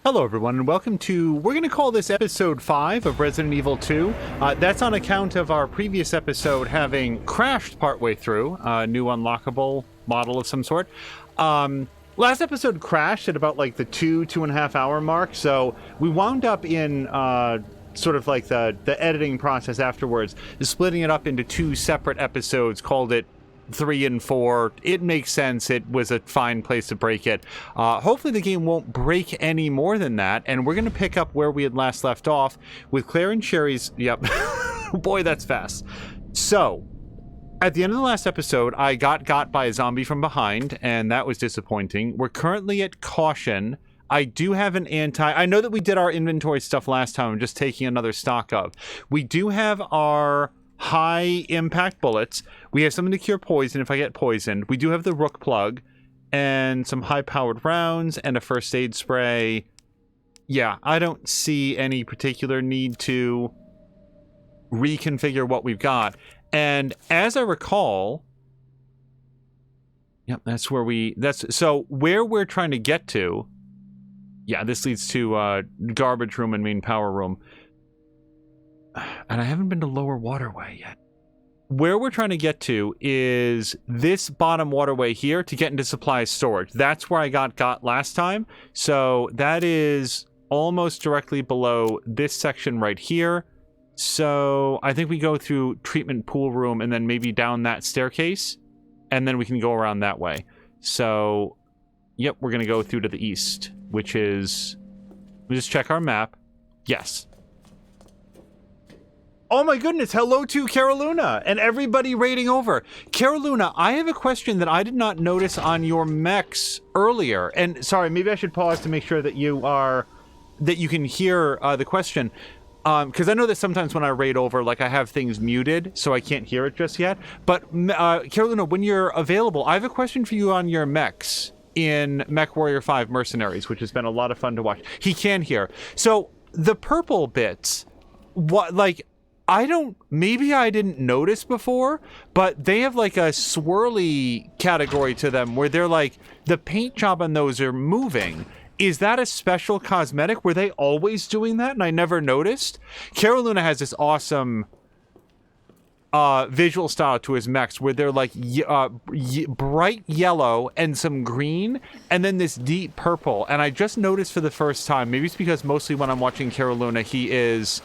Hello everyone and welcome to, we're going to call this episode 5 of Resident Evil 2. That's on account of our previous episode having crashed partway through, a new unlockable model of some sort. Last episode crashed at about like the 2.5 hour mark, so we wound up in sort of like the editing process afterwards, splitting it up into 2 separate episodes, called it 3 and 4. It makes sense. It was a fine place to break it. Hopefully the game won't break any more than that, and we're going to pick up where we had last left off with Claire and Sherry's... Yep. Boy, that's fast. So, at the end of the last episode, I got by a zombie from behind, and that was disappointing. We're currently at Caution. I do have an I know that we did our inventory stuff last time. I'm just taking another stock of. We do have our high impact bullets. We have something to cure poison if I get poisoned. We do have the Rook plug and some high powered rounds and a first aid spray. Yeah, I don't see any particular need to reconfigure what we've got. And as I recall, yep, that's where so where we're trying to get to. Yeah, this leads to garbage room and main power room. And I haven't been to Lower Waterway yet. Where we're trying to get to is this bottom waterway here to get into supply storage. That's where I got last time. So that is almost directly below this section right here. So I think we go through treatment pool room and then maybe down that staircase. And then we can go around that way. So, yep, we're going to go through to the east, which is... Let me just check our map. Yes. Oh my goodness, hello to Caroluna and everybody raiding over. Caroluna, I have a question that I did not notice on your mechs earlier. And sorry, maybe I should pause to make sure that you can hear the question. Because I know that sometimes when I raid over, like I have things muted, so I can't hear it just yet. But Caroluna, when you're available, I have a question for you on your mechs in MechWarrior 5 Mercenaries, which has been a lot of fun to watch. He can hear. So the purple bits, maybe I didn't notice before, but they have like a swirly category to them where they're like, the paint job on those are moving. Is that a special cosmetic? Were they always doing that and I never noticed? Caroluna has this awesome visual style to his mechs where they're like bright yellow and some green and then this deep purple. And I just noticed for the first time, maybe it's because mostly when I'm watching Caroluna, he is...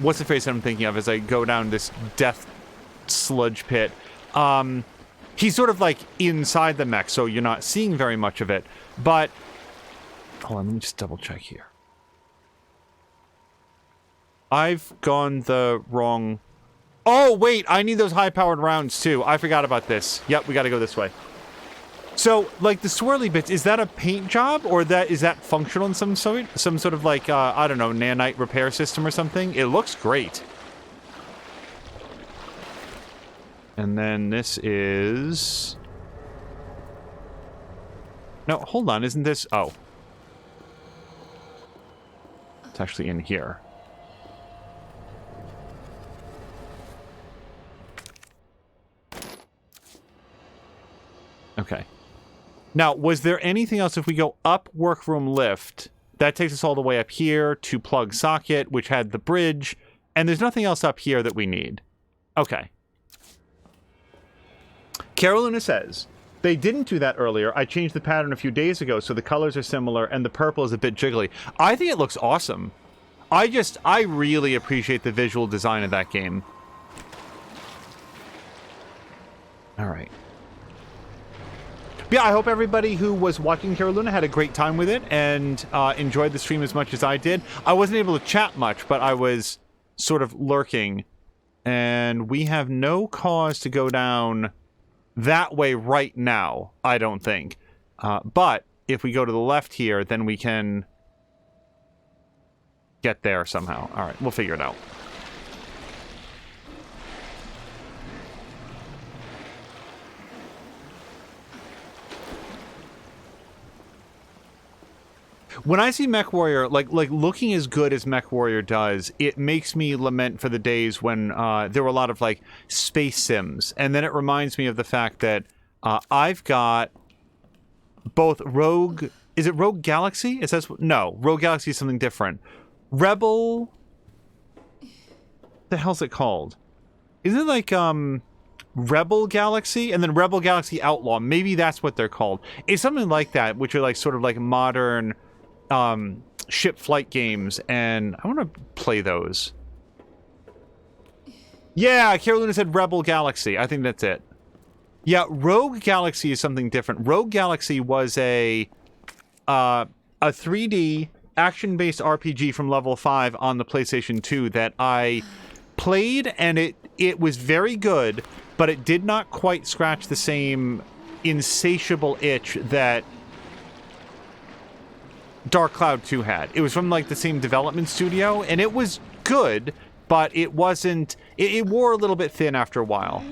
what's the face I'm thinking of as I go down this death sludge pit? He's sort of like inside the mech, so you're not seeing very much of it. But, hold on, let me just double check here. I've gone the wrong... Oh, wait, I need those high-powered rounds, too. I forgot about this. Yep, we gotta go this way. So, like, the swirly bits, is that a paint job, or is that functional in some sort of, like, I don't know, nanite repair system or something? It looks great. And then this is... No, hold on, isn't this... Oh. It's actually in here. Okay. Now, was there anything else if we go up workroom lift? That takes us all the way up here to plug socket, which had the bridge, and there's nothing else up here that we need. Okay. Carolina says, they didn't do that earlier. I changed the pattern a few days ago, so the colors are similar, and the purple is a bit jiggly. I think it looks awesome. I really appreciate the visual design of that game. All right. Yeah, I hope everybody who was watching Carolina had a great time with it and enjoyed the stream as much as I did. I wasn't able to chat much, but I was sort of lurking. And we have no cause to go down that way right now, I don't think. But if we go to the left here, then we can get there somehow. All right, we'll figure it out. When I see MechWarrior, like looking as good as MechWarrior does, it makes me lament for the days when there were a lot of like space sims, and then it reminds me of the fact that I've got both Rogue Is it Rogue Galaxy? It says no. Rogue Galaxy is something different. Rebel. What the hell's it called? Isn't it like Rebel Galaxy and then Rebel Galaxy Outlaw? Maybe that's what they're called. It's something like that, which are like sort of like modern ship flight games, and I want to play those. Yeah, Carolina said Rebel Galaxy. I think that's it. Yeah, Rogue Galaxy is something different. Rogue Galaxy was a 3D action-based RPG from Level 5 on the PlayStation 2 that I played, and it was very good, but it did not quite scratch the same insatiable itch that Dark Cloud 2 had. It was from like the same development studio, and it was good, but it wasn't... It wore a little bit thin after a while.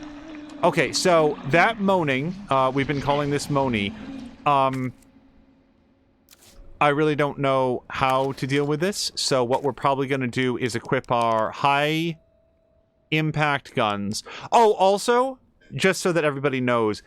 Okay, so that moaning, we've been calling this Moni. I really don't know how to deal with this, so what we're probably going to do is equip our high impact guns. Oh, also, just so that everybody knows,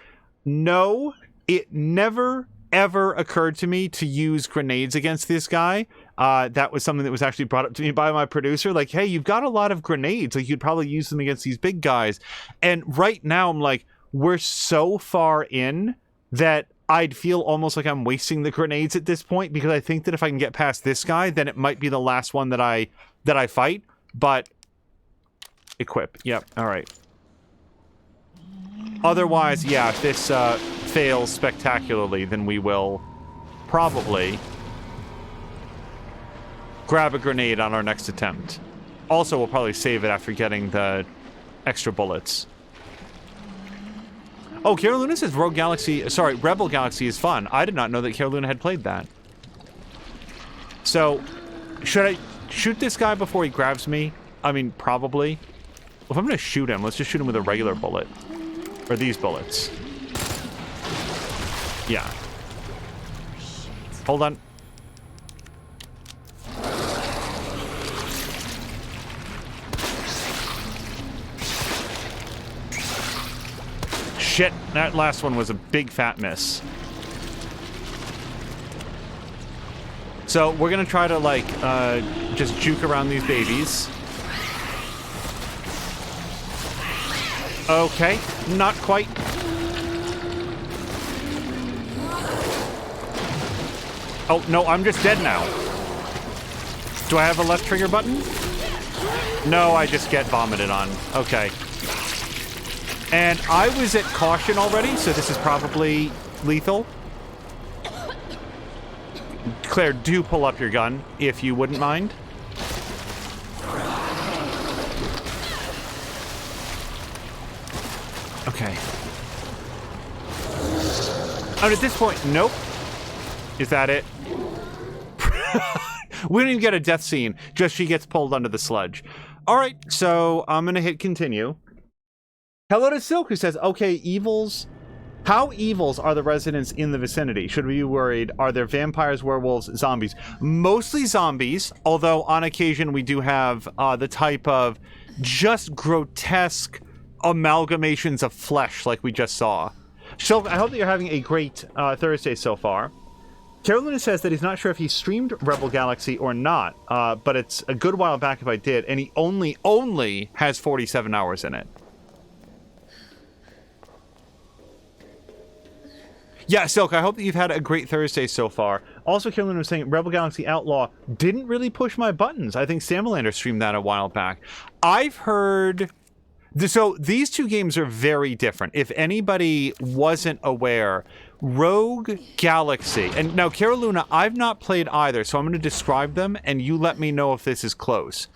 no, it never, ever occurred to me to use grenades against this guy. That was something that was actually brought up to me by my producer. Like, hey, you've got a lot of grenades. Like, you'd probably use them against these big guys. And right now, I'm like, we're so far in that I'd feel almost like I'm wasting the grenades at this point, because I think that if I can get past this guy, then it might be the last one that I fight. But equip. Yep. All right. Otherwise, yeah, if this fails spectacularly, then we will probably grab a grenade on our next attempt. Also, we'll probably save it after getting the extra bullets. Oh, Carolina says Rebel Galaxy is fun. I did not know that Carolina had played that. So, should I shoot this guy before he grabs me? I mean, probably. If I'm going to shoot him, let's just shoot him with a regular bullet. Or these bullets. Yeah. Hold on. Shit, that last one was a big fat miss. So we're gonna try to like just juke around these babies. Okay, not quite. Oh no, I'm just dead now. Do I have a left trigger button? No, I just get vomited on. Okay. And I was at caution already, so this is probably lethal. Claire, do pull up your gun, if you wouldn't mind. Okay. And at this point, nope. Is that it? We didn't even get a death scene, just she gets pulled under the sludge. All right, so I'm going to hit continue. Hello to Silk, who says, okay, evils. How evils are the residents in the vicinity? Should we be worried? Are there vampires, werewolves, zombies? Mostly zombies, although on occasion we do have the type of just grotesque amalgamations of flesh like we just saw. Silk, I hope that you're having a great Thursday so far. Carolina says that he's not sure if he streamed Rebel Galaxy or not, but it's a good while back if I did, and he only has 47 hours in it. Yeah, Silk, I hope that you've had a great Thursday so far. Also, Carolina was saying Rebel Galaxy Outlaw didn't really push my buttons. I think Samalander streamed that a while back. I've heard... So, these two games are very different. If anybody wasn't aware, Rogue Galaxy... And now, Carolina, I've not played either, so I'm going to describe them, and you let me know if this is close.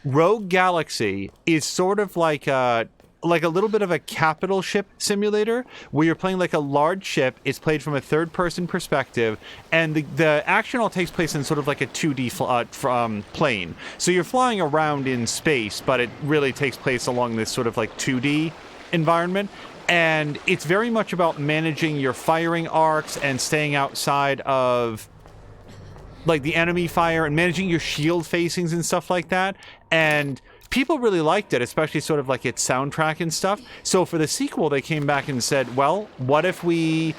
Rogue Galaxy is sort of like a little bit of a capital ship simulator where you're playing like a large ship. It's played from a third-person perspective, and the action all takes place in sort of like a 2D plane. So you're flying around in space, but it really takes place along this sort of like 2D environment. And it's very much about managing your firing arcs and staying outside of like the enemy fire and managing your shield facings and stuff like that. And people really liked it, especially sort of like its soundtrack and stuff. So for the sequel, they came back and said, well, what if we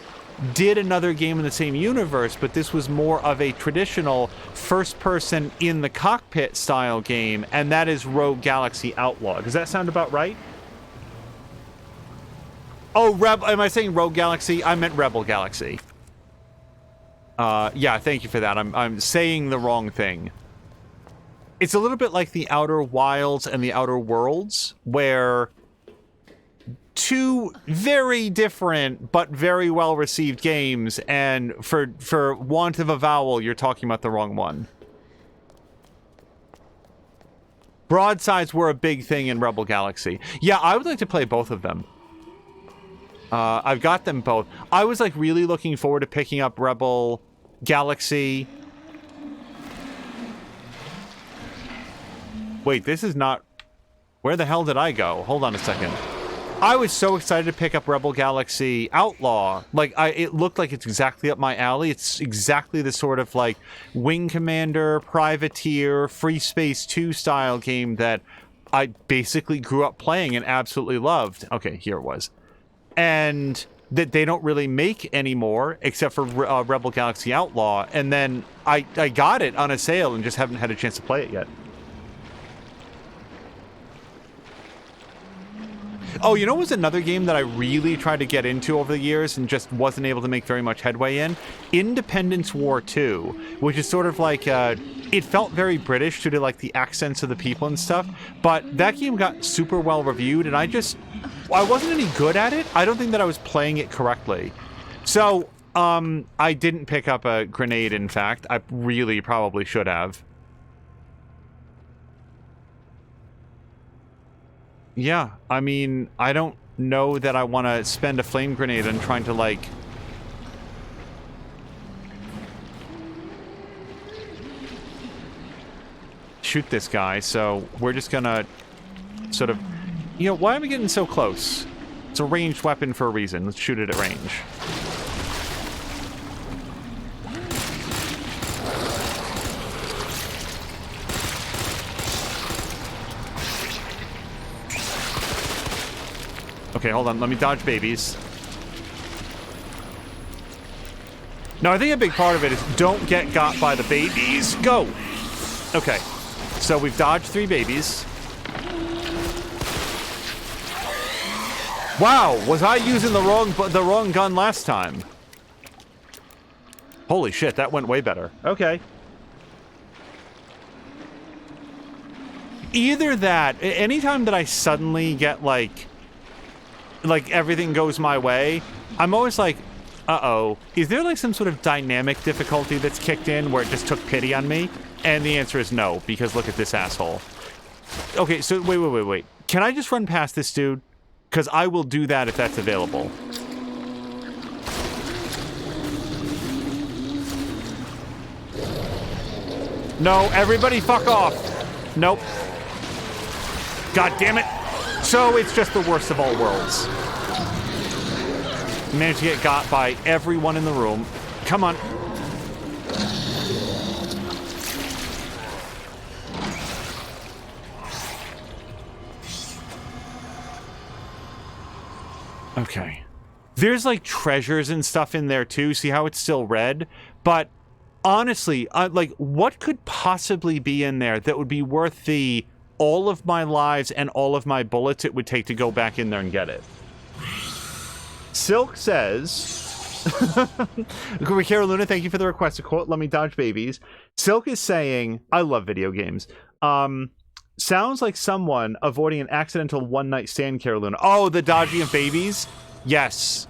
did another game in the same universe, but this was more of a traditional first-person in the cockpit style game, and that is Rogue Galaxy Outlaw. Does that sound about right? Oh, am I saying Rogue Galaxy? I meant Rebel Galaxy. Yeah, thank you for that. I'm saying the wrong thing. It's a little bit like the Outer Wilds and the Outer Worlds, where two very different but very well received games, and for want of a vowel, you're talking about the wrong one. Broadsides were a big thing in Rebel Galaxy. Yeah, I would like to play both of them. I've got them both. I was like really looking forward to picking up Rebel Galaxy. Wait, this is not... Where the hell did I go? Hold on a second. I was so excited to pick up Rebel Galaxy Outlaw. Like, it looked like it's exactly up my alley. It's exactly the sort of, like, Wing Commander, Privateer, Free Space 2 style game that I basically grew up playing and absolutely loved. Okay, here it was. And that they don't really make anymore, except for Rebel Galaxy Outlaw. And then I got it on a sale and just haven't had a chance to play it yet. Oh, you know what was another game that I really tried to get into over the years and just wasn't able to make very much headway in? Independence War 2, which is sort of like, it felt very British due to like the accents of the people and stuff, but that game got super well reviewed and I wasn't any good at it. I don't think that I was playing it correctly. So, I didn't pick up a grenade, in fact. I really probably should have. Yeah, I mean, I don't know that I want to spend a flame grenade on trying to, like... shoot this guy, so we're just gonna sort of... You know, why am I getting so close? It's a ranged weapon for a reason. Let's shoot it at range. Okay, hold on. Let me dodge babies. No, I think a big part of it is don't get got by the babies. Go! Okay. So we've dodged 3 babies. Wow, was I using the wrong gun last time? Holy shit, that went way better. Okay. Either that, anytime that I suddenly get like everything goes my way, I'm always like, uh-oh, is there like some sort of dynamic difficulty that's kicked in where it just took pity on me? And the answer is no, because look at this asshole. Okay, so wait. Can I just run past this dude? Because I will do that if that's available. No, everybody fuck off. Nope. God damn it. So it's just the worst of all worlds. Managed to get got by everyone in the room. Come on. Okay. There's like treasures and stuff in there too. See how it's still red? But honestly, like what could possibly be in there that would be worth the all of my lives and all of my bullets it would take to go back in there and get it? Silk says... Cara Luna, thank you for the request to quote Let Me Dodge Babies. Silk is saying, I love video games. Sounds like someone avoiding an accidental one-night stand, Cara Luna. Oh, the dodging of babies? Yes.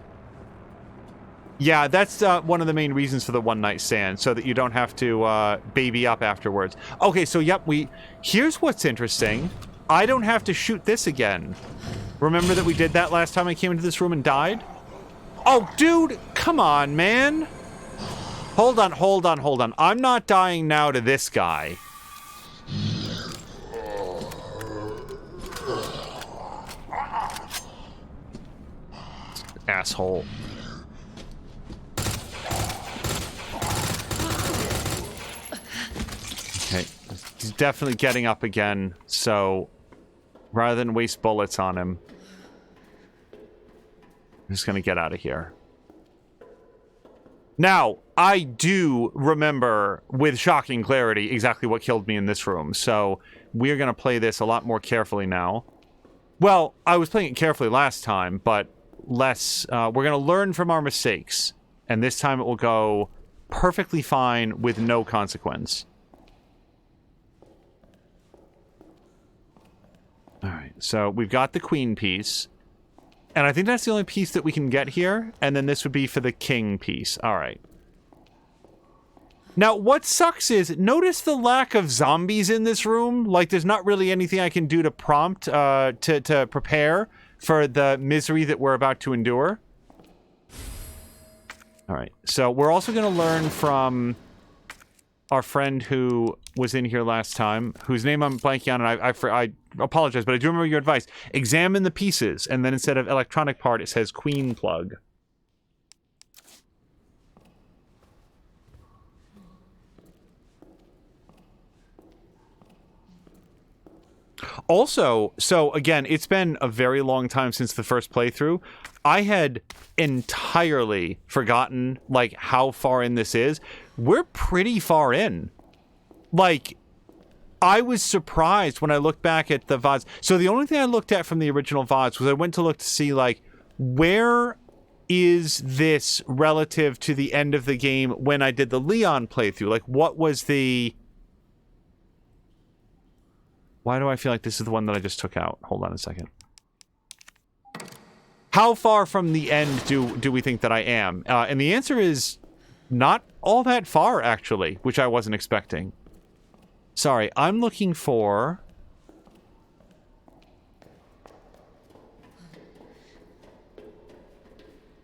Yeah, that's one of the main reasons for the one-night stand, so that you don't have to baby up afterwards. Okay, so yep, here's what's interesting. I don't have to shoot this again. Remember that we did that last time I came into this room and died? Oh, dude, come on, man. Hold on. I'm not dying now to this guy. Asshole. Okay, he's definitely getting up again, so rather than waste bullets on him, I'm just gonna get out of here. Now, I do remember with shocking clarity exactly what killed me in this room, so we're going to play this a lot more carefully now. Well, I was playing it carefully last time, but less... we're going to learn from our mistakes, and this time it will go perfectly fine with no consequence. Alright, so we've got the queen piece. And I think that's the only piece that we can get here. And then this would be for the king piece. Alright. Now, what sucks is, notice the lack of zombies in this room. Like, there's not really anything I can do to prompt, to prepare for the misery that we're about to endure. Alright, so we're also going to learn from our friend who was in here last time, whose name I'm blanking on, and I apologize, but I do remember your advice. Examine the pieces, and then instead of electronic part, it says queen plug. Also, so again, it's been a very long time since the first playthrough. I had entirely forgotten, like, how far in this is. We're pretty far in. Like, I was surprised when I looked back at the VODs. So the only thing I looked at from the original VODs was I went to look to see, like, where is this relative to the end of the game when I did the Leon playthrough? Like, what was the... Why do I feel like this is the one that I just took out? Hold on a second. How far from the end do we think that I am? And the answer is not all that far, actually, which I wasn't expecting. Sorry, I'm looking for...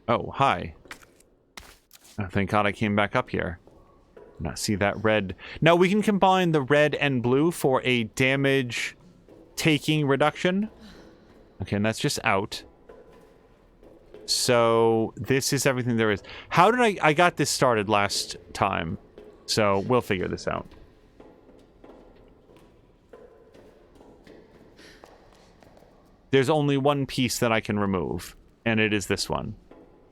Oh, hi. Oh, thank God I came back up here. Now, see that red... Now, we can combine the red and blue for a damage taking reduction. Okay, and that's just out. So, this is everything there is. How did I got this started last time, so we'll figure this out. There's only one piece that I can remove, and it is this one.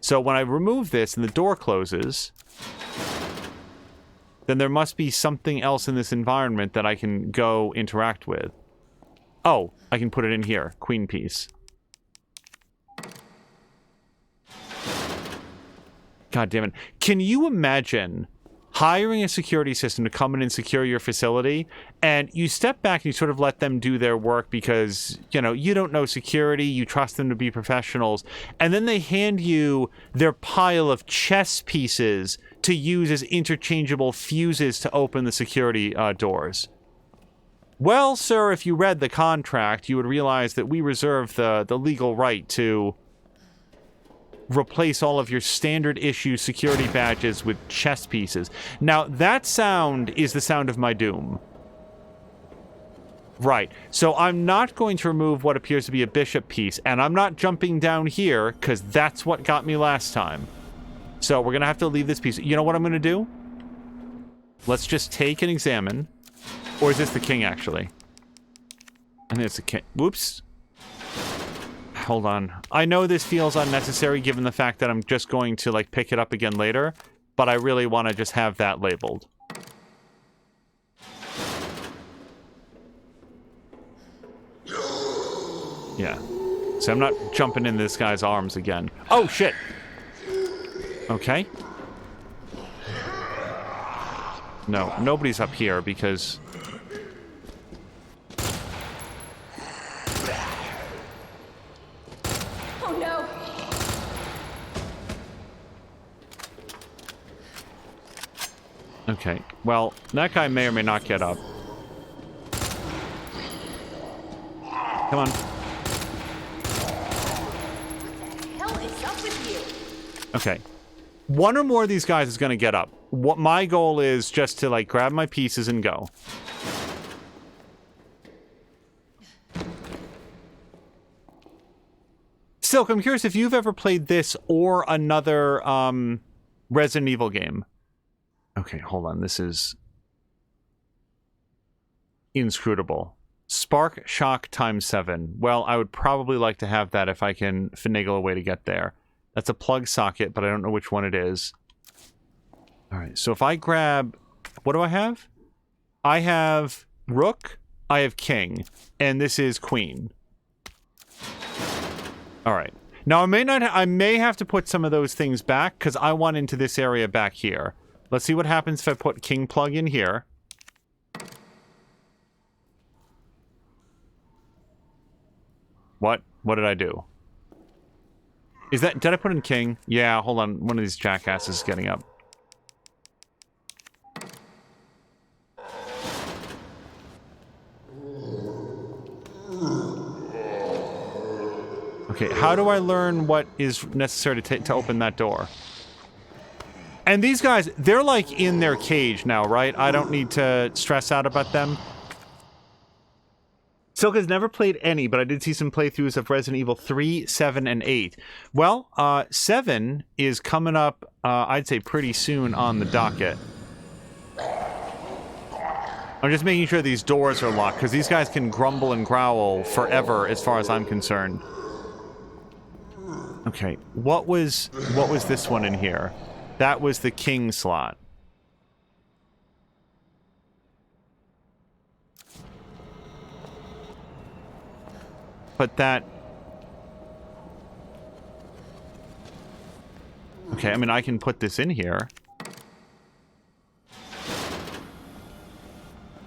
So when I remove this and the door closes, then there must be something else in this environment that I can go interact with. Oh, I can put it in here. Queen piece. God damn it. Can you imagine hiring a security system to come in and secure your facility, and you step back and you sort of let them do their work because, you know, you don't know security, you trust them to be professionals, and then they hand you their pile of chess pieces to use as interchangeable fuses to open the security doors. Well, sir, if you read the contract, you would realize that we reserve the legal right to replace all of your standard issue security badges with chess pieces. Now, that sound is the sound of my doom. Right. So I'm not going to remove what appears to be a bishop piece, and I'm not jumping down here, because that's what got me last time. So we're going to have to leave this piece. You know what I'm going to do? Let's just take and examine. Or is this the king, actually? I think it's the king. Whoops. Hold on. I know this feels unnecessary given the fact that I'm just going to, like, pick it up again later, but I really want to just have that labeled. Yeah. So I'm not jumping into this guy's arms again. Oh, shit! Okay. No, nobody's up here because... Okay, well, that guy may or may not get up. Come on. What the hell is up with you? Okay. One or more of these guys is going to get up. What my goal is just to, like, grab my pieces and go. Silk, I'm curious if you've ever played this or another Resident Evil game. Okay, hold on. This is inscrutable. Spark Shock times 7. Well, I would probably like to have that if I can finagle a way to get there. That's a plug socket, but I don't know which one it is. All right, so if I grab... What do I have? I have rook, I have king, and this is queen. All right. Now, I may have to put some of those things back, because I want into this area back here. Let's see what happens if I put king plug in here. What? What did I do? Is that... Did I put in king? Yeah, hold on. One of these jackasses is getting up. Okay, how do I learn what is necessary to open that door? And these guys, they're like in their cage now, right? I don't need to stress out about them. Silk has never played any, but I did see some playthroughs of Resident Evil 3, 7, and 8. Well, 7 is coming up, I'd say pretty soon on the docket. I'm just making sure these doors are locked, because these guys can grumble and growl forever as far as I'm concerned. Okay, what was this one in here? That was the king slot. But that... Okay, I mean, I can put this in here.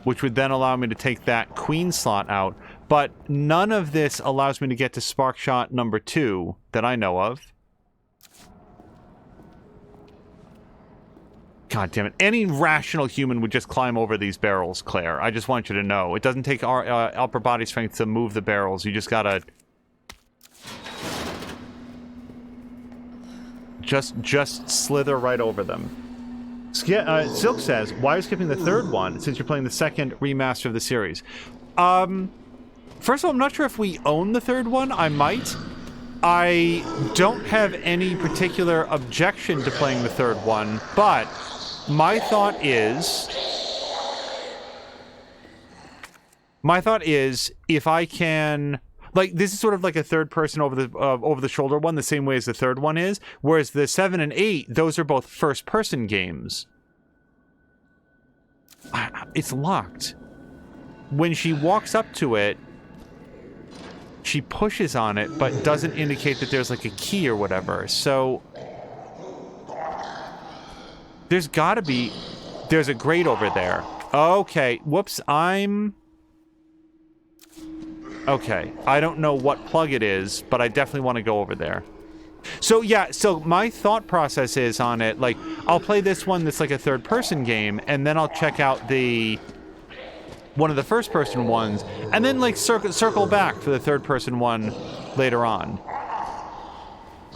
Which would then allow me to take that queen slot out. But none of this allows me to get to spark shot number 2 that I know of. God damn it. Any rational human would just climb over these barrels, Claire. I just want you to know. It doesn't take our upper body strength to move the barrels. You just gotta... Just slither right over them. Silk says, why are you skipping the third one since you're playing the second remaster of the series? First of all, I'm not sure if we own the third one. I might. I don't have any particular objection to playing the third one, but my thought is if I can, like, this is sort of like a third person over the shoulder one, the same way as the third one is, whereas the 7 and 8, those are both first person games. It's locked. When she walks up to it, she pushes on it, but doesn't indicate that there's like a key or whatever. So there's gotta be... There's a grate over there. Okay. Whoops. Okay. I don't know what plug it is, but I definitely want to go over there. So yeah, so my thought process is on it, like, I'll play this one that's like a third-person game, and then I'll check out one of the first-person ones, and then, like, circle back for the third-person one later on.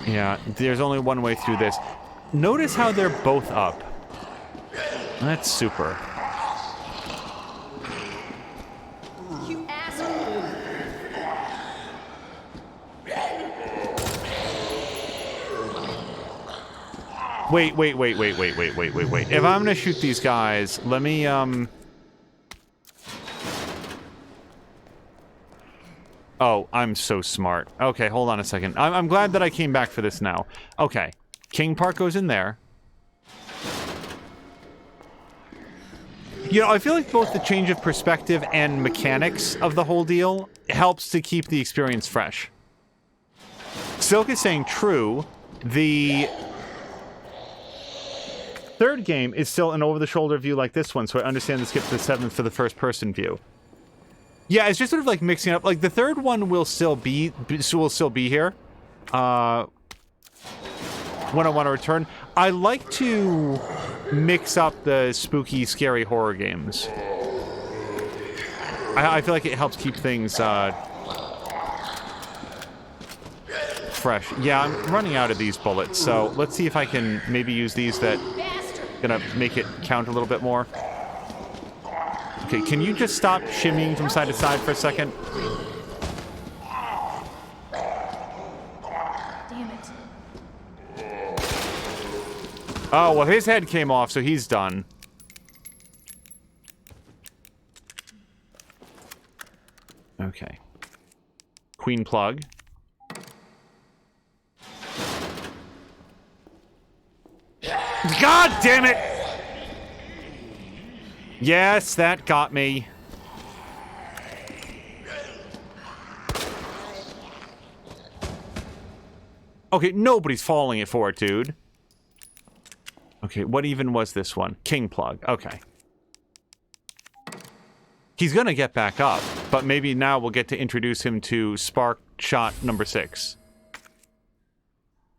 Yeah, there's only one way through this. Notice how they're both up. That's super. You asshole! Wait. If I'm gonna shoot these guys, let me, Oh, I'm so smart. Okay, hold on a second. I'm glad that I came back for this now. Okay. King part goes in there. You know, I feel like both the change of perspective and mechanics of the whole deal helps to keep the experience fresh. Silk is saying true. The third game is still an over-the-shoulder view like this one, so I understand the skip to the 7th for the first-person view. Yeah, it's just sort of like mixing up. Like, the third one will still be here. When I want to return. I like to mix up the spooky, scary horror games. I feel like it helps keep things fresh. Yeah, I'm running out of these bullets, so let's see if I can maybe use these that gonna make it count a little bit more. Okay, can you just stop shimmying from side to side for a second? Damn it. Oh, well, his head came off, so he's done. Okay. Queen plug. God damn it! Yes, that got me. Okay, nobody's falling for it, dude. Okay, what even was this one? King Plug. Okay. He's gonna get back up, but maybe now we'll get to introduce him to Spark Shot number 6.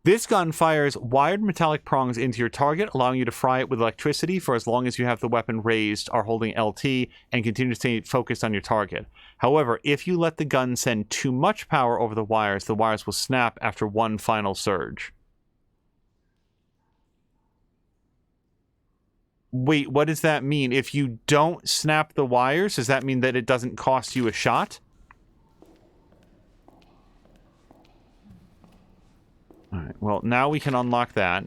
This gun fires wired metallic prongs into your target, allowing you to fry it with electricity for as long as you have the weapon raised or holding LT and continue to stay focused on your target. However, if you let the gun send too much power over the wires will snap after one final surge. Wait, what does that mean? If you don't snap the wires, does that mean that it doesn't cost you a shot? Alright, well, now we can unlock that.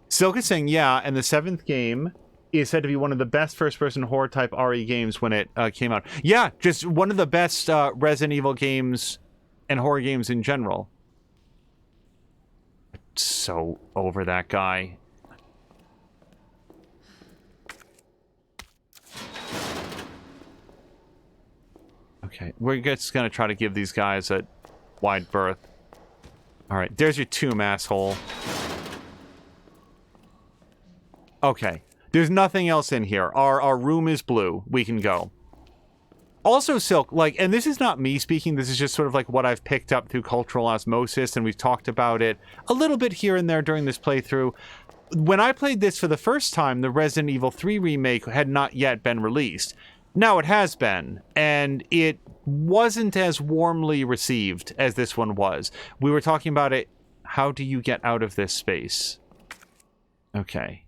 Silk is saying, yeah, and the 7th game is said to be one of the best first-person horror-type RE games when it came out. Yeah, just one of the best Resident Evil games and horror games in general. So over that guy. Okay, we're just gonna try to give these guys a wide berth. Alright, there's your tomb, asshole. Okay, there's nothing else in here. Our room is blue. We can go. Also, Silk, like, and this is not me speaking, this is just sort of like what I've picked up through cultural osmosis, and we've talked about it a little bit here and there during this playthrough. When I played this for the first time, the Resident Evil 3 remake had not yet been released. Now it has been, and it wasn't as warmly received as this one was. We were talking about it. How do you get out of this space? Okay.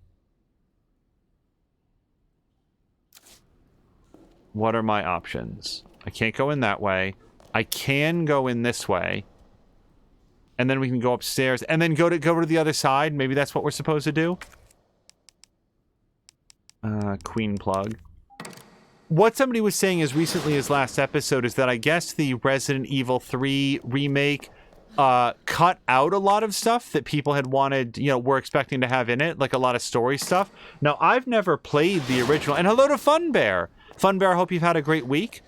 What are my options? I can't go in that way. I can go in this way. And then we can go upstairs and then go to the other side. Maybe that's what we're supposed to do. Queen Plug. What somebody was saying as recently as last episode is that I guess the Resident Evil 3 remake cut out a lot of stuff that people had wanted, were expecting to have in it, like a lot of story stuff. Now, I've never played the original. And hello to Fun Bear. Fun Bear, I hope you've had a great week.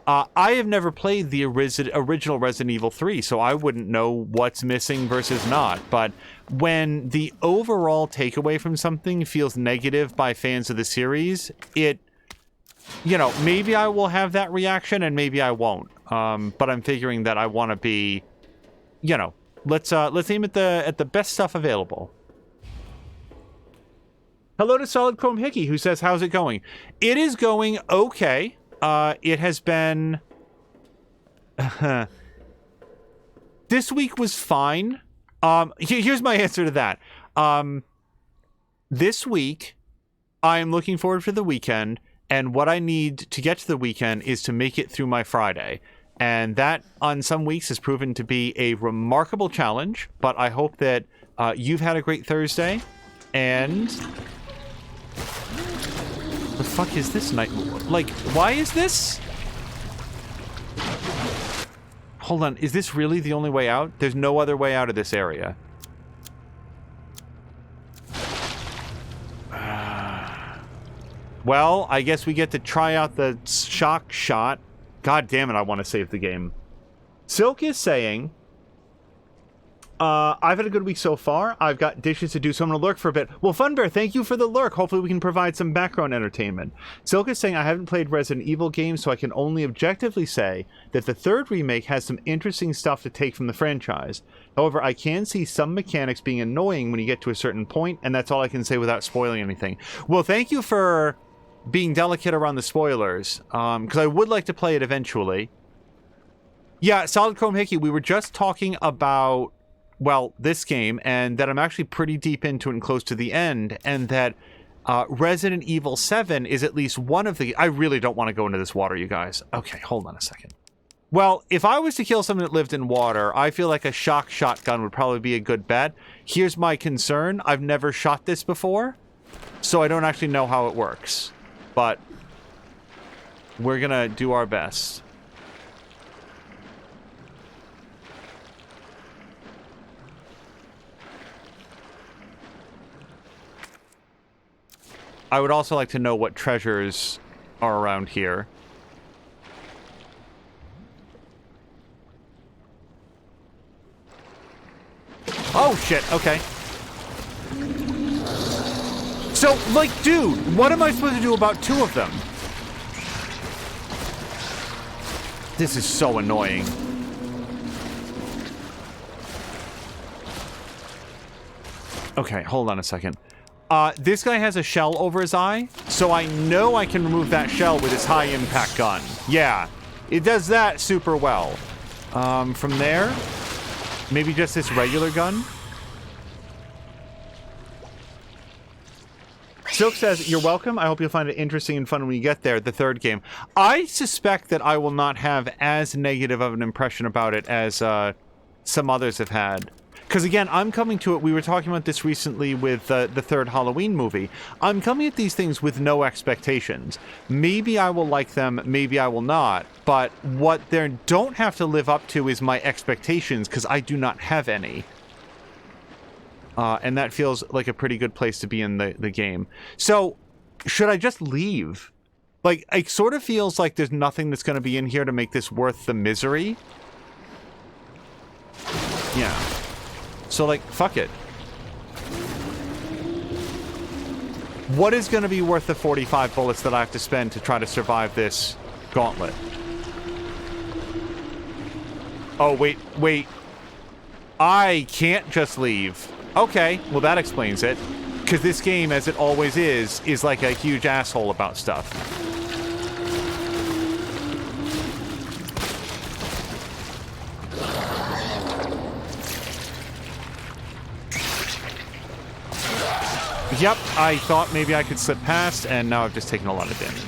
I have never played the original Resident Evil 3, so I wouldn't know what's missing versus not. But when the overall takeaway from something feels negative by fans of the series, it, maybe I will have that reaction and maybe I won't. But I'm figuring that I want to be, let's aim at the best stuff available. Hello to Solid Chrome Hickey, who says, how's it going? It is going okay. It has been... This week was fine. Here's my answer to that. This week, I am looking forward to the weekend, and what I need to get to the weekend is to make it through my Friday. And that, on some weeks, has proven to be a remarkable challenge, but I hope that you've had a great Thursday, and... The fuck is this night? Like, why is this? Hold on, is this really the only way out? There's no other way out of this area. Well, I guess we get to try out the shock shot. God damn it, I want to save the game. Silk is saying... I've had a good week so far. I've got dishes to do, so I'm going to lurk for a bit. Well, Fun Bear, thank you for the lurk. Hopefully we can provide some background entertainment. Silk is saying, I haven't played Resident Evil games, so I can only objectively say that the 3rd remake has some interesting stuff to take from the franchise. However, I can see some mechanics being annoying when you get to a certain point, and that's all I can say without spoiling anything. Well, thank you for being delicate around the spoilers, because I would like to play it eventually. Yeah, Solid Chrome Hickey, we were just talking about... well, this game, and that I'm actually pretty deep into it and close to the end, and that Resident Evil 7 is at least one of the... I really don't want to go into this water, you guys. Okay, hold on a second. Well, if I was to kill someone that lived in water, I feel like a shock shotgun would probably be a good bet. Here's my concern. I've never shot this before, so I don't actually know how it works. But we're gonna do our best. I would also like to know what treasures are around here. Oh, shit. Okay. So, like, dude, what am I supposed to do about 2 of them? This is so annoying. Okay, hold on a second. This guy has a shell over his eye, so I know I can remove that shell with his high-impact gun. Yeah, it does that super well. From there, maybe just this regular gun? Silk says, you're welcome. I hope you'll find it interesting and fun when you get there, the 3rd game. I suspect that I will not have as negative of an impression about it as some others have had. Because again, I'm coming to it, we were talking about this recently with the 3rd Halloween movie. I'm coming at these things with no expectations. Maybe I will like them, maybe I will not. But what they don't have to live up to is my expectations, because I do not have any. And that feels like a pretty good place to be in the game. So, should I just leave? Like, it sort of feels like there's nothing that's going to be in here to make this worth the misery. Yeah. So, like, fuck it. What is going to be worth the 45 bullets that I have to spend to try to survive this gauntlet? Oh, wait. I can't just leave. Okay, well that explains it. Because this game, as it always is like a huge asshole about stuff. Yep, I thought maybe I could slip past, and now I've just taken a lot of damage.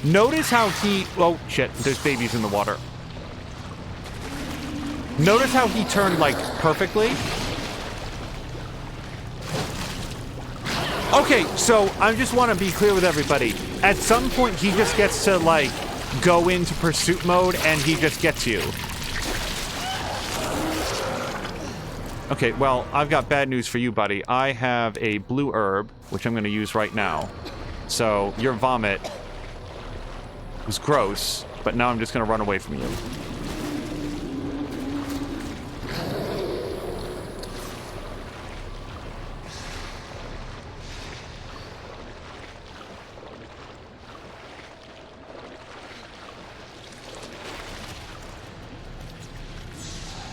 Notice how he... Oh, shit, there's babies in the water. Notice how he turned, like, perfectly. Okay, so I just want to be clear with everybody. At some point, he just gets to, like, go into pursuit mode, and he just gets you. Okay, well, I've got bad news for you, buddy. I have a blue herb, which I'm going to use right now. So, your vomit was gross, but now I'm just going to run away from you.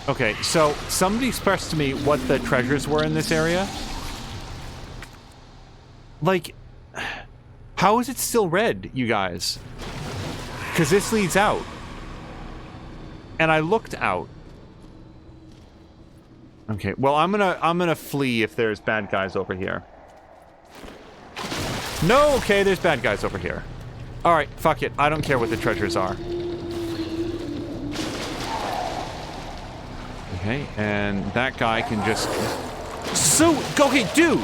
Okay, so somebody expressed to me what the treasures were in this area. Like, how is it still red, you guys? Because this leads out. And I looked out. Okay, well, I'm gonna flee if there's bad guys over here. No, okay, there's bad guys over here. Alright, fuck it. I don't care what the treasures are. Okay, and that guy can just... So, okay, dude!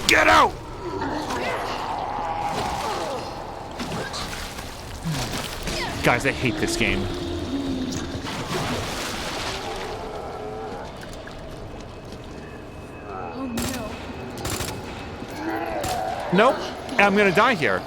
Get out! Guys, I hate this game. Oh no. Nope, I'm gonna die here.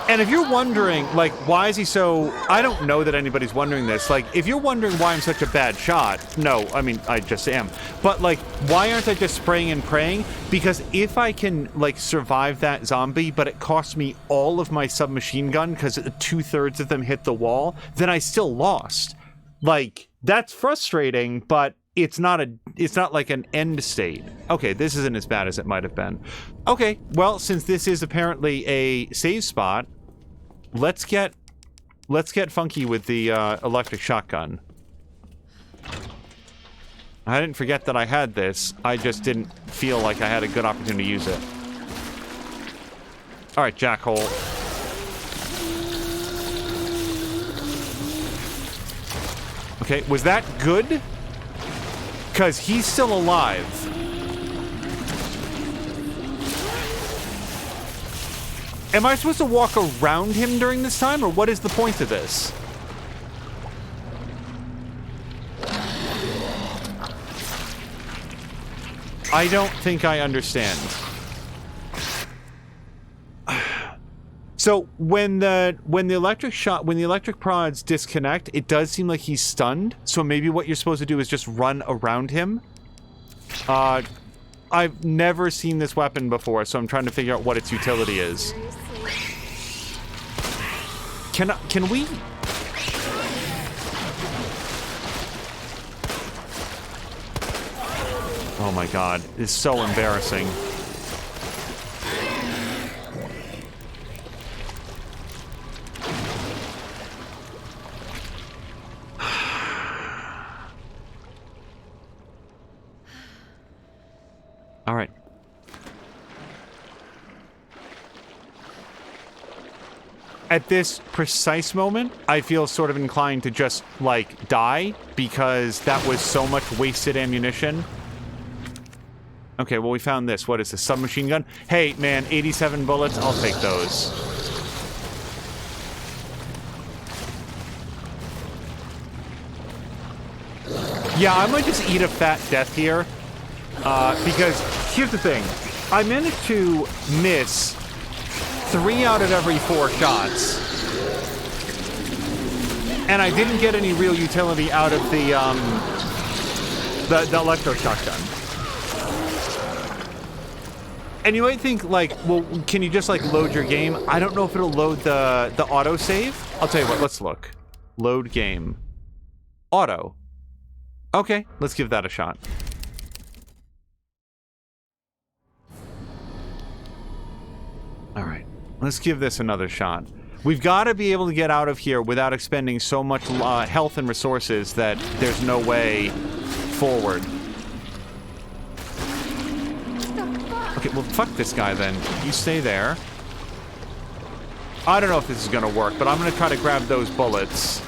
And if you're wondering, like, why is he so... I don't know that anybody's wondering this. Like, if you're wondering why I'm such a bad shot... No, I mean, I just am. But, like, why aren't I just spraying and praying? Because if I can, like, survive that zombie, but it costs me all of my submachine gun because 2/3 of them hit the wall, then I still lost. Like, that's frustrating, but it's not like an end state. Okay, this isn't as bad as it might have been. Okay, well, since this is apparently a save spot... Let's get funky with the electric shotgun. I didn't forget that I had this. I just didn't feel like I had a good opportunity to use it. Alright, jackhole. Okay, was that good? Because he's still alive. Am I supposed to walk around him during this time, or what is the point of this? I don't think I understand. So when the electric prods disconnect, it does seem like he's stunned. So maybe what you're supposed to do is just run around him. I've never seen this weapon before, so I'm trying to figure out what its utility is. Can we? Oh my god, it's so embarrassing. All right. At this precise moment, I feel sort of inclined to just, like, die, because that was so much wasted ammunition. Okay, well, we found this. What is this? Submachine gun? Hey, man, 87 bullets. I'll take those. Yeah, I might just eat a fat death here. Because here's the thing. I managed to miss 3 out of every 4 shots. And I didn't get any real utility out of the electroshock gun. And you might think, like, well, can you just, like, load your game? I don't know if it'll load the autosave. I'll tell you what, let's look. Load game. Auto. Okay, let's give that a shot. All right, let's give this another shot. We've got to be able to get out of here without expending so much health and resources that there's no way forward. Okay, well, fuck this guy then. You stay there. I don't know if this is going to work, but I'm going to try to grab those bullets.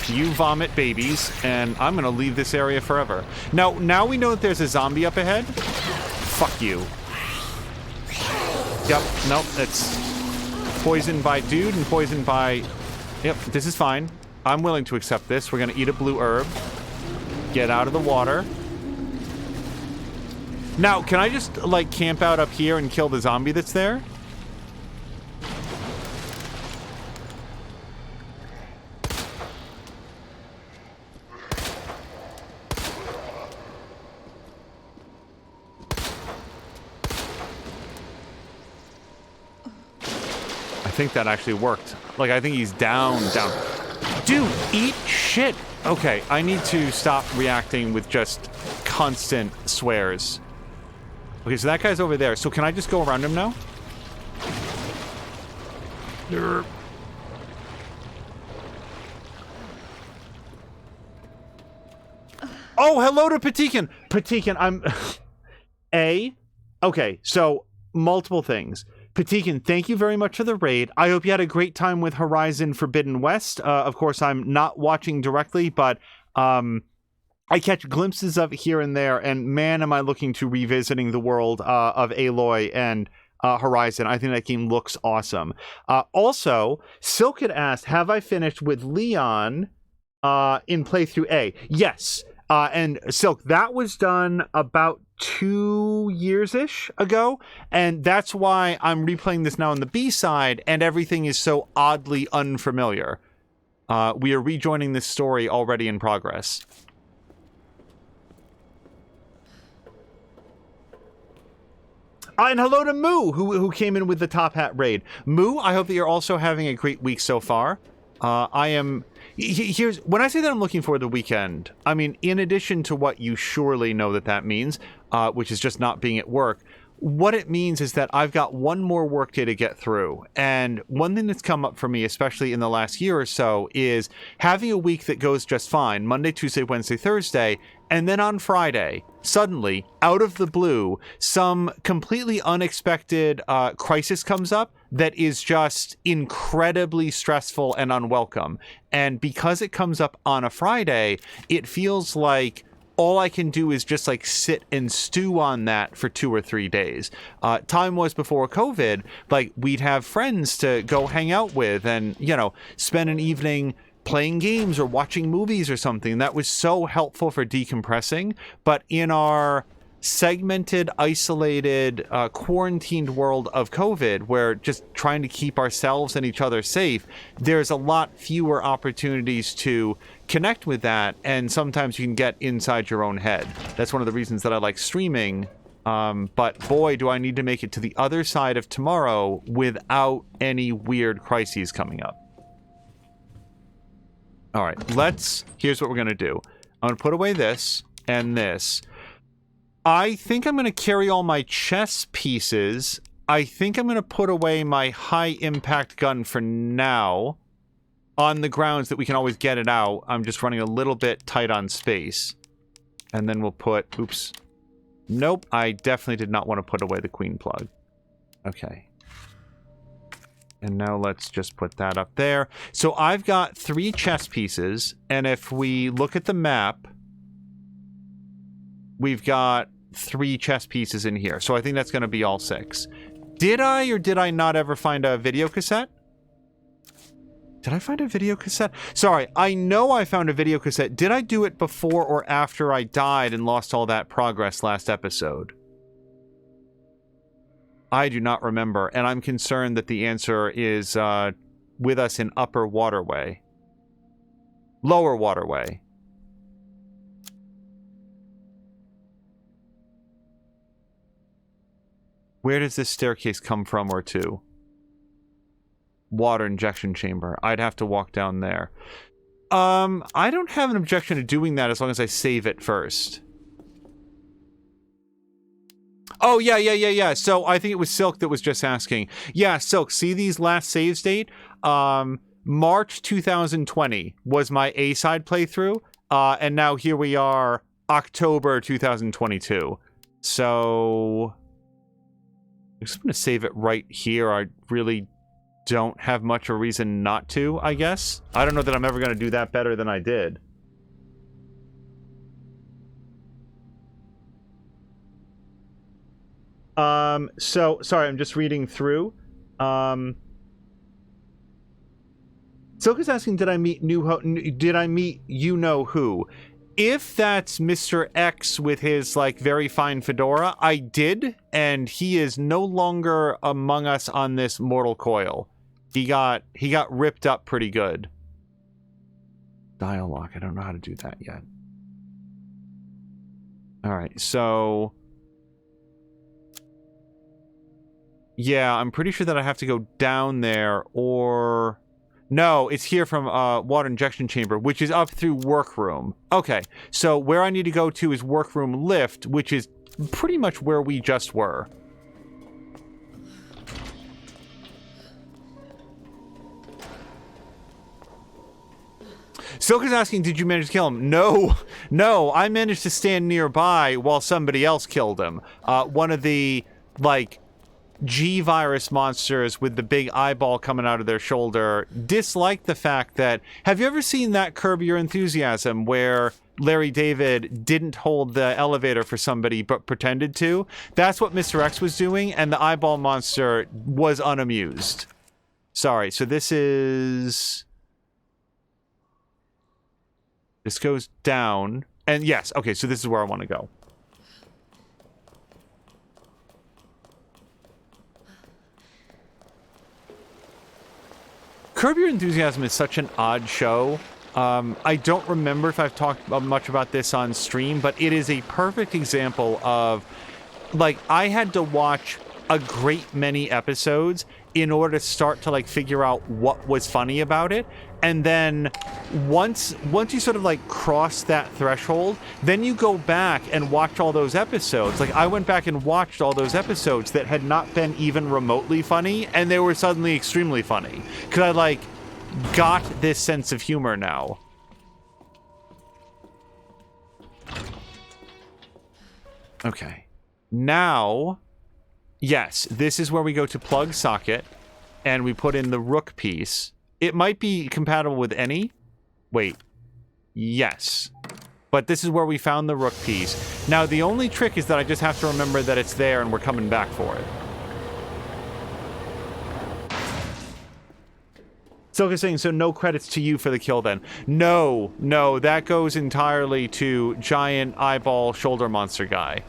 You vomit babies, and I'm gonna leave this area forever. Now we know that there's a zombie up ahead. Fuck you. Yep, nope, it's poisoned by dude and poisoned by... Yep, this is fine. I'm willing to accept this. We're gonna eat a blue herb. Get out of the water. Now, can I just, like, camp out up here and kill the zombie that's there? I think that actually worked. Like, I think he's down. Dude, eat shit. Okay, I need to stop reacting with just constant swears. Okay, so that guy's over there. So can I just go around him now? Oh, hello to Patikin. Patikin, I'm... Okay, so multiple things. Patikin, thank you very much for the raid. I hope you had a great time with Horizon Forbidden West. Of course, I'm not watching directly, but I catch glimpses of it here and there, and man, am I looking to revisiting the world of Aloy and Horizon. I think that game looks awesome. Also, Silk had asked, have I finished with Leon in playthrough A? Yes. And Silk, that was done about 2 years-ish ago, and that's why I'm replaying this now on the B side, and everything is so oddly unfamiliar. We are rejoining this story already in progress. And hello to Moo, who came in with the Top Hat raid. Moo, I hope that you're also having a great week so far. Here's when I say that I'm looking for the weekend, I mean, in addition to what you surely know that means, which is just not being at work, what it means is that I've got one more workday to get through. And one thing that's come up for me, especially in the last year or so, is having a week that goes just fine, Monday, Tuesday, Wednesday, Thursday, and then on Friday, suddenly, out of the blue, some completely unexpected crisis comes up that is just incredibly stressful and unwelcome. And because it comes up on a Friday, it feels like all I can do is just like sit and stew on that for 2 or 3 days. Time was before COVID, like we'd have friends to go hang out with and, you know, spend an evening playing games or watching movies or something. That was so helpful for decompressing. But in our segmented, isolated, quarantined world of COVID, where just trying to keep ourselves and each other safe, there's a lot fewer opportunities to connect with that, and sometimes you can get inside your own head. That's one of the reasons that I like streaming, but boy, do I need to make it to the other side of tomorrow without any weird crises coming up. All right, here's what we're gonna do. I'm gonna put away this and this. I think I'm going to carry all my chess pieces. I think I'm going to put away my high-impact gun for now, on the grounds that we can always get it out. I'm just running a little bit tight on space. And then we'll put... Oops. Nope, I definitely did not want to put away the queen plug. Okay. And now let's just put that up there. So I've got 3 chess pieces, and if we look at the map, we've got 3 chess pieces in here. So I think that's going to be all 6. Did I or did I not ever find a video cassette? Did I find a video cassette? Sorry, I know I found a video cassette. Did I do it before or after I died and lost all that progress last episode? I do not remember, and I'm concerned that the answer is with us in Upper Waterway. Lower Waterway. Where does this staircase come from or to? Water injection chamber. I'd have to walk down there. I don't have an objection to doing that as long as I save it first. Oh, yeah. So I think it was Silk that was just asking. Yeah, Silk, see these last saves date? March 2020 was my A-side playthrough. And now here we are, October 2022. So... I'm just going to save it right here. I really don't have much of a reason not to, I guess. I don't know that I'm ever going to do that better than I did. So, sorry, I'm just reading through. Silk is asking, did I meet you know who? If that's Mr. X with his, like, very fine fedora, I did, and he is no longer among us on this mortal coil. He got ripped up pretty good. Dialogue, I don't know how to do that yet. Alright, so... yeah, I'm pretty sure that I have to go down there, or... no, it's here from water injection chamber, which is up through workroom. Okay, so where I need to go to is workroom lift, which is pretty much where we just were. Silk is asking, did you manage to kill him? No, I managed to stand nearby while somebody else killed him. One of the, like... G-virus monsters with the big eyeball coming out of their shoulder disliked the fact that... have you ever seen that Curb Your Enthusiasm where Larry David didn't hold the elevator for somebody but pretended to? That's what Mr. X was doing, and the eyeball monster was unamused. Sorry, so this is... this goes down. And yes, okay, so this is where I want to go. Curb Your Enthusiasm is such an odd show. I don't remember if I've talked much about this on stream, but it is a perfect example of, like, I had to watch a great many episodes in order to start to, like, figure out what was funny about it. And then once you sort of, like, cross that threshold, then you go back and watch all those episodes. Like, I went back and watched all those episodes that had not been even remotely funny, and they were suddenly extremely funny. Because I, like, got this sense of humor now. Okay. Now... yes, this is where we go to plug socket, and we put in the rook piece. It might be compatible with any. Wait. Yes. But this is where we found the rook piece. Now, the only trick is that I just have to remember that it's there and we're coming back for it. Silka's saying, so no credits to you for the kill then. No, that goes entirely to giant eyeball shoulder monster guy.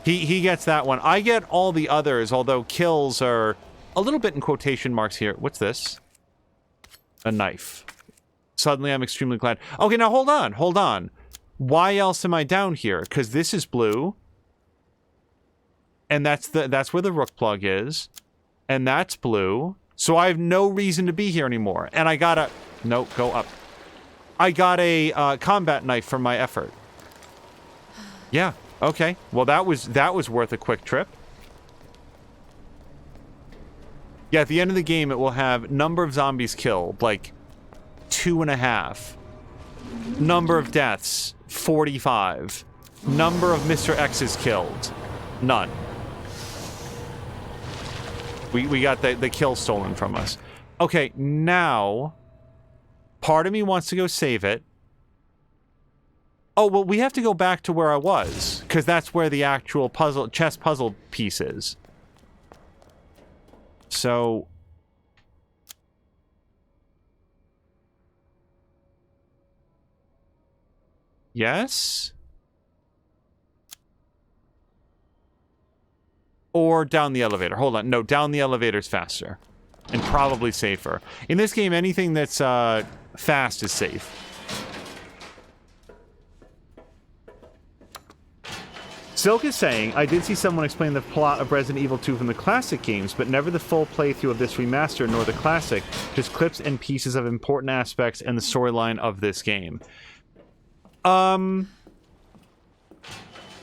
He gets that one. I get all the others, although kills are a little bit in quotation marks here. What's this? A knife. Suddenly I'm extremely glad. Okay, now hold on. Why else am I down here? Because this is blue. And that's where the rook plug is. And that's blue. So I have no reason to be here anymore. And I got a... No, go up. I got a combat knife for my effort. Yeah, okay. Well, that was worth a quick trip. Yeah, at the end of the game, it will have number of zombies killed, like 2.5. Number of deaths, 45. Number of Mr. X's killed, none. We got the kill stolen from us. Okay, now, part of me wants to go save it. Oh, well, we have to go back to where I was, because that's where the actual chess puzzle piece is. So... Yes? Or down the elevator. Hold on. No, down the elevator's faster. And probably safer. In this game, anything that's fast is safe. Silk is saying, I did see someone explain the plot of Resident Evil 2 from the classic games, but never the full playthrough of this remaster nor the classic, just clips and pieces of important aspects and the storyline of this game.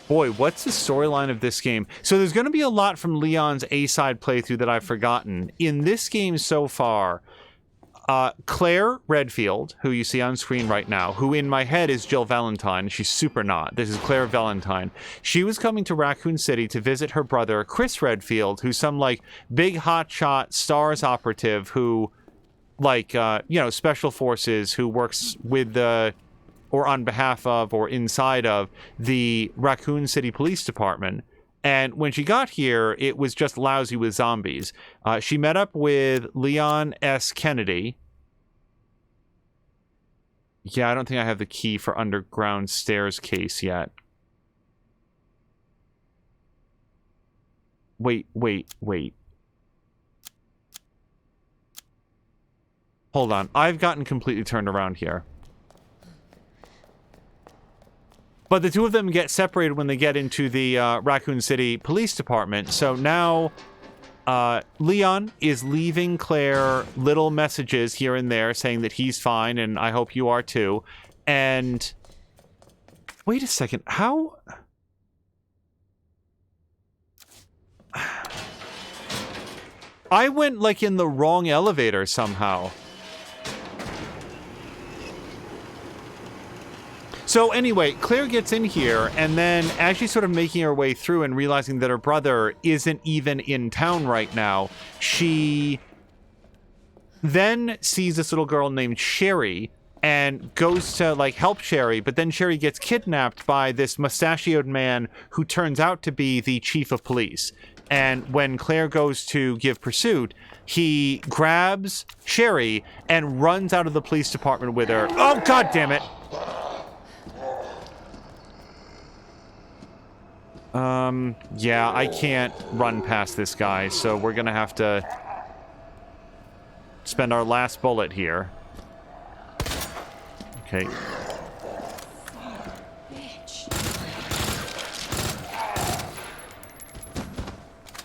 Boy, what's the storyline of this game? So there's going to be a lot from Leon's A-side playthrough that I've forgotten. In this game so far, Claire Redfield, who you see on screen right now, who in my head is Jill Valentine, she's super not. This is Claire Valentine. She was coming to Raccoon City to visit her brother, Chris Redfield, who's some, like, big hotshot STARS operative who, like, special forces who works with the... or on behalf of, or inside of, the Raccoon City Police Department. And when she got here, it was just lousy with zombies. She met up with Leon S. Kennedy. Yeah, I don't think I have the key for underground stairs case yet. Wait. Hold on. I've gotten completely turned around here. But the two of them get separated when they get into the Raccoon City Police Department. So now Leon is leaving Claire little messages here and there saying that he's fine and I hope you are too. And wait a second. How? I went like in the wrong elevator somehow. So anyway, Claire gets in here, and then as she's sort of making her way through and realizing that her brother isn't even in town right now, she then sees this little girl named Sherry and goes to, like, help Sherry, but then Sherry gets kidnapped by this mustachioed man who turns out to be the chief of police. And when Claire goes to give pursuit, he grabs Sherry and runs out of the police department with her. Oh, God damn it! Yeah, I can't run past this guy, so we're gonna have to spend our last bullet here. Okay.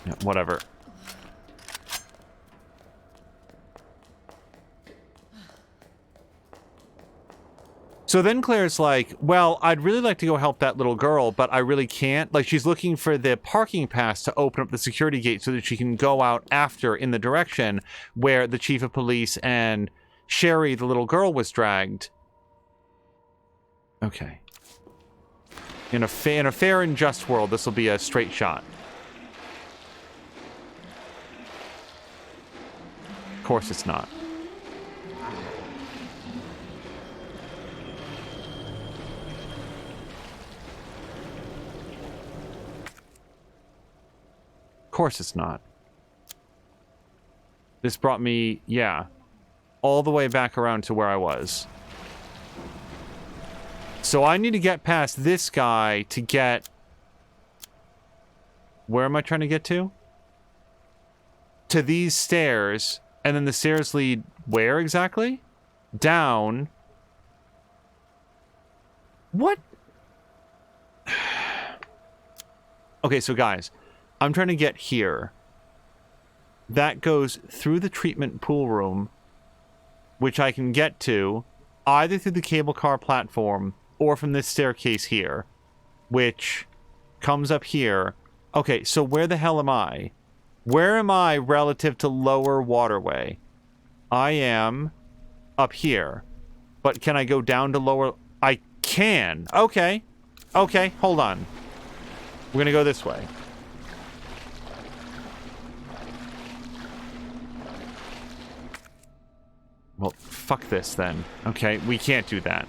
Yeah, whatever. So then Claire's like, well, I'd really like to go help that little girl, but I really can't. Like, she's looking for the parking pass to open up the security gate so that she can go out after in the direction where the chief of police and Sherry, the little girl, was dragged. Okay. In a fair and just world, this will be a straight shot. Of course it's not. course it's not. This brought me, yeah, all the way back around to where I was. So I need to get past this guy to get... Where am I trying to get to? To these stairs, and then the stairs lead where exactly? Down. What? Okay, so guys, I'm trying to get here. That goes through the treatment pool room, which I can get to either through the cable car platform or from this staircase here, which comes up here. Okay, so where the hell am I? Where am I relative to lower waterway? I am up here. But can I go down to lower? I can. Okay. Okay, hold on. We're gonna go this way. Well, fuck this then. Okay, we can't do that.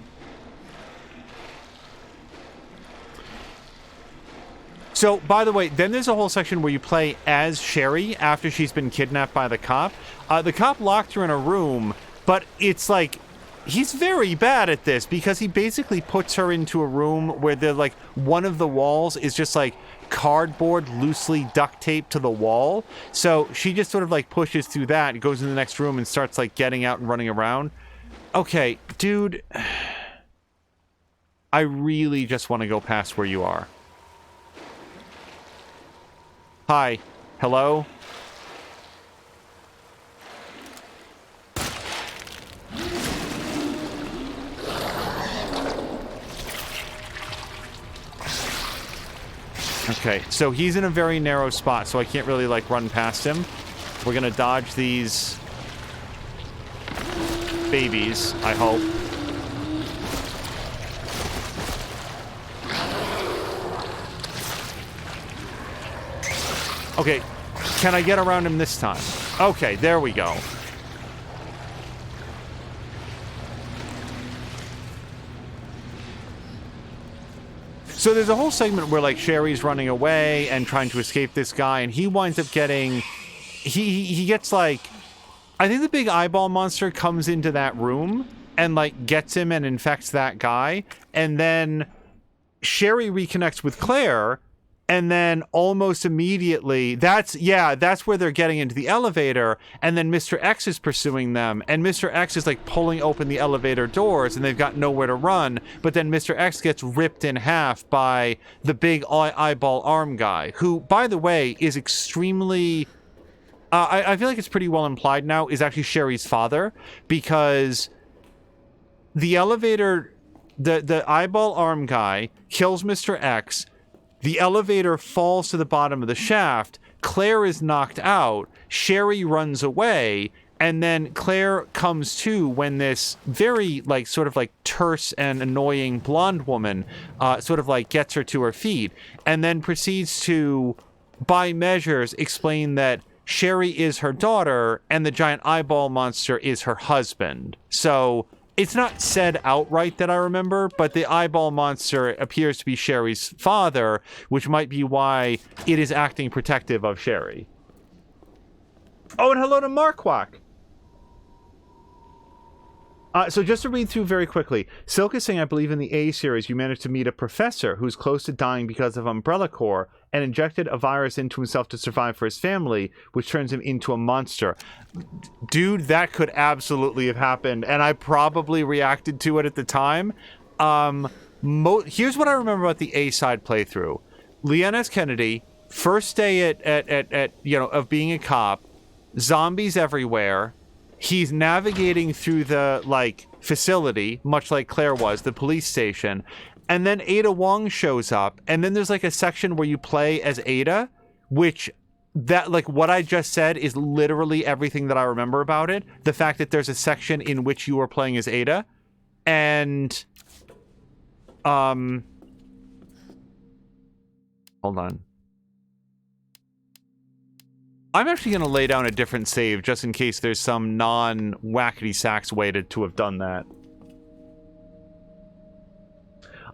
So, by the way, then there's a whole section where you play as Sherry after she's been kidnapped by the cop. The cop locked her in a room, but it's like, he's very bad at this because he basically puts her into a room where they're like, one of the walls is just like cardboard loosely duct taped to the wall. So she just sort of like pushes through that, goes in the next room and starts like getting out and running around. Okay, dude, I really just want to go past where you are. Hi. Hello? Okay, so he's in a very narrow spot, so I can't really, like, run past him. We're gonna dodge these babies, I hope. Okay, can I get around him this time? Okay, there we go. So there's a whole segment where, like, Sherry's running away and trying to escape this guy, and he winds up getting... He gets, like... I think the big eyeball monster comes into that room and, like, gets him and infects that guy, and then Sherry reconnects with Claire, and then almost immediately, that's where they're getting into the elevator, and then Mr. X is pursuing them, and Mr. X is like pulling open the elevator doors, and they've got nowhere to run, but then Mr. X gets ripped in half by the big eyeball arm guy, who, by the way, is extremely... I feel like it's pretty well implied now, is actually Sherry's father, because the elevator, the eyeball arm guy kills Mr. X. The elevator falls to the bottom of the shaft. Claire is knocked out. Sherry runs away. And then Claire comes to when this very, like, sort of, like, terse and annoying blonde woman sort of, like, gets her to her feet. And then proceeds to, by measures, explain that Sherry is her daughter and the giant eyeball monster is her husband. So... it's not said outright that I remember, but the eyeball monster appears to be Sherry's father, which might be why it is acting protective of Sherry. Oh, and hello to Markwak. So just to read through very quickly, Silk is saying, I believe in the A series, you managed to meet a professor who's close to dying because of Umbrella Corps and injected a virus into himself to survive for his family, which turns him into a monster. Dude, that could absolutely have happened, and I probably reacted to it at the time. Here's what I remember about the A-side playthrough. Leon S. Kennedy, first day at of being a cop, zombies everywhere. He's navigating through the, like, facility, much like Claire was, the police station. And then Ada Wong shows up. And then there's, like, a section where you play as Ada, which, that, like, what I just said is literally everything that I remember about it. The fact that there's a section in which you are playing as Ada. And, hold on. I'm actually going to lay down a different save just in case there's some non-whackety-sacks way to have done that.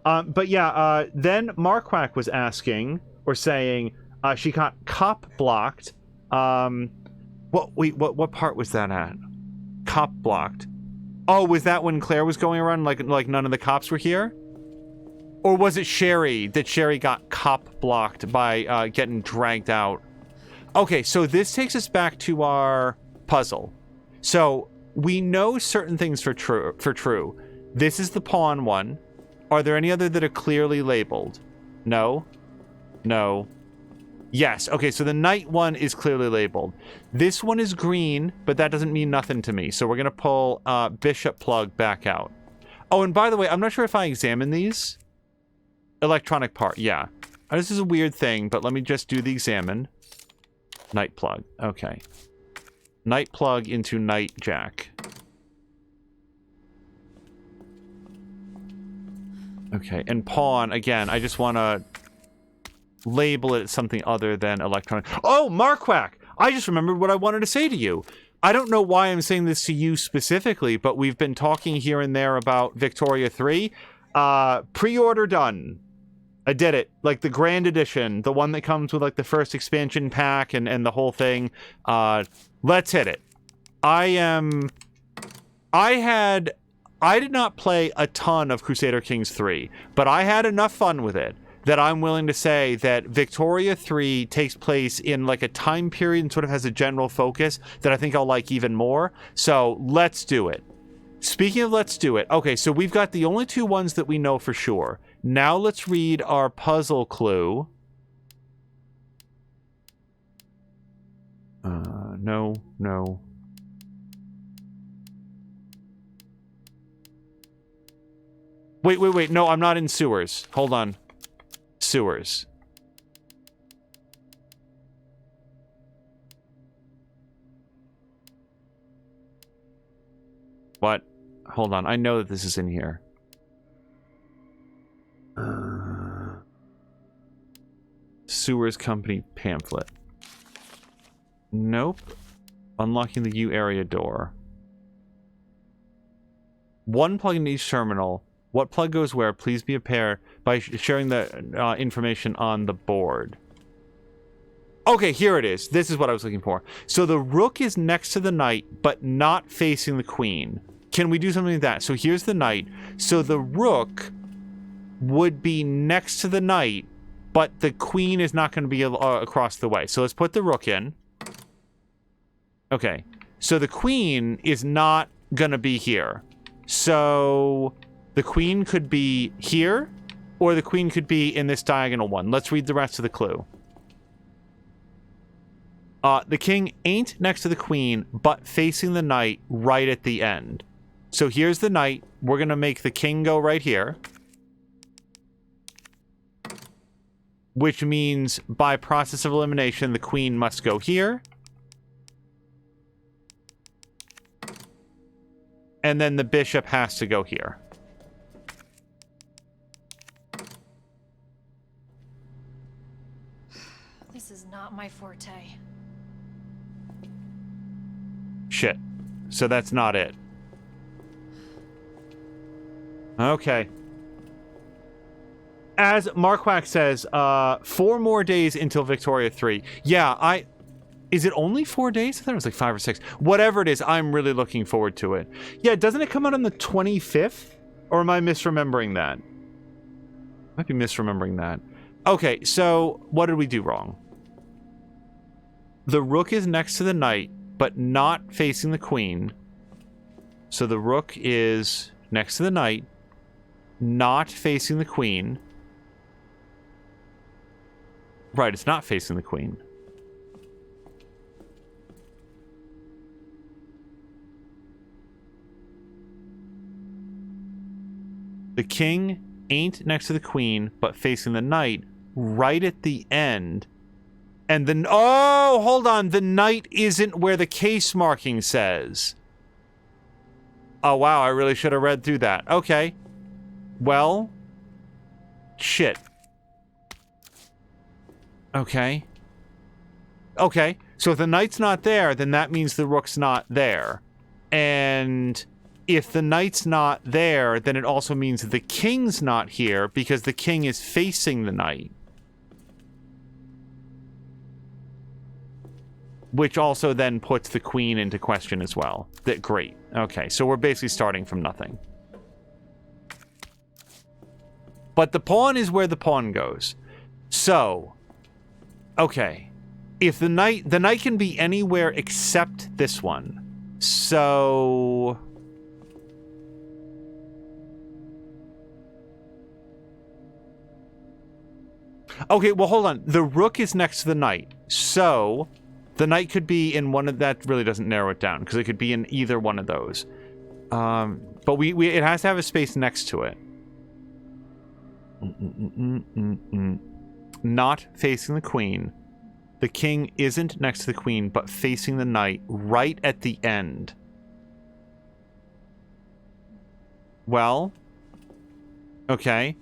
But yeah, then Markwak was asking, or saying, She got cop blocked. What part was that at? Cop blocked. Oh, was that when Claire was going around like none of the cops were here? Or was it Sherry that Sherry got cop blocked by getting dragged out? Okay, so this takes us back to our puzzle. So we know certain things for true. This is the pawn one. Are there any other that are clearly labeled? No. No. Yes. Okay, so the knight one is clearly labeled. This one is green, but that doesn't mean nothing to me. So we're going to pull bishop plug back out. Oh, and by the way, I'm not sure if I examined these. Electronic part, yeah. This is a weird thing, but let me just do the examine. Knight plug. Okay. Knight plug into knight jack. Okay, and pawn, again, I just want to label it something other than electronic. Oh, Marquack! I just remembered what I wanted to say to you. I don't know why I'm saying this to you specifically, but we've been talking here and there about Victoria 3. Pre-order done. I did it. Like the grand edition, the one that comes with like the first expansion pack and the whole thing. Let's hit it. I did not play a ton of Crusader Kings 3, but I had enough fun with it that I'm willing to say that Victoria 3 takes place in like a time period and sort of has a general focus that I think I'll like even more. So let's do it. Speaking of let's do it. Okay, so we've got the only two ones that we know for sure. Now let's read our puzzle clue. No. Wait. No, I'm not in sewers. Hold on. Sewers. What? Hold on. I know that this is in here. Sewers Company pamphlet. Nope. Unlocking the U area door. One plug in each terminal. What plug goes where? Please be a pair by sharing the information on the board. Okay, here it is. This is what I was looking for. So the rook is next to the knight, but not facing the queen. Can we do something like that? So here's the knight. So the rook would be next to the knight, but the queen is not going to be across the way. So let's put the rook in. Okay. So the queen is not going to be here. So the queen could be here, or the queen could be in this diagonal one. Let's read the rest of the clue. The king ain't next to the queen, but facing the knight right at the end. So here's the knight. We're going to make the king go right here. Which means, by process of elimination, the queen must go here. And then the bishop has to go here. This is not my forte. Shit. So that's not it. Okay. As Marquack says, 4 more days until Victoria 3. Yeah, is it only 4 days? I thought it was like 5 or 6. Whatever it is, I'm really looking forward to it. Yeah, doesn't it come out on the 25th? Or am I misremembering that? Might be misremembering that. Okay, so what did we do wrong? The rook is next to the knight, but not facing the queen. So the rook is next to the knight, not facing the queen. Right, it's not facing the queen. The king ain't next to the queen, but facing the knight right at the end. And then, oh, hold on. The knight isn't where the case marking says. Oh, wow. I really should have read through that. Okay. Well, shit. Okay. Okay. So if the knight's not there, then that means the rook's not there. And if the knight's not there, then it also means the king's not here because the king is facing the knight. which also then puts the queen into question as well. Great. Okay, so we're basically starting from nothing. But the pawn is where the pawn goes. So, okay. If the knight can be anywhere except this one. So... Okay, well, hold on. The rook is next to the knight. So, the knight could be in one of... That really doesn't narrow it down, because it could be in either one of those. But it has to have a space next to it. Not facing the queen. The king isn't next to the queen, but facing the knight right at the end. Well, okay.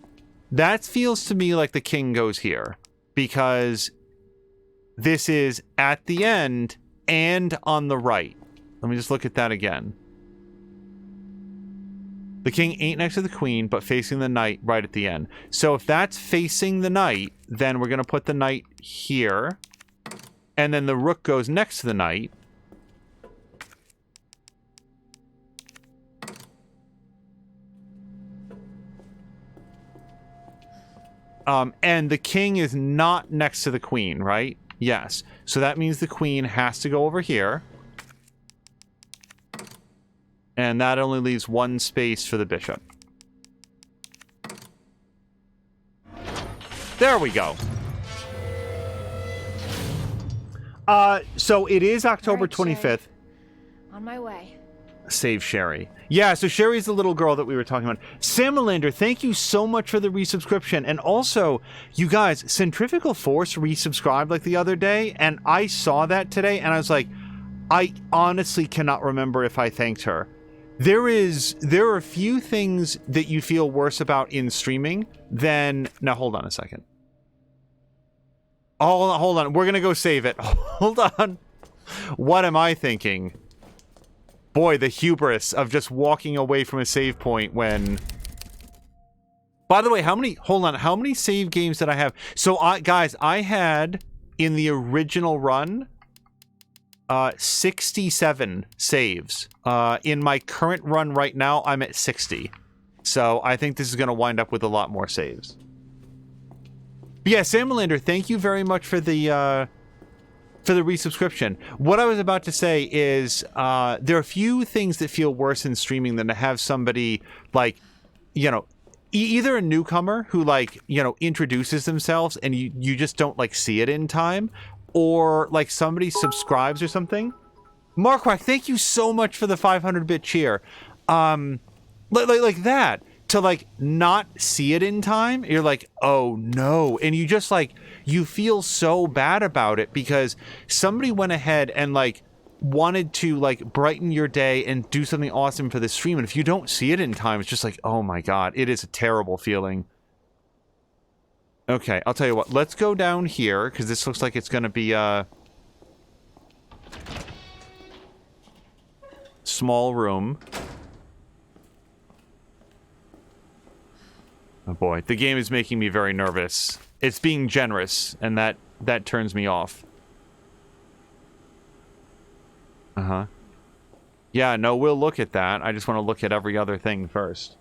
That feels to me like the king goes here, because this is at the end and on the right. Let me just look at that again. The king ain't next to the queen, but facing the knight right at the end. So if that's facing the knight, then we're going to put the knight here. And then the rook goes next to the knight. And the king is not next to the queen, right? Yes. So that means the queen has to go over here. And that only leaves one space for the bishop. There we go. So it is October 25th. Sherry. On my way. Save Sherry. Yeah, so Sherry's the little girl that we were talking about. Samalander, thank you so much for the resubscription. And also, you guys, Centrifugal Force resubscribed like the other day, and I saw that today, and I was like, I honestly cannot remember if I thanked her. There are a few things that you feel worse about in streaming than... Now, hold on a second. Oh, hold on. We're going to go save it. Hold on. What am I thinking? Boy, the hubris of just walking away from a save point when... By the way, how many save games did I have? So, guys, I had, in the original run, 67 saves. In my current run right now, I'm at 60. So, I think this is going to wind up with a lot more saves. But yeah, Samalander, thank you very much for the resubscription. What I was about to say is there are a few things that feel worse in streaming than to have somebody like, you know, either a newcomer who like, you know, introduces themselves and you just don't like see it in time, or like somebody subscribes or something. Markwack, thank you so much for the 500-bit cheer. Like that. To like not see it in time, you're like, oh no, and you just like, you feel so bad about it because somebody went ahead and like wanted to like brighten your day and do something awesome for the stream, and if you don't see it in time, it's just like, oh my god, it is a terrible feeling. Okay, I'll tell you what, let's go down here because this looks like it's gonna be a small room. Oh boy, the game is making me very nervous. It's being generous, and that turns me off. Uh-huh. Yeah, no, we'll look at that. I just want to look at every other thing first.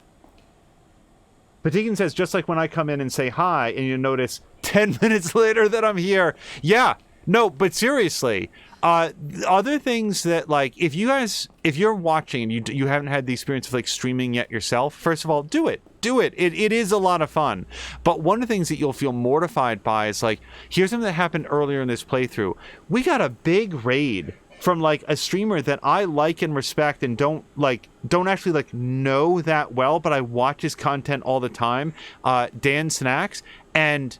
Patigan says, just like when I come in and say hi, and you notice 10 minutes later that I'm here. Yeah, no, but seriously, other things that, like, if you're watching and you haven't had the experience of, like, streaming yet yourself, first of all, do it. Do it. It is a lot of fun. But one of the things that you'll feel mortified by is, like, here's something that happened earlier in this playthrough. We got a big raid from, like, a streamer that I like and respect and don't actually, like, know that well, but I watch his content all the time, Dan Snacks, and...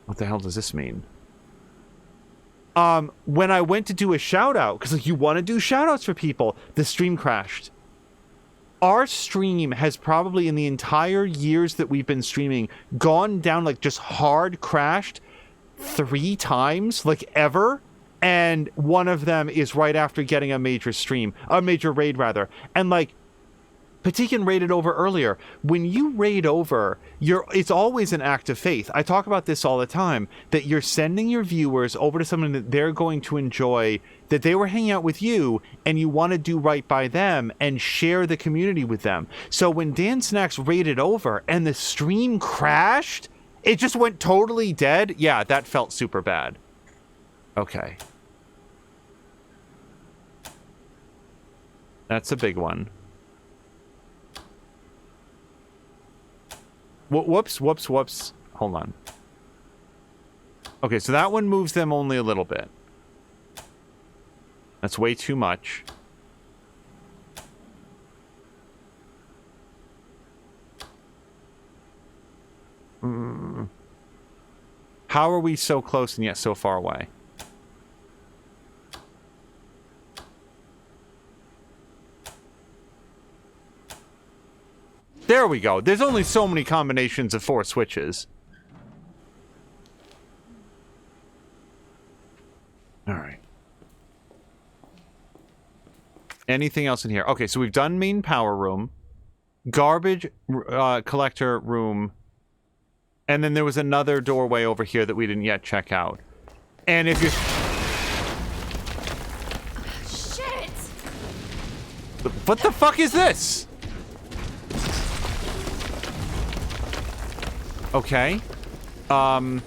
What the hell does this mean? When I went to do a shout-out, because, like, you want to do shout-outs for people, the stream crashed. Our stream has probably, in the entire years that we've been streaming, gone down, like, just hard crashed 3 times, like, ever. And one of them is right after getting a major raid, rather. And, like, Patikin raided over earlier. When you raid over, it's always an act of faith. I talk about this all the time, that you're sending your viewers over to someone that they're going to enjoy, that they were hanging out with you, and you want to do right by them and share the community with them. So when Dan Snacks raided over and the stream crashed, it just went totally dead. Yeah, that felt super bad. Okay. That's a big one. Whoops. Hold on. Okay, so that one moves them only a little bit. That's way too much. How are we so close and yet so far away? There we go. There's only so many combinations of 4 switches. All right. Anything else in here? Okay, so we've done main power room, garbage collector room, and then there was another doorway over here that we didn't yet check out. And if you're... Shit! What the fuck is this? Okay. By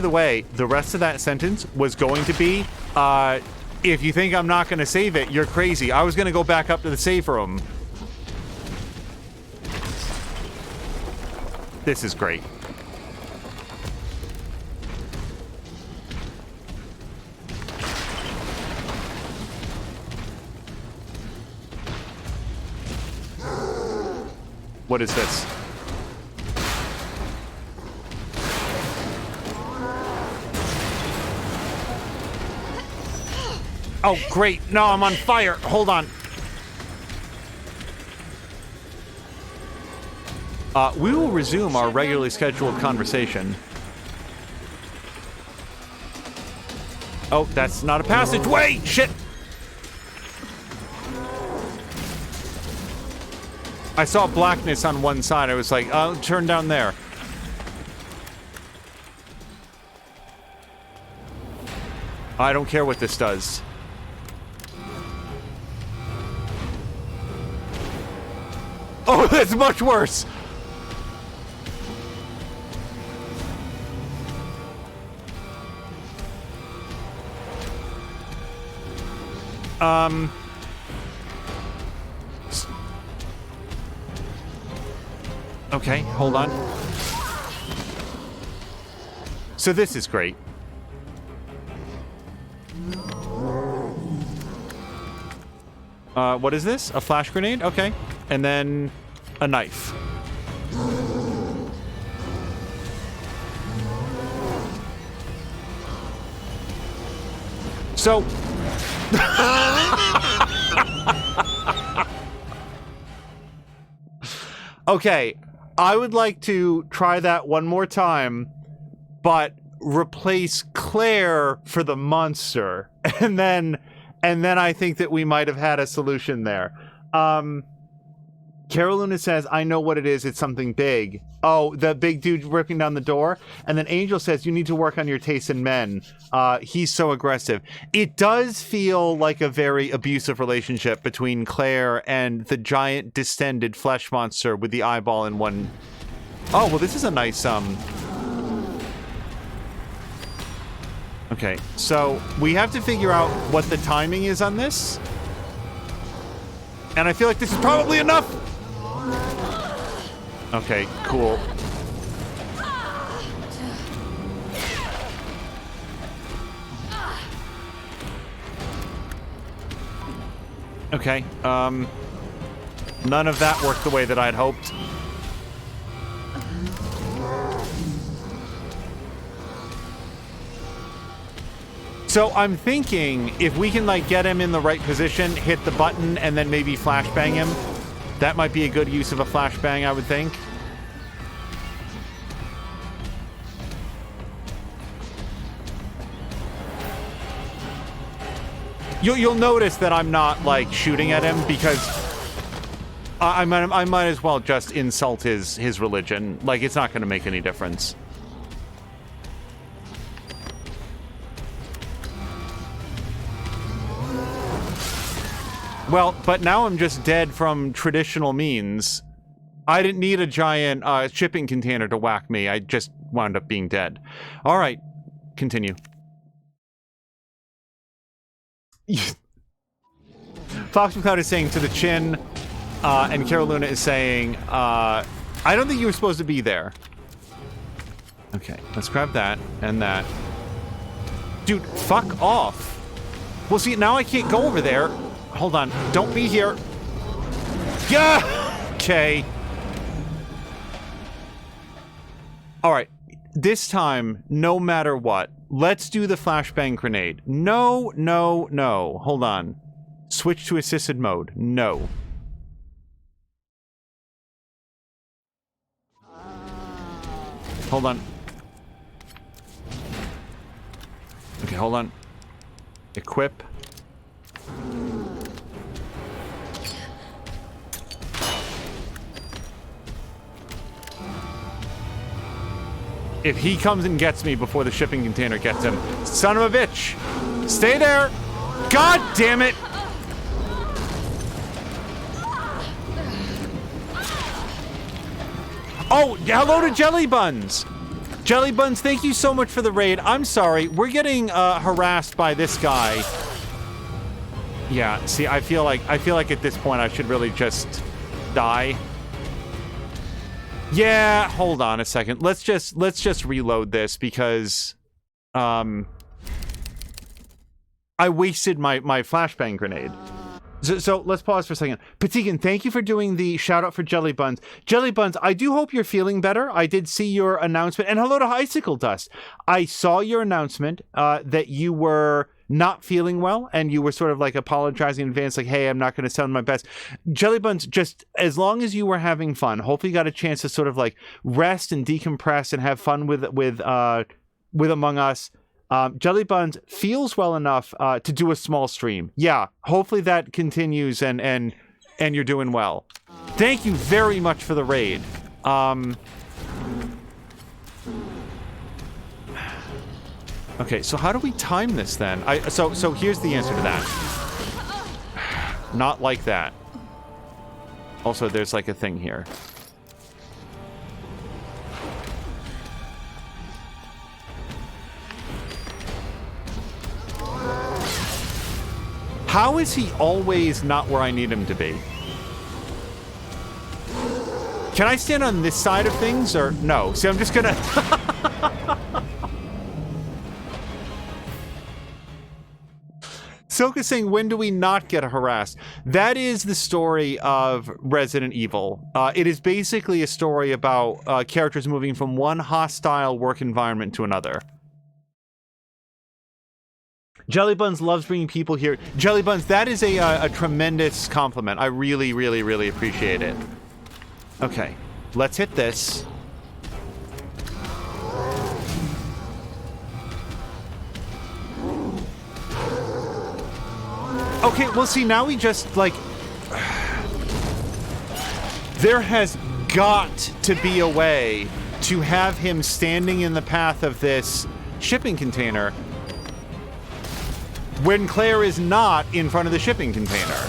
the way, the rest of that sentence was going to be, if you think I'm not going to save it, you're crazy. I was going to go back up to the save room. This is great. What is this? Oh, great. No, I'm on fire. Hold on. We will resume our regularly scheduled conversation. Oh, that's not a passageway. Shit. I saw blackness on one side. I was like, I'll turn down there. I don't care what this does. Oh, that's much worse. Okay, hold on. So this is great. What is this? A flash grenade? Okay. And then a knife. So... Okay, I would like to try that one more time, but replace Claire for the monster. And then I think that we might have had a solution there. Carolina says, I know what it is. It's something big. Oh, the big dude ripping down the door. And then Angel says, you need to work on your taste in men. He's so aggressive. It does feel like a very abusive relationship between Claire and the giant distended flesh monster with the eyeball in one. Oh, well, this is a nice, Okay, so we have to figure out what the timing is on this. And I feel like this is probably enough. Okay, cool. Okay, none of that worked the way that I'd hoped. So I'm thinking if we can, like, get him in the right position, hit the button, and then maybe flashbang him, that might be a good use of a flashbang, I would think. You'll notice that I'm not, like, shooting at him because I might as well just insult his religion. Like, it's not going to make any difference. Well, but now I'm just dead from traditional means. I didn't need a giant shipping container to whack me. I just wound up being dead. All right, continue. Fox McCloud is saying to the chin, and Carol Luna is saying, I don't think you were supposed to be there. Okay, let's grab that and that. Dude, fuck off. Well, see, now I can't go over there. Hold on, don't be here. Yeah! Okay. All right, this time, no matter what, let's do the flashbang grenade. No, no, no. Hold on. Switch to assisted mode. No. Hold on. Okay, hold on. Equip. If he comes and gets me before the shipping container gets him, son of a bitch, stay there. God damn it. Oh, hello to Jelly Buns. Jelly Buns, thank you so much for the raid. I'm sorry, we're getting harassed by this guy. Yeah, see, I feel like at this point I should really just die. Yeah, hold on a second. Let's just reload this because I wasted my flashbang grenade. So let's pause for a second. Patigan, thank you for doing the shout out for Jelly Buns. Jelly Buns, I do hope you're feeling better. I did see your announcement. And hello to Icicle Dust. I saw your announcement that you were not feeling well and you were sort of like apologizing in advance, like, hey, I'm not going to sound my best. Jelly Buns, just as long as you were having fun, hopefully you got a chance to sort of like rest and decompress and have fun with Among Us. Jelly Buns feels well enough to do a small stream. Yeah, hopefully that continues and you're doing well. Thank you very much for the raid. Okay, so how do we time this then? So here's the answer to that. Not like that. Also, there's like a thing here. How is he always not where I need him to be? Can I stand on this side of things or no? See, I'm just gonna... Soka's saying, when do we not get harassed? That is the story of Resident Evil. It is basically a story about characters moving from one hostile work environment to another. Jelly Buns loves bringing people here. Jelly Buns, that is a tremendous compliment. I really, really, really appreciate it. Okay, let's hit this. Okay, well, see, now we just, like... There has got to be a way to have him standing in the path of this shipping container when Claire is not in front of the shipping container.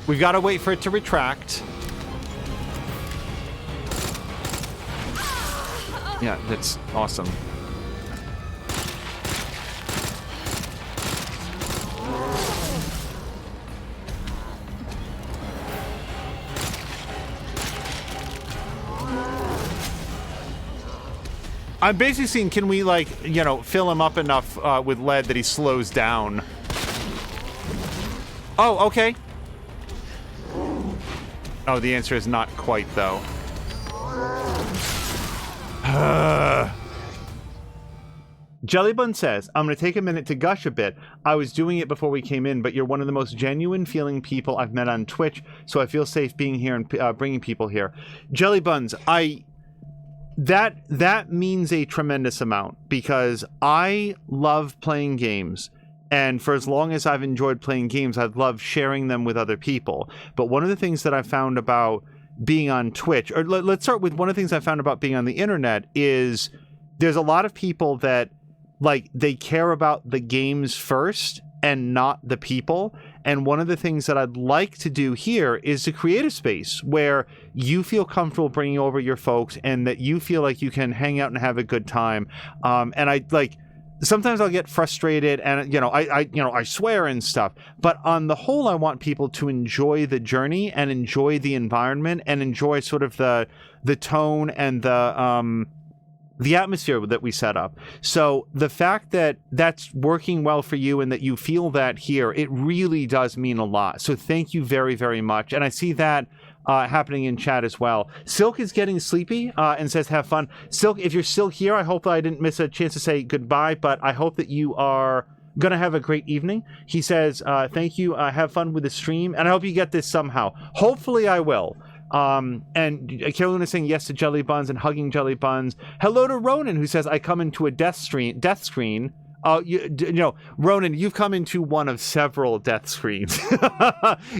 We've got to wait for it to retract. Yeah, that's awesome. I'm basically seeing, can we, like, you know, fill him up enough with lead that he slows down? Oh, okay. Oh, the answer is not quite, though. Jellybun says, I'm going to take a minute to gush a bit. I was doing it before we came in, but you're one of the most genuine feeling people I've met on Twitch, so I feel safe being here and bringing people here. Jellybuns, that means a tremendous amount, because I love playing games. And for as long as I've enjoyed playing games, I've loved sharing them with other people. But one of the things that I found about being on Twitch, or let's start with one of the things I found about being on the internet, is there's a lot of people that, like, they care about the games first and not the people. And one of the things that I'd like to do here is to create a space where you feel comfortable bringing over your folks and that you feel like you can hang out and have a good time. And I like, sometimes I'll get frustrated and, I swear and stuff, but on the whole, I want people to enjoy the journey and enjoy the environment and enjoy sort of the tone and the atmosphere that we set up. So the fact that that's working well for you and that you feel that here, it really does mean a lot. So thank you very, very much. And I see that happening in chat as well. Silk is getting sleepy and says, have fun. Silk, if you're still here, I hope I didn't miss a chance to say goodbye, but I hope that you are going to have a great evening. He says, thank you. Have fun with the stream. And I hope you get this somehow. Hopefully I will. And Carolina is saying yes to jelly buns and hugging jelly buns. Hello to Ronan, who says, I come into a death screen. Ronan, you've come into one of several death screens.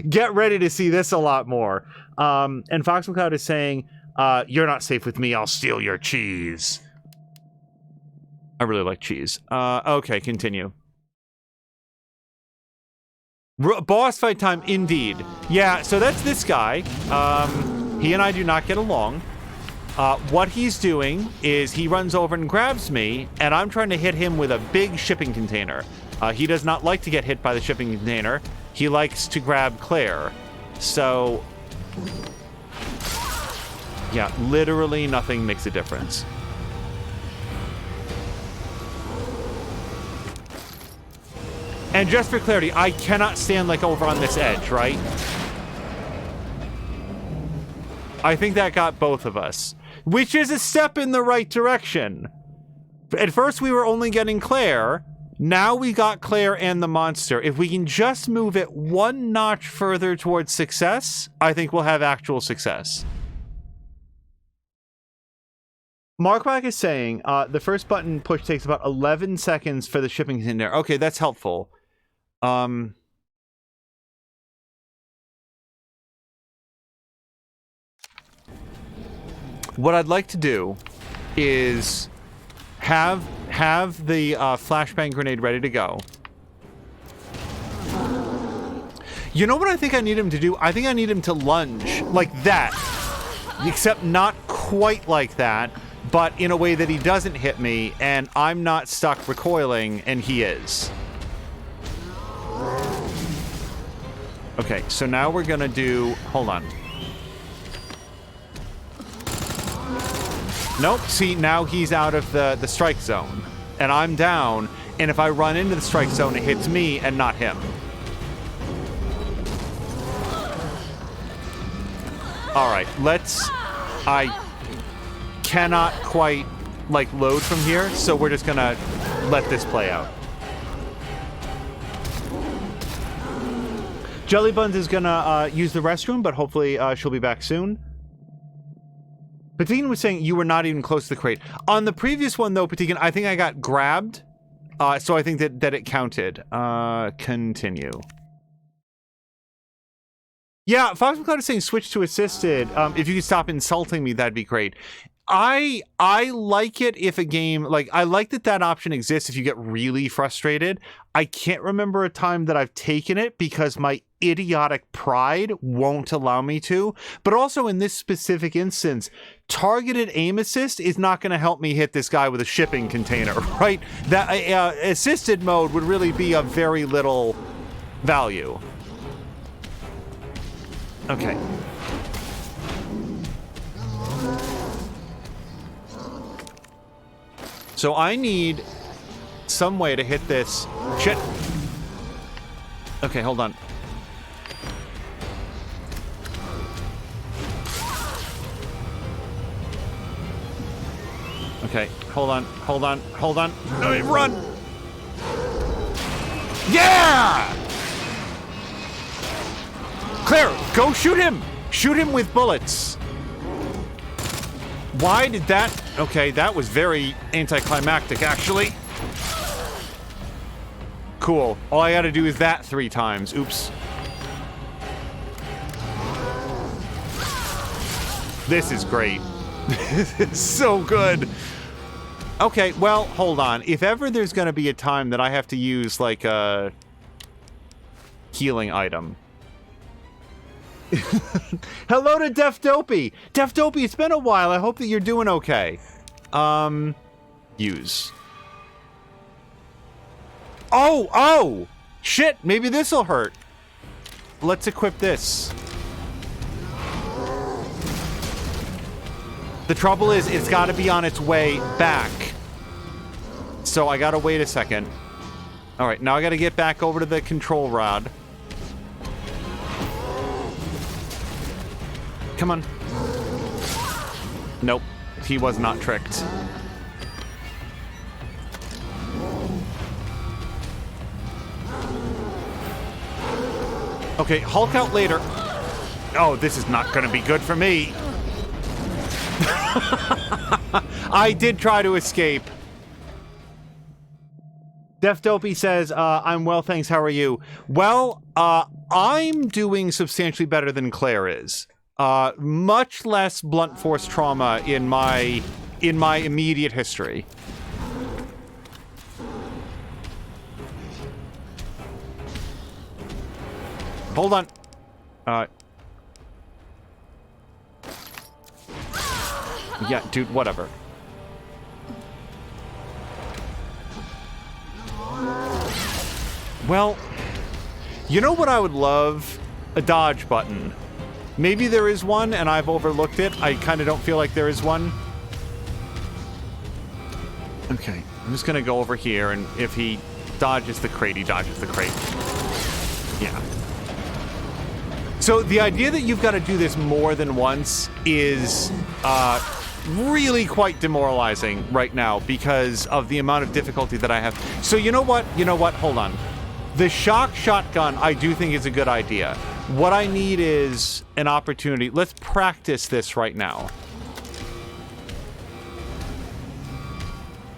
Get ready to see this a lot more. And Fox McCloud is saying, you're not safe with me. I'll steal your cheese. I really like cheese. Okay, continue. Boss fight time, indeed. Yeah, so that's this guy. He and I do not get along. What he's doing is he runs over and grabs me, and I'm trying to hit him with a big shipping container. He does not like to get hit by the shipping container. He likes to grab Claire. So, yeah, literally nothing makes a difference. And just for clarity, I cannot stand like over on this edge, right? I think that got both of us, which is a step in the right direction. At first we were only getting Claire. Now we got Claire and the monster. If we can just move it one notch further towards success, I think we'll have actual success. Markback is saying the first button push takes about 11 seconds for the shipping container. Okay, that's helpful. What I'd like to do is have the flashbang grenade ready to go. You know what I think I need him to do? I think I need him to lunge like that, except not quite like that, but in a way that he doesn't hit me and I'm not stuck recoiling and he is. Okay, so now we're gonna do... Hold on. Nope, see, now he's out of the strike zone. And I'm down, and if I run into the strike zone, it hits me and not him. Alright, I cannot quite, like, load from here, so we're just gonna let this play out. Jelly Buns is gonna use the restroom, but hopefully she'll be back soon. Patigan was saying you were not even close to the crate. On the previous one, though, Patigan, I think I got grabbed, so I think that it counted. Continue. Yeah, Fox McCloud is saying switch to assisted. If you could stop insulting me, that'd be great. I like it if a game, like, I like that option exists if you get really frustrated. I can't remember a time that I've taken it because my idiotic pride won't allow me to. But also in this specific instance, targeted aim assist is not going to help me hit this guy with a shipping container, right? That assisted mode would really be of very little value. Okay. So I need some way to hit this. Shit. Okay, hold on. Okay, hold on. Run! Yeah! Claire, go shoot him! Shoot him with bullets. Why did that... Okay, that was very anticlimactic, actually. Cool. All I gotta do is that 3 times. Oops. This is great. This is so good. Okay, well, hold on. If ever there's gonna be a time that I have to use, like, a healing item. Hello to Def Dopey! Def Dopey, it's been a while. I hope that you're doing okay. Use. Oh! Shit, maybe this'll hurt. Let's equip this. The trouble is, it's gotta be on its way back. So I gotta wait a second. Alright, now I gotta get back over to the control rod. Come on. Nope, he was not tricked. Okay, Hulk out later. Oh, this is not gonna be good for me. I did try to escape. Def Dopey says, I'm well, thanks, how are you? Well, I'm doing substantially better than Claire is. Much less blunt force trauma in my immediate history. Hold on. Yeah, dude, whatever. Well, you know what I would love? A dodge button. Maybe there is one and I've overlooked it. I kind of don't feel like there is one. Okay, I'm just gonna go over here, and if he dodges the crate, he dodges the crate. Yeah. So the idea that you've got to do this more than once is really quite demoralizing right now because of the amount of difficulty that I have. So you know what? Hold on. The shock shotgun I do think is a good idea. What I need is an opportunity. Let's practice this right now.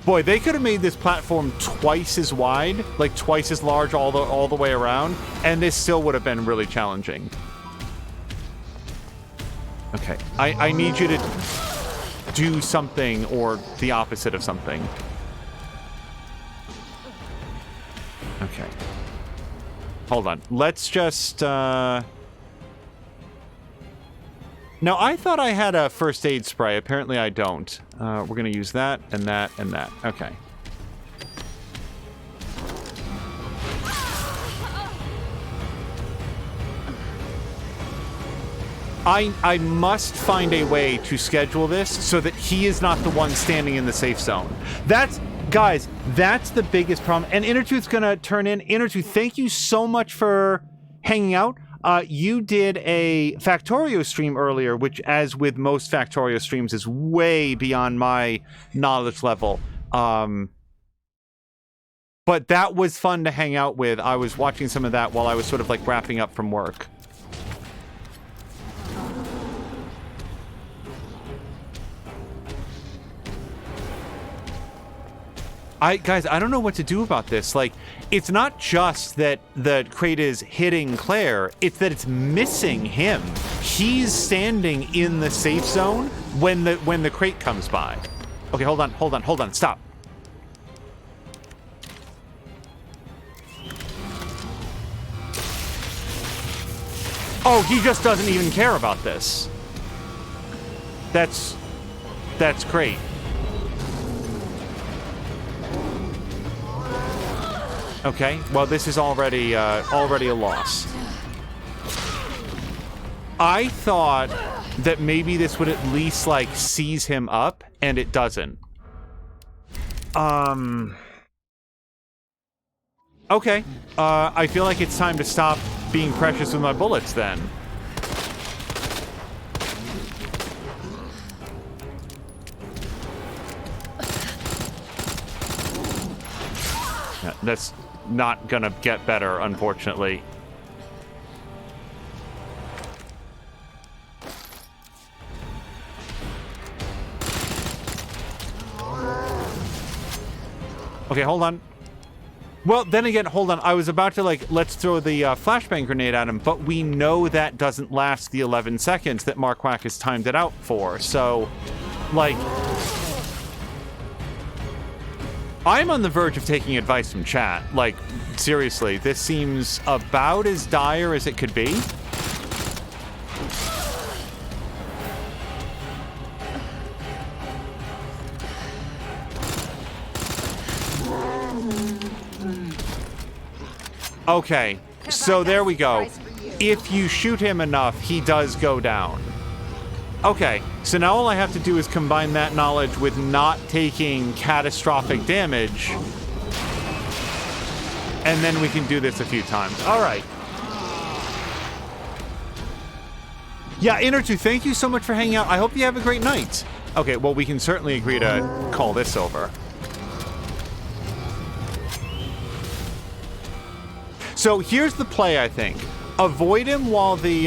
Boy, they could have made this platform twice as wide, like twice as large all the way around, and this still would have been really challenging. Okay, I need you to do something or the opposite of something. Okay. Hold on. Let's just, Now, I thought I had a first aid spray. Apparently I don't. We're going to use that and that and that. Okay. I must find a way to schedule this so that he is not the one standing in the safe zone. Guys, that's the biggest problem. And Intertooth's gonna turn in. Intertooth, thank you so much for hanging out. You did a Factorio stream earlier, which, as with most Factorio streams, is way beyond my knowledge level. But that was fun to hang out with. I was watching some of that while I was sort of like wrapping up from work. Guys, I don't know what to do about this. Like, it's not just that the crate is hitting Claire, it's that it's missing him. He's standing in the safe zone when the crate comes by. Okay, hold on, stop. Oh, he just doesn't even care about this. That's great. Okay, well, this is already a loss. I thought that maybe this would at least, like, seize him up, and it doesn't. Okay, I feel like it's time to stop being precious with my bullets, then. Yeah, that's not gonna get better, unfortunately. Okay, hold on. Well, then again, hold on. I was about to, like, let's throw the flashbang grenade at him, but we know that doesn't last the 11 seconds that Marquardt has timed it out for. So, like, I'm on the verge of taking advice from chat. Like, seriously, this seems about as dire as it could be. Okay, so there we go. If you shoot him enough, he does go down. Okay, so now all I have to do is combine that knowledge with not taking catastrophic damage. And then we can do this a few times. All right. Yeah, Inner2, thank you so much for hanging out. I hope you have a great night. Okay, well, we can certainly agree to call this over. So here's the play, I think. Avoid him while the,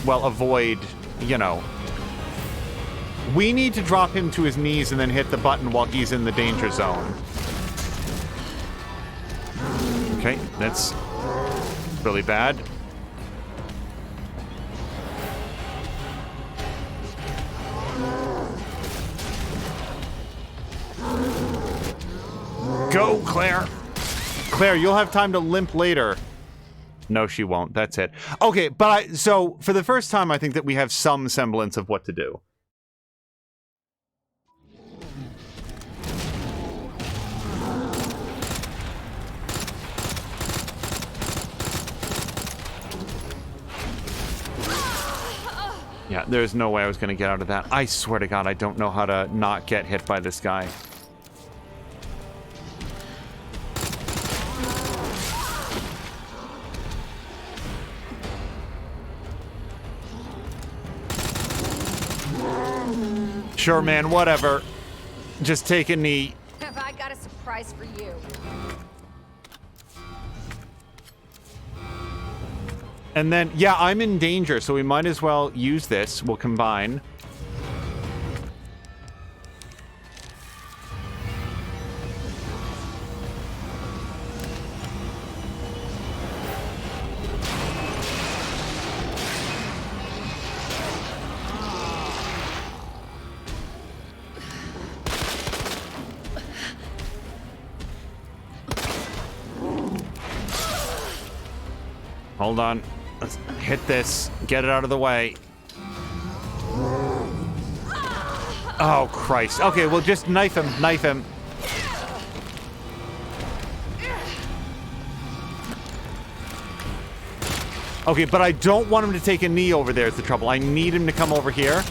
well, avoid, you know. We need to drop him to his knees and then hit the button while he's in the danger zone. Okay, that's really bad. Go, Claire! Claire, you'll have time to limp later. No, she won't. That's it. Okay, but so for the first time, I think that we have some semblance of what to do. Yeah, there's no way I was going to get out of that. I swear to God, I don't know how to not get hit by this guy. Sure, man, whatever. Just take a knee. Have I got a surprise for you? And then, yeah, I'm in danger, so we might as well use this. We'll combine. Hold on. Let's hit this. Get it out of the way. Oh, Christ. Okay, well, just knife him. Knife him. Okay, but I don't want him to take a knee over there is the trouble. I need him to come over here.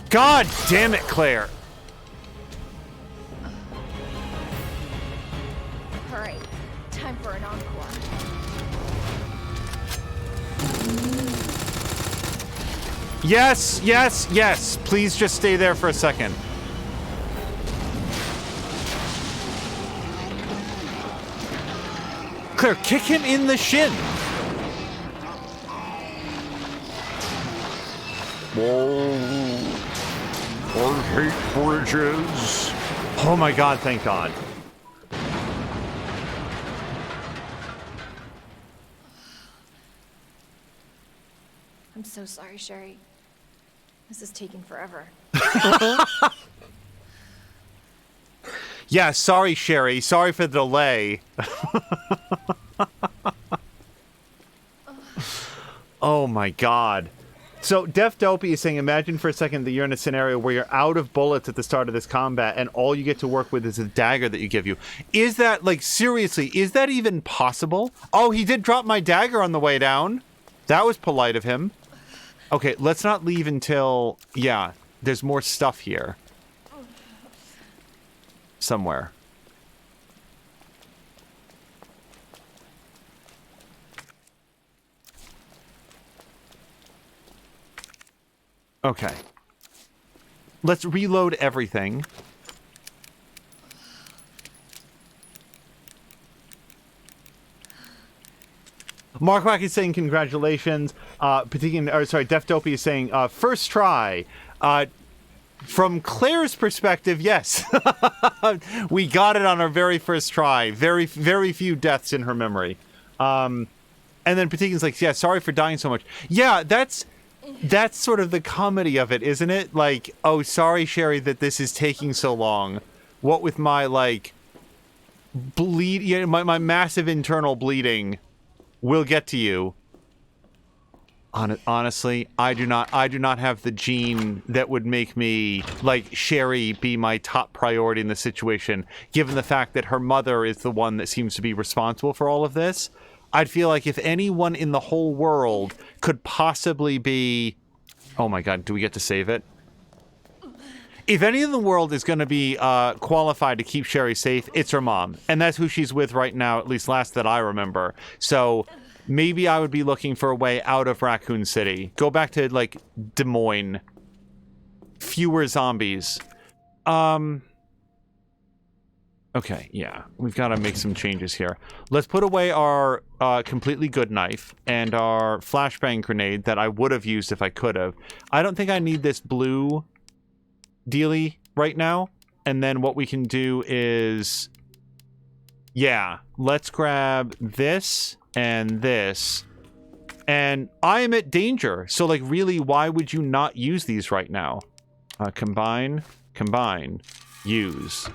God damn it, Claire. For an encore. Yes, yes, yes. Please just stay there for a second. Claire, kick him in the shin. Whoa. I hate bridges. Oh my God, thank God. I'm so sorry, Sherry. This is taking forever. Yeah, sorry, Sherry. Sorry for the delay. Oh my God. So, Def Dopey is saying, imagine for a second that you're in a scenario where you're out of bullets at the start of this combat and all you get to work with is a dagger that you give you. Is that, like, seriously, is that even possible? Oh, he did drop my dagger on the way down. That was polite of him. Okay, let's not leave until... Yeah, there's more stuff here. Somewhere. Okay. Let's reload everything. Mark Wack is saying congratulations. Def Dopey is saying first try. From Claire's perspective, yes. We got it on our very first try. Very, very few deaths in her memory. And then Patikin's like, yeah, sorry for dying so much. Yeah, that's sort of the comedy of it, isn't it? Like, oh, sorry, Sherry, that this is taking so long. What with my, like, my massive internal bleeding, we'll get to you. Honestly, I do not have the gene that would make me, like, Sherry be my top priority in the situation, given the fact that her mother is the one that seems to be responsible for all of this. I'd feel like if anyone in the whole world could possibly be... Oh my god, do we get to save it? If any in the world is going to be qualified to keep Sherry safe, it's her mom. And that's who she's with right now, at least last that I remember. So... maybe I would be looking for a way out of Raccoon City. Go back to, like, Des Moines. Fewer zombies. Okay, yeah. We've got to make some changes here. Let's put away our completely good knife and our flashbang grenade that I would have used if I could have. I don't think I need this blue dealie right now. And then what we can do is... yeah, let's grab this... and this, and I am at danger, so, like, really, why would you not use these right now? Combine, use.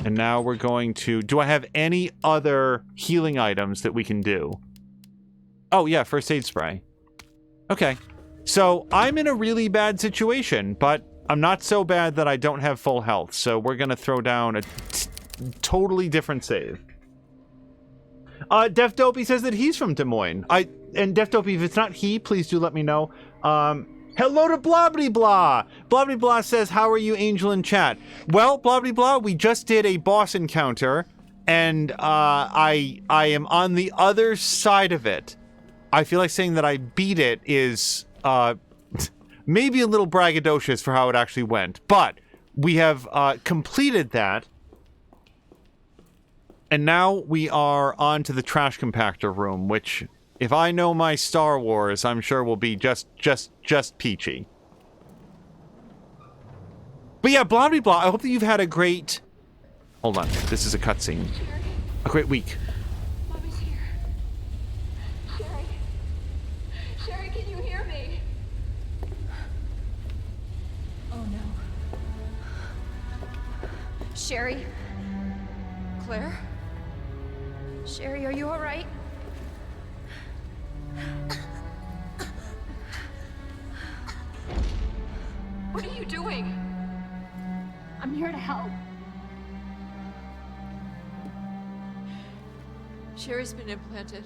And now we're going to... do I have any other healing items that we can do? Oh, yeah, first aid spray. Okay. So, I'm in a really bad situation, but I'm not so bad that I don't have full health, so we're gonna throw down a totally different save. Def Dopey says that he's from Des Moines. And Def Dopey, if it's not he, please do let me know. Hello to Blobbity Blah. Blobbity Blah says, how are you, Angel in chat? Well, Blobbity Blah, we just did a boss encounter, and I am on the other side of it. I feel like saying that I beat it is maybe a little braggadocious for how it actually went, but we have completed that. And now we are on to the trash compactor room, which, if I know my Star Wars, I'm sure will be just peachy. But yeah, blah blah blah. I hope that you've had a great... hold on, this is a cutscene. A great week. Mommy's here. Sherry. Sherry, can you hear me? Oh no. Sherry? Claire? Sherry, are you alright? What are you doing? I'm here to help. Sherry's been implanted.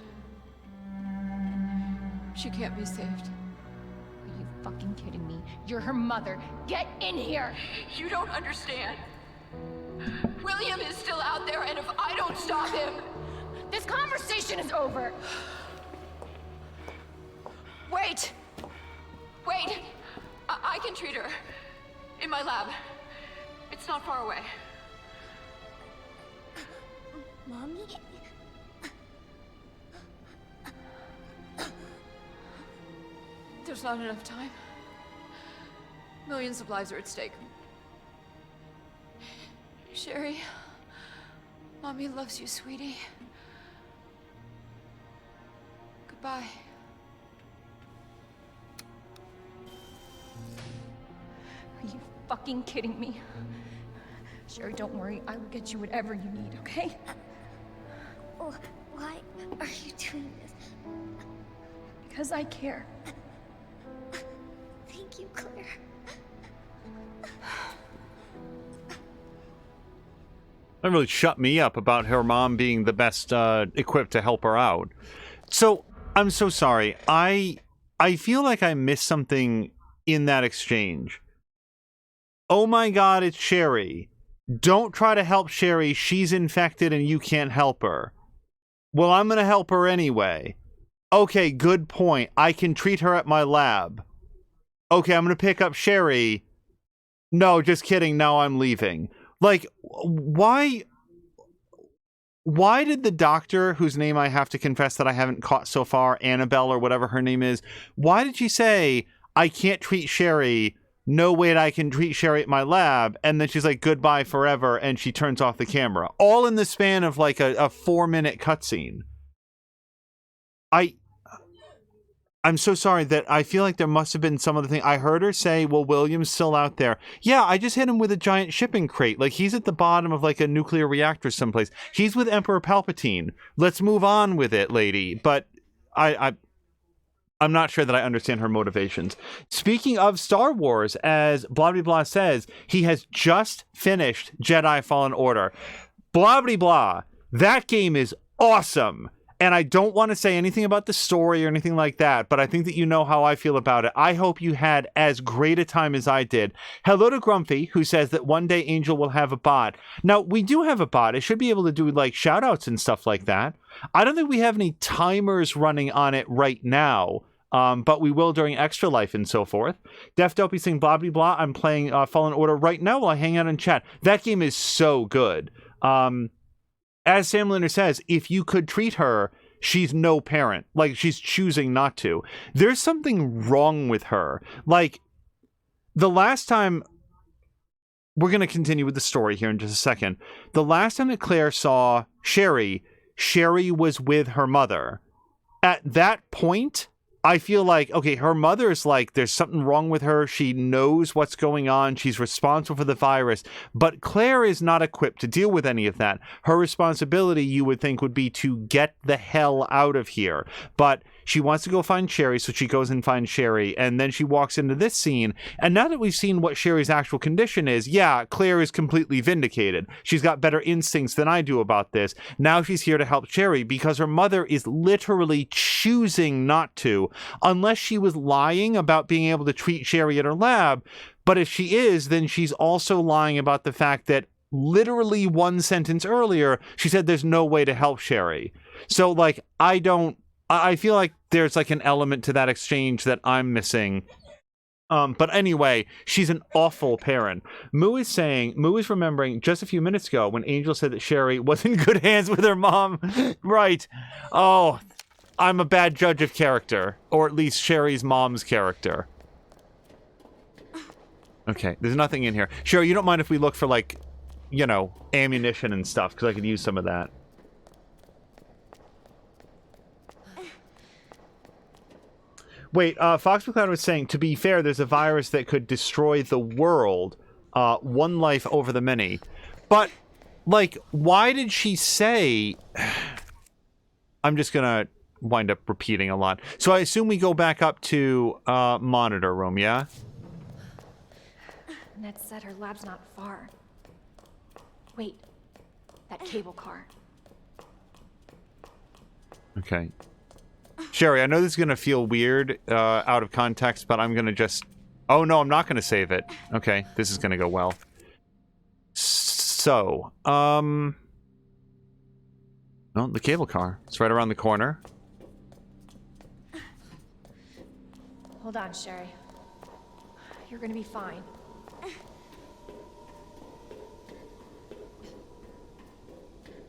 She can't be saved. Are you fucking kidding me? You're her mother. Get in here! You don't understand. William is still out there, and if I don't stop him... This conversation is over! Wait! Wait! I can treat her. In my lab. It's not far away. Mommy? There's not enough time. Millions of lives are at stake. Sherry, Mommy loves you, sweetie. Goodbye. Are you fucking kidding me? Sherry, don't worry. I will get you whatever you need, okay? Oh, why are you doing this? Because I care. Thank you, Claire. That really shut me up about her mom being the best equipped to help her out. So, I'm so sorry. I feel like I missed something in that exchange. Oh my god, it's Sherry. Don't try to help Sherry. She's infected and you can't help her. Well, I'm gonna help her anyway. Okay, good point. I can treat her at my lab. Okay, I'm gonna pick up Sherry. No, just kidding. Now I'm leaving. Like, why why did the doctor, whose name I have to confess that I haven't caught so far, Annabelle or whatever her name is, why did she say, I can't treat Sherry, no way I can treat Sherry at my lab, and then she's like, goodbye forever, and she turns off the camera. All in the span of like a 4-minute cutscene. I'm so sorry that I feel like there must have been some other thing. I heard her say, well, William's still out there. Yeah, I just hit him with a giant shipping crate. Like, he's at the bottom of like a nuclear reactor someplace. He's with Emperor Palpatine. Let's move on with it, lady. But I'm not sure that I understand her motivations. Speaking of Star Wars, as blah blah blah says, he has just finished Jedi Fallen Order. Blah blah blah. That game is awesome. And I don't want to say anything about the story or anything like that, but I think that you know how I feel about it. I hope you had as great a time as I did. Hello to Grumpy, who says that one day Angel will have a bot. Now, we do have a bot. It should be able to do like shout outs and stuff like that. I don't think we have any timers running on it right now. But we will during Extra Life and so forth. Def Dopey saying blah blah blah. I'm playing Fallen Order right now while I hang out and chat. That game is so good. As Sam Linder says, if you could treat her, she's no parent. Like, she's choosing not to. There's something wrong with her. Like, the last time... We're going to continue with the story here in just a second. The last time that Claire saw Sherry, Sherry was with her mother. At that point... I feel like, okay, her mother's like, there's something wrong with her. She knows what's going on. She's responsible for the virus. But Claire is not equipped to deal with any of that. Her responsibility, you would think, would be to get the hell out of here. But she wants to go find Sherry, so she goes and finds Sherry. And then she walks into this scene. And now that we've seen what Sherry's actual condition is, yeah, Claire is completely vindicated. She's got better instincts than I do about this. Now she's here to help Sherry because her mother is literally choosing not to. Unless she was lying about being able to treat Sherry at her lab. But if she is, then she's also lying about the fact that literally one sentence earlier, she said there's no way to help Sherry. So, like, I feel like there's like an element to that exchange that I'm missing. But anyway, she's an awful parent. Moo is remembering just a few minutes ago when Angel said that Sherry was in good hands with her mom. Right. Oh, I'm a bad judge of character, or at least Sherry's mom's character. Okay, there's nothing in here. Sherry, you don't mind if we look for, like, you know, ammunition and stuff, because I could use some of that. Wait, Fox McCloud was saying, to be fair, there's a virus that could destroy the world, one life over the many. But, like, why did she say... I'm just gonna wind up repeating a lot. So I assume we go back up to monitor room, yeah? Ned said her lab's not far. Wait, that cable car. Okay. Sherry, I know this is gonna feel weird out of context, but I'm gonna just... Oh no, I'm not gonna save it. Okay, this is gonna go well. So, well, the cable car. It's right around the corner. Hold on, Sherry. You're gonna be fine.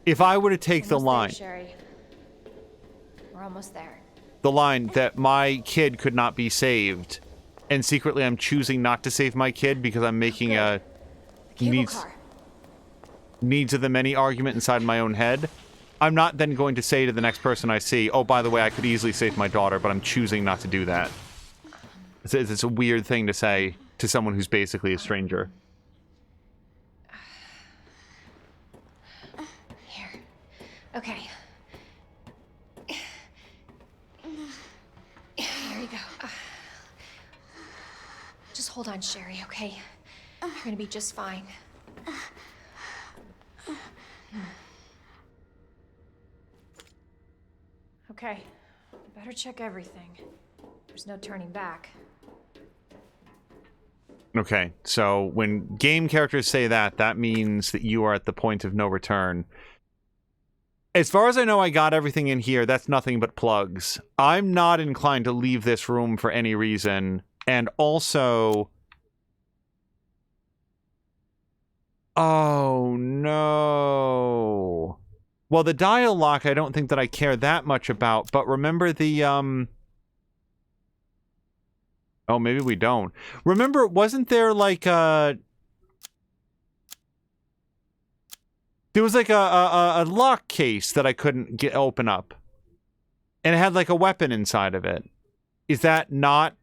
If I were to take the line... There, Sherry. We're almost there. The line that my kid could not be saved, and secretly I'm choosing not to save my kid because I'm making a needs of the many argument inside my own head. I'm not then going to say to the next person I see, oh, by the way, I could easily save my daughter, but I'm choosing not to do that. It's a weird thing to say to someone who's basically a stranger. Here. Okay. Here you go. Just hold on, Sherry, okay? You're gonna be just fine. Okay. Better check everything. There's no turning back. Okay, so when game characters say that, that means that you are at the point of no return. As far as I know, I got everything in here. That's nothing but plugs. I'm not inclined to leave this room for any reason. And also... Oh, no. Well, the dial lock, I don't think that I care that much about, but remember the, oh, maybe we don't. Remember, wasn't there, like, there was, like, a lock case that I couldn't open up. And it had, like, a weapon inside of it. Is that not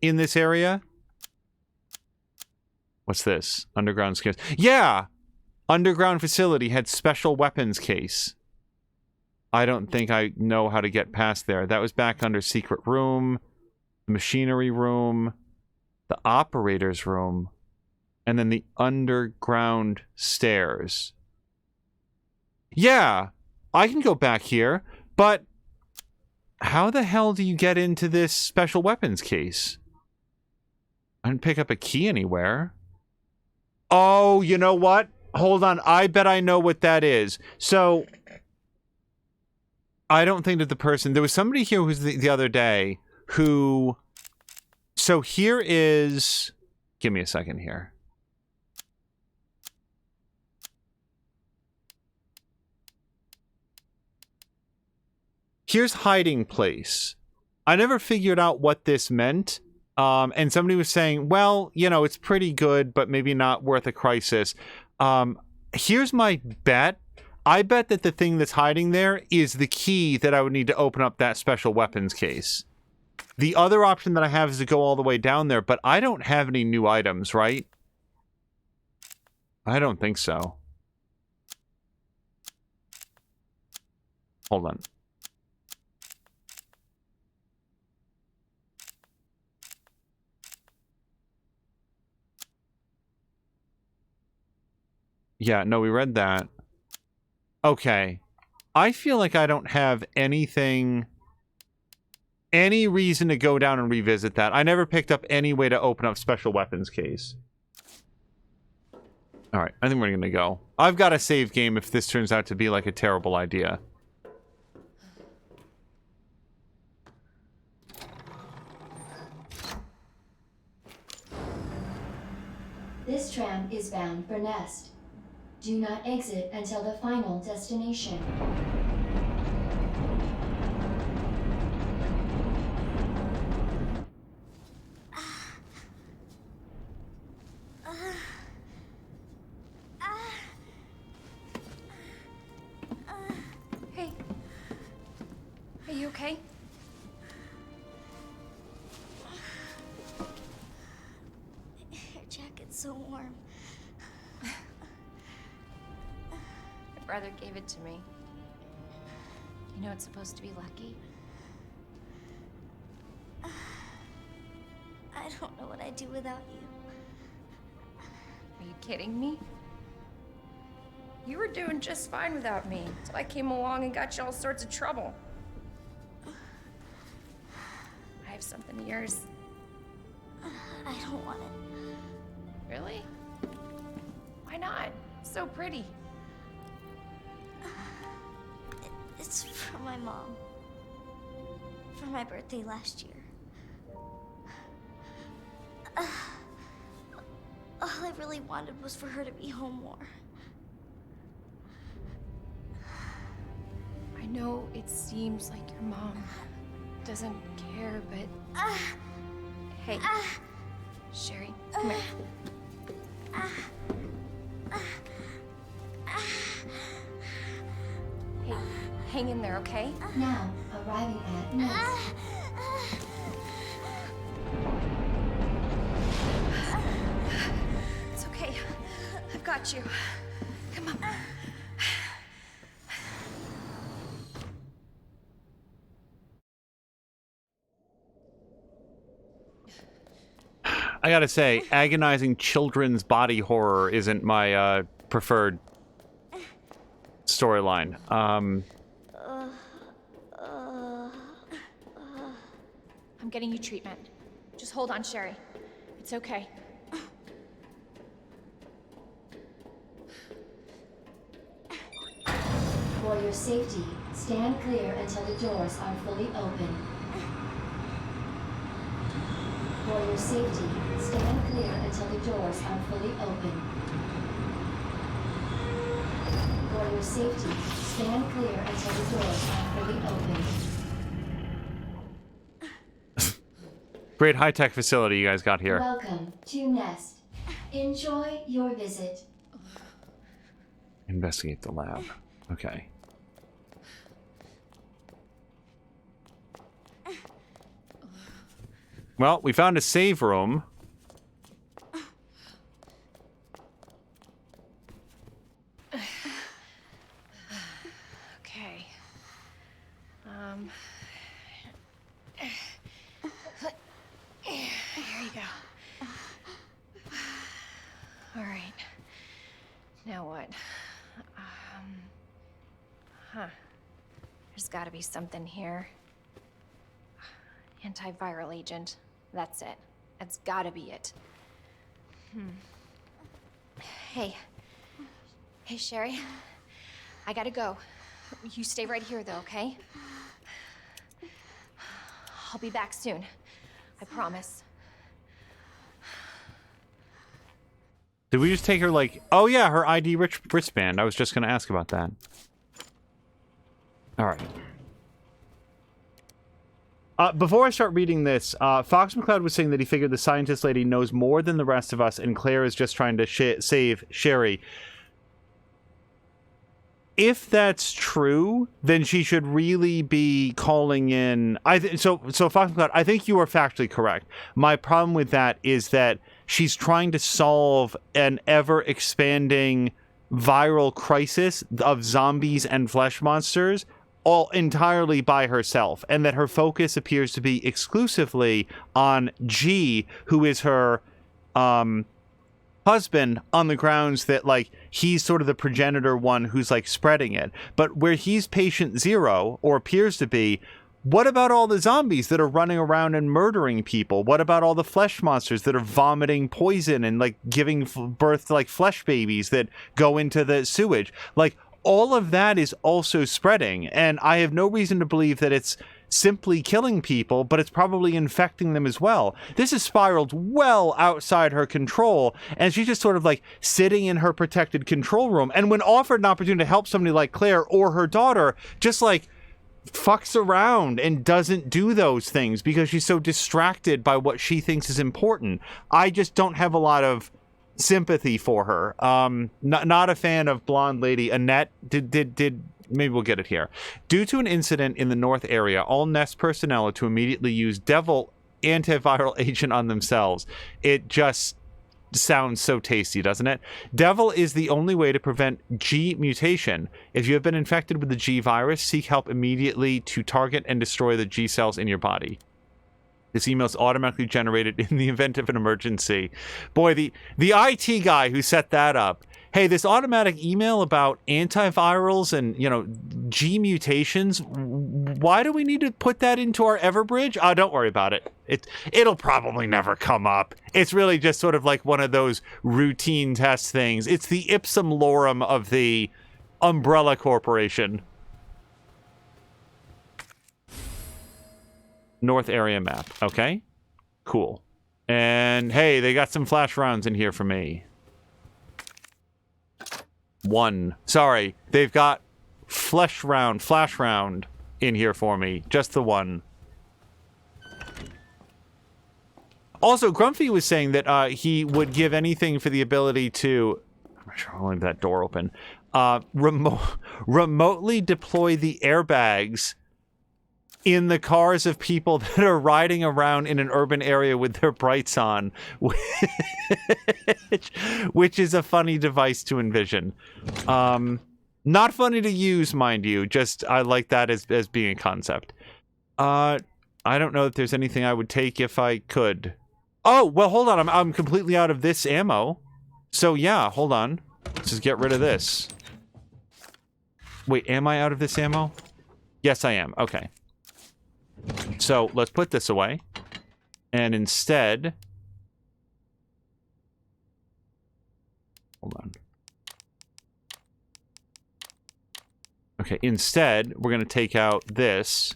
in this area? What's this? Underground scares. Yeah! Underground facility had special weapons case. I don't think I know how to get past there. That was back under secret room, the machinery room, the operator's room, and then the underground stairs. Yeah, I can go back here, but how the hell do you get into this special weapons case? I didn't pick up a key anywhere. Oh, you know what? Hold on, I bet I know what that is. So, I don't think that the person... There was somebody here who was the other day who... So here is... Give me a second here. Here's hiding place. I never figured out what this meant. And somebody was saying, well, you know, it's pretty good, but maybe not worth a crisis. Here's my bet. I bet that the thing that's hiding there is the key that I would need to open up that special weapons case. The other option that I have is to go all the way down there, but I don't have any new items, right? I don't think so. Hold on. Yeah, no, we read that. Okay. I feel like I don't have anything... Any reason to go down and revisit that. I never picked up any way to open up special weapons case. Alright, I think we're gonna go. I've got a save game if this turns out to be like a terrible idea. This tram is bound for Nest. Do not exit until the final destination. Hey. Are you okay? Your jacket's so warm. My brother gave it to me. You know it's supposed to be lucky? I don't know what I'd do without you. Are you kidding me? You were doing just fine without me, so I came along and got you all sorts of trouble. I have something of yours. I don't want it. Really? Why not? It's so pretty. It's from my mom. For my birthday last year. All I really wanted was for her to be home more. I know it seems like your mom doesn't care, but... Hey, Sherry, come here. Hey, hang in there, okay? Now, arriving at Nest. It's okay. I've got you. Come on. I gotta say, agonizing children's body horror isn't my preferred storyline. I'm getting you treatment. Just hold on, Sherry. It's okay. For your safety, stand clear until the doors are fully open. For your safety, stand clear until the doors are fully open. For your safety, stand clear until the doors are fully opened. Great high-tech facility you guys got here. Welcome to Nest. Enjoy your visit. Investigate the lab. Okay. Well, we found a save room. Okay. Here you go. All right. Now what? There's got to be something here. Antiviral agent. That's it. That's got to be it. Hey. Hey, Sherry. I gotta go. You stay right here, though, okay? I'll be back soon. I promise. Did we just take her, like... Oh, yeah, her ID wristband. I was just going to ask about that. All right. Before I start reading this, Fox McCloud was saying that he figured the scientist lady knows more than the rest of us, and Claire is just trying to save Sherry. If that's true, then she should really be calling in... So Fox McCloud, I think you are factually correct. My problem with that is that she's trying to solve an ever-expanding viral crisis of zombies and flesh monsters all entirely by herself, and that her focus appears to be exclusively on G, who is her husband, on the grounds that, like, he's sort of the progenitor one who's, like, spreading it. But where he's patient zero, or appears to be, what about all the zombies that are running around and murdering people? What about all the flesh monsters that are vomiting poison and, like, giving birth to, like, flesh babies that go into the sewage? Like, all of that is also spreading, and I have no reason to believe that it's simply killing people, but it's probably infecting them as well. This has spiraled well outside her control, and she's just sort of like sitting in her protected control room, and when offered an opportunity to help somebody like Claire or her daughter, just like fucks around and doesn't do those things because she's so distracted by what she thinks is important. I just don't have a lot of sympathy for her. Not a fan of blonde lady Annette. Maybe we'll get it here. Due to an incident in the North area, all Nest personnel are to immediately use Devil antiviral agent on themselves. It just sounds so tasty, doesn't it? Devil is the only way to prevent G mutation. If you have been infected with the G virus, seek help immediately to target and destroy the G cells in your body. This email is automatically generated in the event of an emergency. Boy, the IT guy who set that up. Hey, this automatic email about antivirals and, you know, G mutations, why do we need to put that into our Everbridge? Oh, don't worry about it. It'll probably never come up. It's really just sort of like one of those routine test things. It's the ipsum lorem of the Umbrella Corporation. North area map. Okay, cool. And hey, they got some flash rounds in here for me. One. Sorry, they've got flash round in here for me. Just the one. Also, Grumpy was saying that he would give anything for the ability to... I'm not sure I'll leave that door open. Remotely deploy the airbags in the cars of people that are riding around in an urban area with their brights on, which is a funny device to envision. Not funny to use, mind you, just I like that as being a concept. I don't know if there's anything I would take if I could. Oh, well, hold on, I'm completely out of this ammo. So yeah, hold on. Let's just get rid of this. Wait, am I out of this ammo? Yes, I am. Okay. So let's put this away, and instead, hold on. Okay, instead, we're going to take out this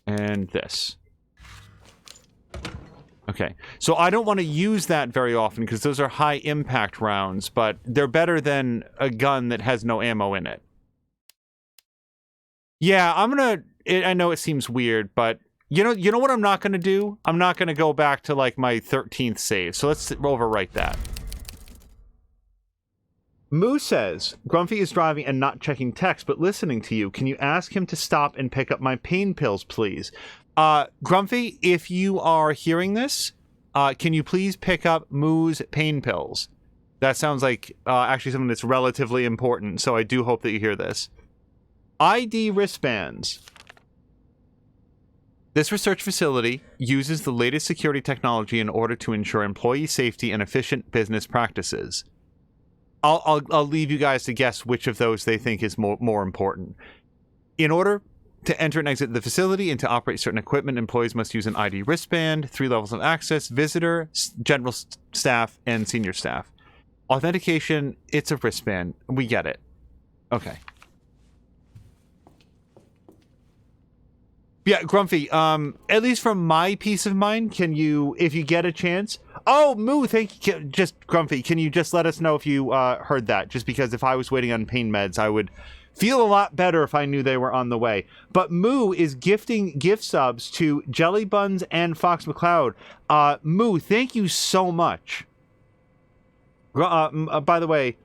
and this. Okay, so I don't want to use that very often because those are high impact rounds, but they're better than a gun that has no ammo in it. Yeah, I know it seems weird, but you know what I'm not gonna do? I'm not gonna go back to like my 13th save. So let's overwrite that. Moo says, Grumpy is driving and not checking text, but listening to you. Can you ask him to stop and pick up my pain pills, please? Grumpy, if you are hearing this, can you please pick up Moo's pain pills? That sounds like actually something that's relatively important, so I do hope that you hear this. ID wristbands. This research facility uses the latest security technology in order to ensure employee safety and efficient business practices. I'll leave you guys to guess which of those they think is more important. In order to enter and exit the facility and to operate certain equipment, employees must use an ID wristband, 3 levels of access, visitor, general staff, and senior staff. Authentication, it's a wristband. We get it. Okay. Yeah, Grumpy, at least from my peace of mind, can you, if you get a chance... Oh, Moo, thank you. Just, Grumpy, can you just let us know if you heard that? Just because if I was waiting on pain meds, I would feel a lot better if I knew they were on the way. But Moo is gifting gift subs to Jelly Buns and Fox McCloud. Moo, thank you so much. By the way,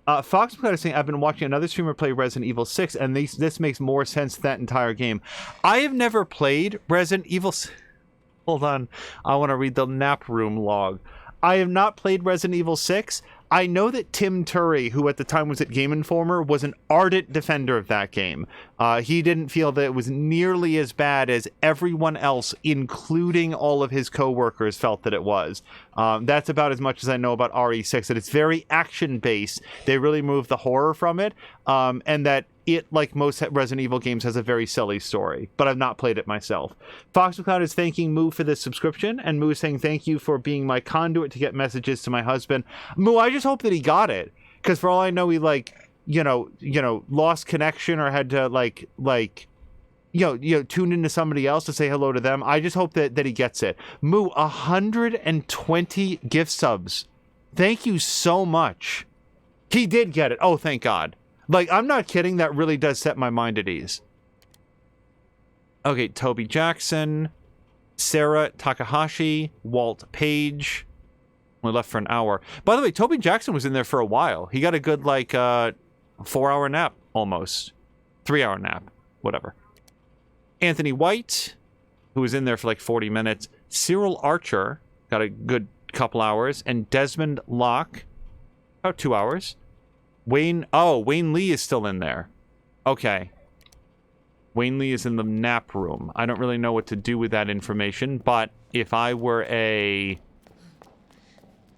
Fox McCloud is saying, I've been watching another streamer play Resident Evil 6, and this makes more sense that entire game. I have never played Resident Evil 6. Hold on. I want to read the nap room log. I have not played Resident Evil 6. I know that Tim Turry, who at the time was at Game Informer, was an ardent defender of that game. He didn't feel that it was nearly as bad as everyone else, including all of his co-workers, felt that it was. That's about as much as I know about RE6, that it's very action-based. They really moved the horror from it, and that it, like most Resident Evil games, has a very silly story, but I've not played it myself. Fox McCloud is thanking Moo for this subscription, and Moo is saying, thank you for being my conduit to get messages to my husband. Moo, I just hope that he got it, because for all I know, he, lost connection or had to, tune into somebody else to say hello to them. I just hope that he gets it. Moo, 120 gift subs. Thank you so much. He did get it. Oh, thank God. I'm not kidding. That really does set my mind at ease. Okay, Toby Jackson, Sarah Takahashi, Walt Page. Only left for an hour. By the way, Toby Jackson was in there for a while. He got a good, 4-hour nap, almost. 3-hour nap. Whatever. Anthony White, who was in there for 40 minutes. Cyril Archer, got a good couple hours. And Desmond Locke, about 2 hours. Wayne Lee is still in there. Okay. Wayne Lee is in the nap room. I don't really know what to do with that information, but if I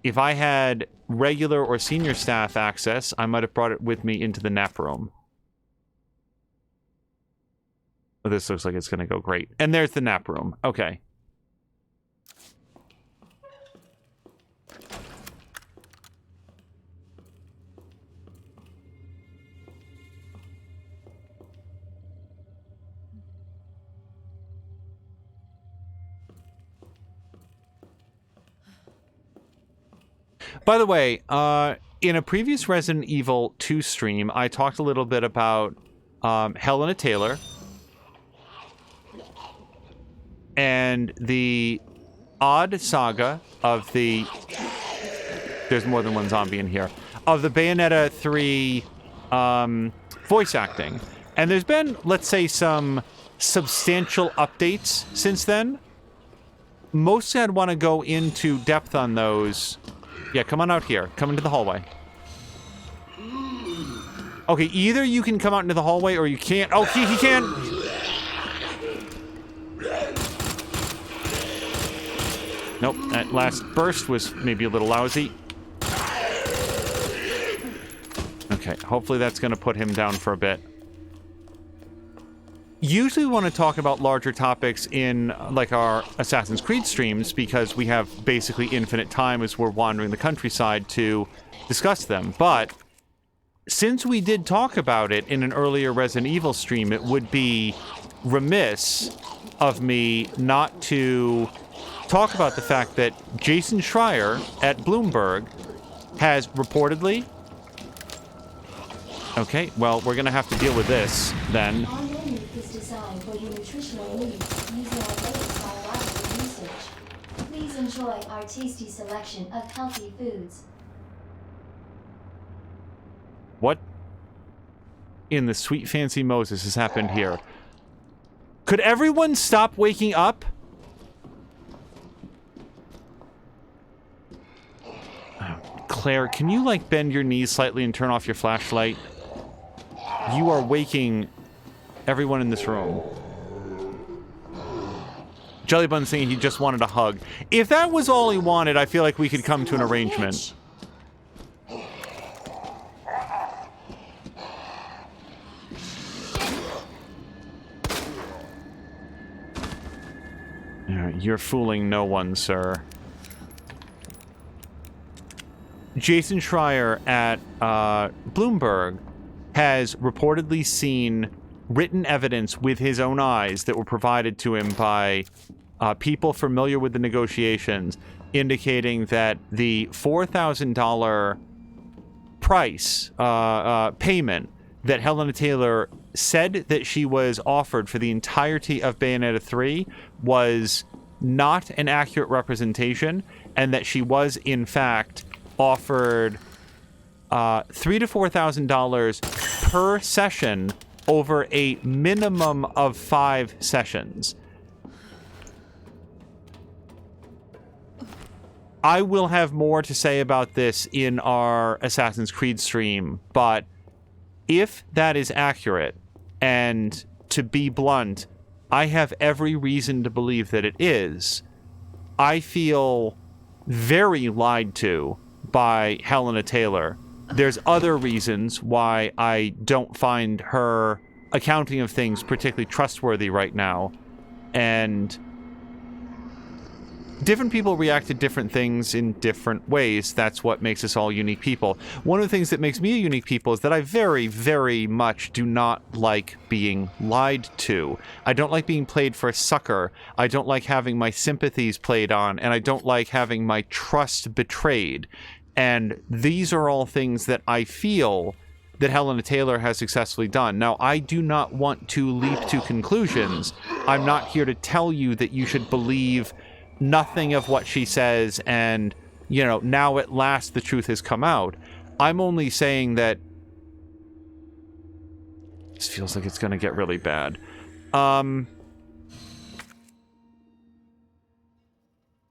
had regular or senior staff access, I might have brought it with me into the nap room. Oh, this looks like it's going to go great. And there's the nap room. Okay. By the way, in a previous Resident Evil 2 stream, I talked a little bit about Helena Taylor and the odd saga of the... There's more than one zombie in here. Of the Bayonetta 3 voice acting. And there's been, let's say, some substantial updates since then. Mostly I'd want to go into depth on those... Yeah, come on out here. Come into the hallway. Okay, either you can come out into the hallway or you can't. Oh, he can! Nope, that last burst was maybe a little lousy. Okay, hopefully that's going to put him down for a bit. Usually we want to talk about larger topics in our Assassin's Creed streams because we have basically infinite time as we're wandering the countryside to discuss them. But since we did talk about it in an earlier Resident Evil stream, it would be remiss of me not to talk about the fact that Jason Schreier at Bloomberg has reportedly... Okay, well, we're going to have to deal with this, then. Our menu is designed for your nutritional needs using our latest biological research. Please enjoy our tasty selection of healthy foods. What in the sweet fancy Moses has happened here? Could everyone stop waking up? Claire, can you, like, bend your knees slightly and turn off your flashlight? You are waking everyone in this room. Jellybun's saying he just wanted a hug. If that was all he wanted, I feel like we could come to an arrangement. You're fooling no one, sir. Jason Schreier at Bloomberg has reportedly seen written evidence with his own eyes that were provided to him by people familiar with the negotiations, indicating that the $4,000 price payment that Helena Taylor said that she was offered for the entirety of Bayonetta 3 was not an accurate representation, and that she was, in fact, offered $3,000 to $4,000 per session over a minimum of 5 sessions. I will have more to say about this in our Assassin's Creed stream, but if that is accurate, and to be blunt, I have every reason to believe that it is, I feel very lied to by Helena Taylor. There's other reasons why I don't find her accounting of things particularly trustworthy right now, and different people react to different things in different ways. That's what makes us all unique people. One of the things that makes me a unique people is that I very, very much do not like being lied to. I don't like being played for a sucker. I don't like having my sympathies played on, and I don't like having my trust betrayed. And these are all things that I feel that Helena Taylor has successfully done. Now, I do not want to leap to conclusions. I'm not here to tell you that you should believe nothing of what she says and, you know, now at last the truth has come out. I'm only saying that this feels like it's going to get really bad.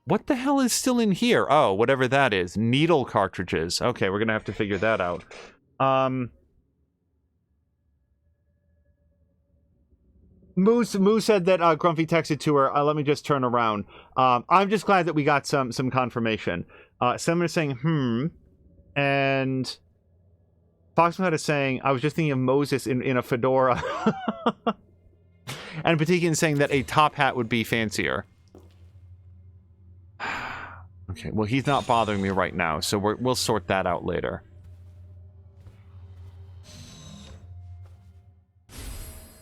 What the hell is still in here? Oh, whatever that is. Needle cartridges. Okay, we're going to have to figure that out. Moose said that Grumpy texted to her. Let me just turn around. I'm just glad that we got some confirmation. Someone is saying, and Foxhead is saying, I was just thinking of Moses in a fedora. And Patikian is saying that a top hat would be fancier. Okay, well, he's not bothering me right now, so we'll sort that out later.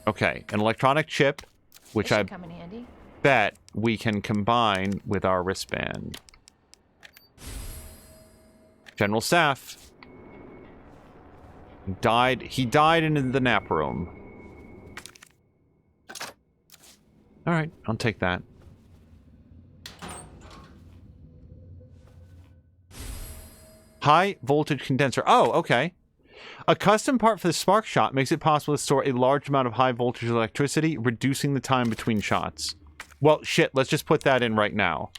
Okay, an electronic chip, which I come in handy. bet we can combine with our wristband. General Staff. He died in the nap room. Alright, I'll take that. High voltage condenser. Oh, okay. A custom part for the spark shot makes it possible to store a large amount of high voltage electricity, reducing the time between shots. Well, shit, let's just put that in right now.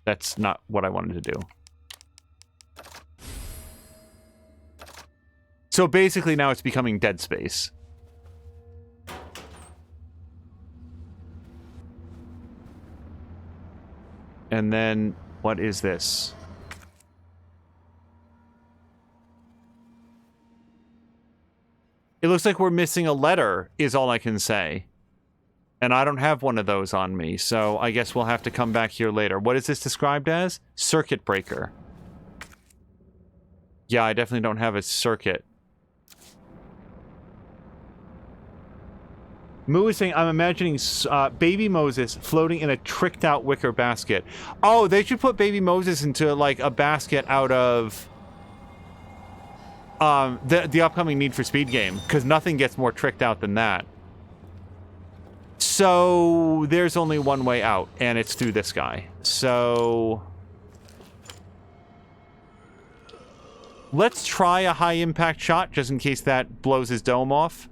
That's not what I wanted to do. So basically now it's becoming Dead Space. And then, what is this? It looks like we're missing a letter, is all I can say. And I don't have one of those on me, so I guess we'll have to come back here later. What is this described as? Circuit breaker. Yeah, I definitely don't have a circuit. Moo is saying, I'm imagining baby Moses floating in a tricked out wicker basket. Oh, they should put baby Moses into like a basket out of the upcoming Need for Speed game, because nothing gets more tricked out than that. So there's only one way out, and it's through this guy. So let's try a high impact shot just in case that blows his dome off.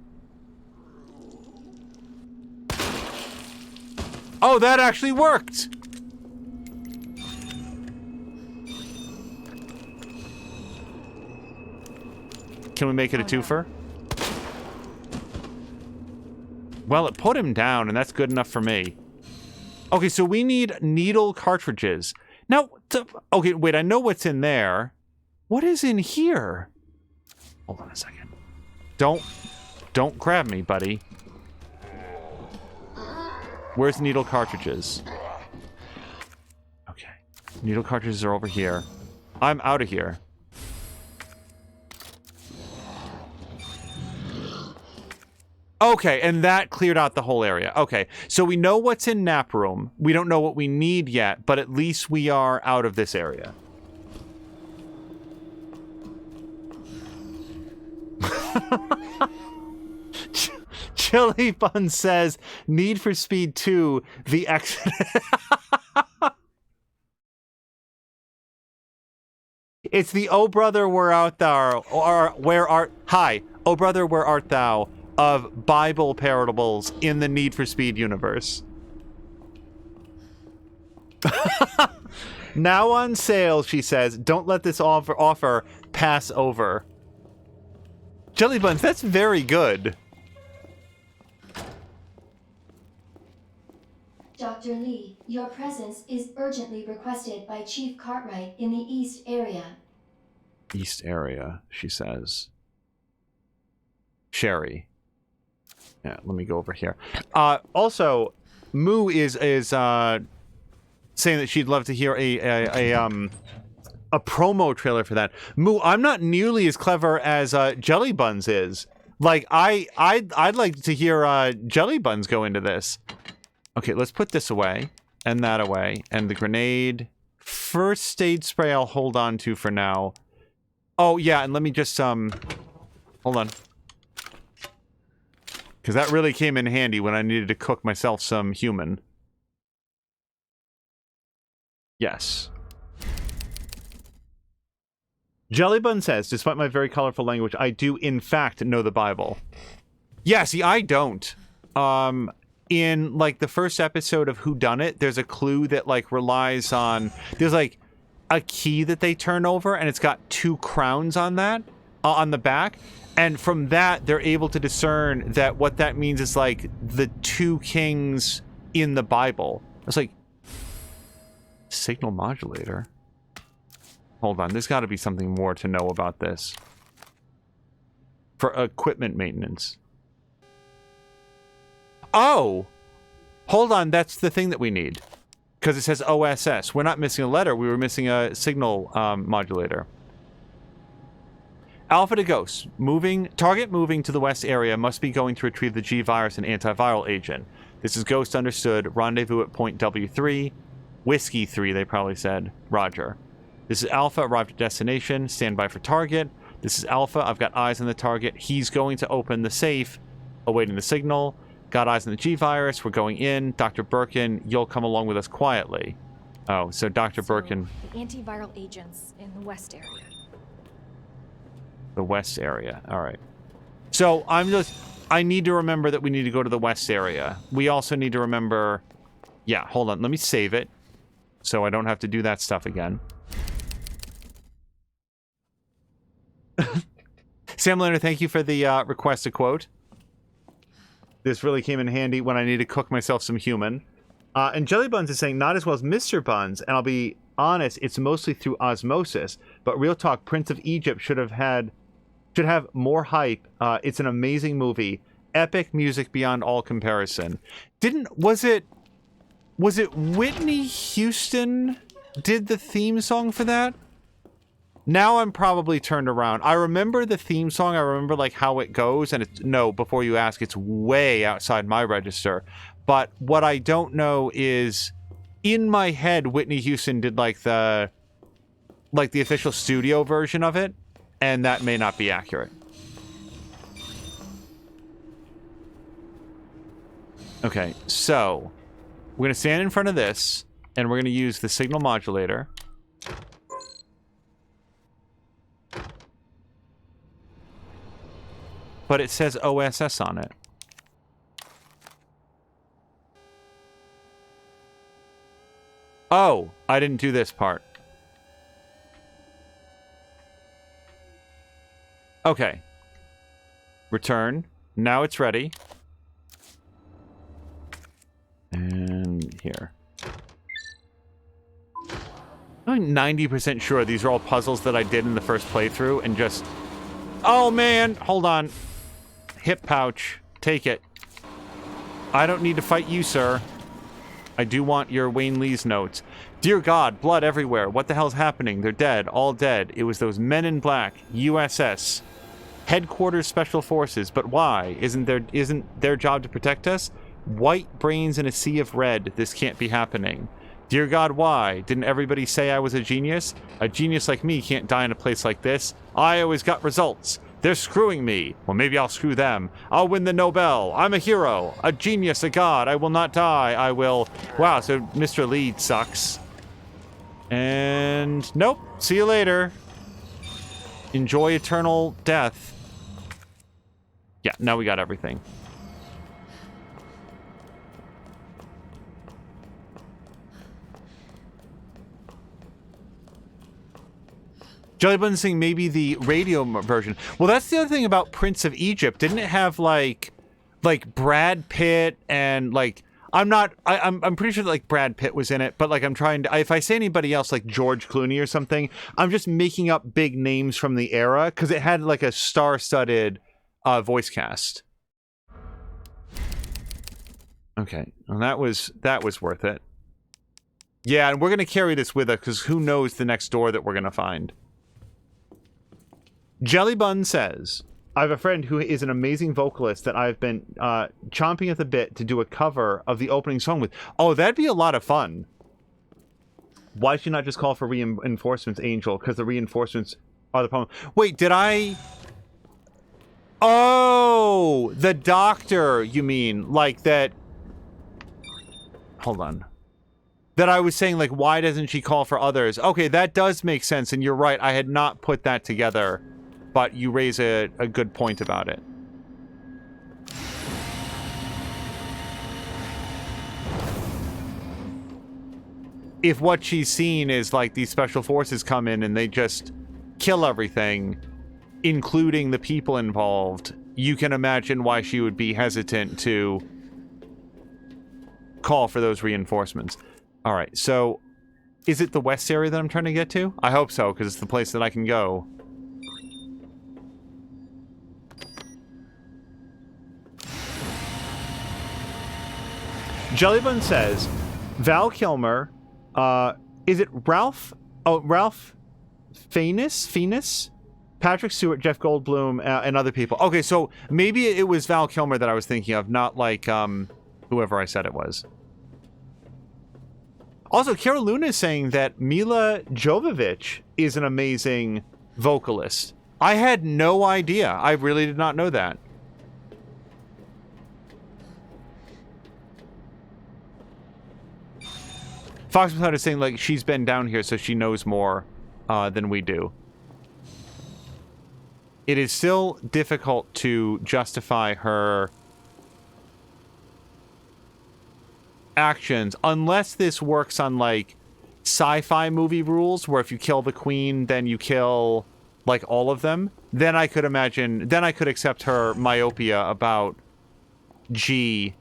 Oh, that actually worked! Can we make it a twofer? Well, it put him down, and that's good enough for me. Okay, so we need needle cartridges. Now, okay, wait, I know what's in there. What is in here? Hold on a second. Don't grab me, buddy. Where's needle cartridges? Okay. Needle cartridges are over here. I'm out of here. Okay, and that cleared out the whole area. Okay, so we know what's in Nap Room. We don't know what we need yet, but at least we are out of this area. Chili Bun says, Need for Speed 2, the exit. It's the Oh Brother, Where Art Thou? Or Where Art... Hi, Oh Brother, Where Art Thou? Of Bible parables in the Need for Speed universe. Now on sale, she says. Don't let this offer pass over. Jelly Buns, that's very good. Dr. Lee, your presence is urgently requested by Chief Cartwright in the East area. East area, she says. Sherry. Yeah, let me go over here. Also, Moo is saying that she'd love to hear a promo trailer for that. Moo, I'm not nearly as clever as Jelly Buns is. Like, I'd like to hear Jelly Buns go into this. Okay, let's put this away and that away, and the grenade. First aid spray I'll hold on to for now. Oh yeah, and let me just hold on. Because that really came in handy when I needed to cook myself some human. Yes. Jellybun says, despite my very colorful language, I do in fact know the Bible. Yeah, see, I don't. In, like, the first episode of Whodunit, there's a clue that, like, relies on... There's, like, a key that they turn over, and it's got 2 crowns on that, on the back. And from that, they're able to discern that what that means is, like, the 2 kings in the Bible. It's like... Signal modulator? Hold on, there's got to be something more to know about this. For equipment maintenance. Oh! Hold on, that's the thing that we need. Because it says OSS. We're not missing a letter, we were missing a signal modulator. Alpha to Ghost. Target moving to the west area must be going to retrieve the G-Virus and antiviral agent. This is Ghost understood. Rendezvous at point W3. Whiskey 3, they probably said. Roger. This is Alpha, arrived at destination. Stand by for target. This is Alpha, I've got eyes on the target. He's going to open the safe. Awaiting the signal. Got eyes on the G-Virus. We're going in. Dr. Birkin, you'll come along with us quietly. Oh, so Dr. Birkin... The antiviral agents in the west area. The west area. Alright. So, I need to remember that we need to go to the west area. We also need to remember... Yeah, hold on. Let me save it. So I don't have to do that stuff again. Sam Leonard, thank you for the request to quote. This really came in handy when I need to cook myself some human. And Jelly Buns is saying, not as well as Mr. Buns, and I'll be honest, it's mostly through osmosis. But real talk, Prince of Egypt should have more hype. It's an amazing movie. Epic music beyond all comparison. Was it Whitney Houston did the theme song for that? Now I'm probably turned around. I remember the theme song. I remember like how it goes, and it's no. Before you ask, it's way outside my register. But what I don't know is, in my head, Whitney Houston did like the official studio version of it, and that may not be accurate. Okay, so we're gonna stand in front of this, and we're gonna use the signal modulator. But it says OSS on it. Oh, I didn't do this part. Okay. Return. Now it's ready. And here. I'm 90% sure these are all puzzles that I did in the first playthrough and just... Oh, man! Hold on. Hip pouch. Take it. I don't need to fight you, sir. I do want your Wayne Lee's notes. Dear God, blood everywhere. What the hell's happening? They're dead. All dead. It was those men in black. USS. Headquarters Special Forces. But why? Isn't their job to protect us? White brains in a sea of red. This can't be happening. Dear God, why? Didn't everybody say I was a genius? A genius like me can't die in a place like this. I always got results. They're screwing me. Well, maybe I'll screw them. I'll win the Nobel. I'm a hero. A genius, a god. I will not die. I will... Wow, so Mr. Lee sucks. And... Nope. See you later. Enjoy eternal death. Yeah, now we got everything. Jellybun saying maybe the radio version. Well, that's the other thing about Prince of Egypt. Didn't it have like Brad Pitt and like I'm pretty sure that, like Brad Pitt was in it, but like I'm trying to if I say anybody else like George Clooney or something, I'm just making up big names from the era because it had like a star-studded voice cast. Okay, well, that was worth it. Yeah, and we're gonna carry this with us because who knows the next door that we're gonna find. Jellybun says, I have a friend who is an amazing vocalist that I've been chomping at the bit to do a cover of the opening song with. Oh, that'd be a lot of fun. Why should you not just call for reinforcements, Angel? Because the reinforcements are the problem. Wait, did I... Oh, the doctor, you mean. Like that... Hold on. That I was saying, like, why doesn't she call for others? Okay, that does make sense, and you're right. I had not put that together. But you raise a good point about it. If what she's seen is like these special forces come in and they just kill everything, including the people involved, you can imagine why she would be hesitant to call for those reinforcements. All right, so is it the west area that I'm trying to get to? I hope so, because it's the place that I can go. Jellybun says, Val Kilmer, is it Ralph? Oh, Ralph Fiennes? Patrick Stewart, Jeff Goldblum, and other people. Okay, so maybe it was Val Kilmer that I was thinking of, not like whoever I said it was. Also, Kara Luna is saying that Mila Jovovich is an amazing vocalist. I had no idea. I really did not know that. Fox Cloud is saying, like, she's been down here, so she knows more than we do. It is still difficult to justify her actions unless this works on, like, sci-fi movie rules, where if you kill the queen, then you kill, like, all of them. Then I could imagine, then I could accept her myopia about G.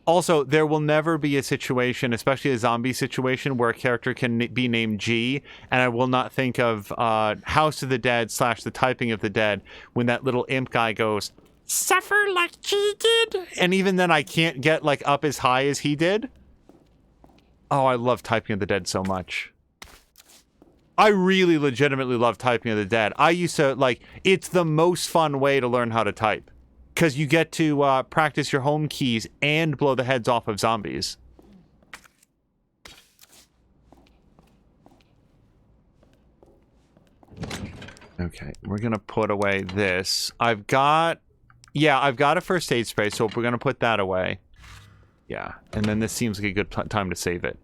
Also, there will never be a situation, especially a zombie situation, where a character can be named G, and I will not think of House of the Dead / The Typing of the Dead when that little imp guy goes, suffer like G did? And even then I can't get, like, up as high as he did. Oh, I love Typing of the Dead so much. I really legitimately love Typing of the Dead. I used to, like, it's the most fun way to learn how to type. Because you get to practice your home keys and blow the heads off of zombies. Okay, we're going to put away this. I've got a first aid spray, so we're going to put that away. Yeah, and then this seems like a good time to save it.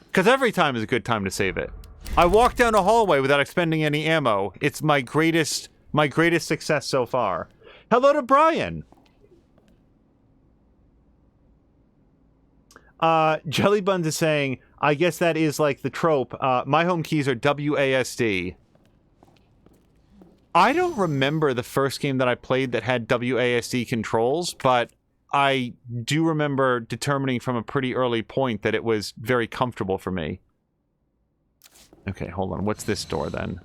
Because every time is a good time to save it. I walked down a hallway without expending any ammo. It's my greatest success so far. Hello to Brian! Jelly Buns is saying, I guess that is like the trope. My home keys are WASD. I don't remember the first game that I played that had WASD controls, but I do remember determining from a pretty early point that it was very comfortable for me. Okay, hold on. What's this door then?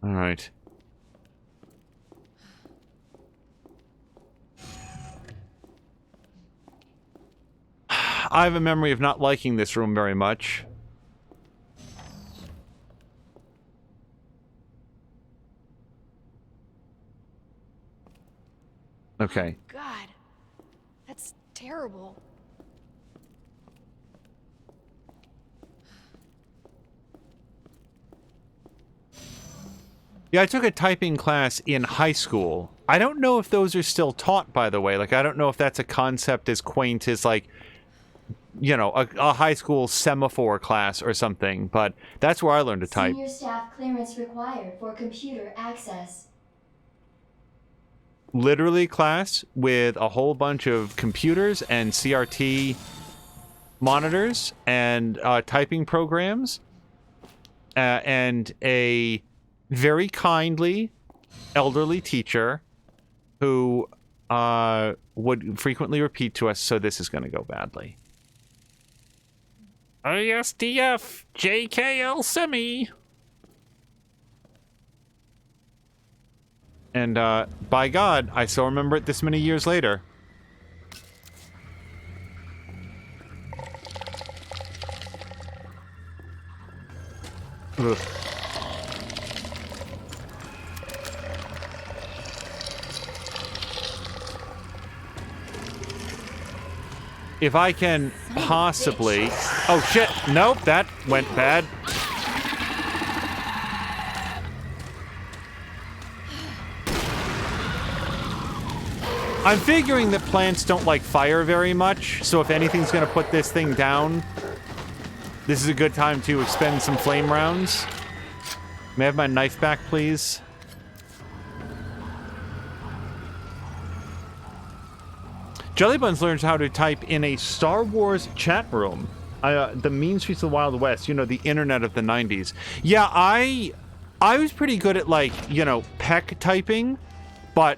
All right. I have a memory of not liking this room very much. Okay. God, that's terrible. Yeah, I took a typing class in high school. I don't know if those are still taught, by the way. Like, I don't know if that's a concept as quaint as, like, you know, a high school semaphore class or something, but that's where I learned to type. Senior staff clearance required for computer access. Literally class with a whole bunch of computers and CRT monitors and typing programs and a very kindly elderly teacher who would frequently repeat to us, so this is going to go badly. ISDF JKL semi. And by God, I still remember it this many years later. Ugh. If I can possibly... Oh, shit. Nope, that went bad. I'm figuring that plants don't like fire very much, so if anything's going to put this thing down, this is a good time to expend some flame rounds. May I have my knife back, please? Jellybuns learns how to type in a Star Wars chat room. The mean streets of the Wild West, you know, the internet of the 90s. Yeah, I was pretty good at, like, you know, peck typing, but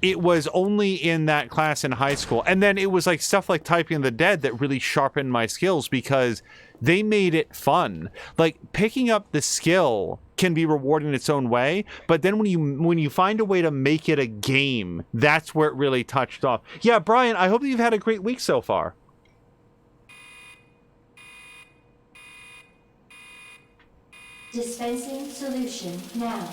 it was only in that class in high school. And then it was like stuff like Typing of the Dead that really sharpened my skills because they made it fun. Like, picking up the skill can be rewarding in its own way, but then when you find a way to make it a game, that's where it really touched off. Yeah, Brian, I hope that you've had a great week so far. Dispensing solution now.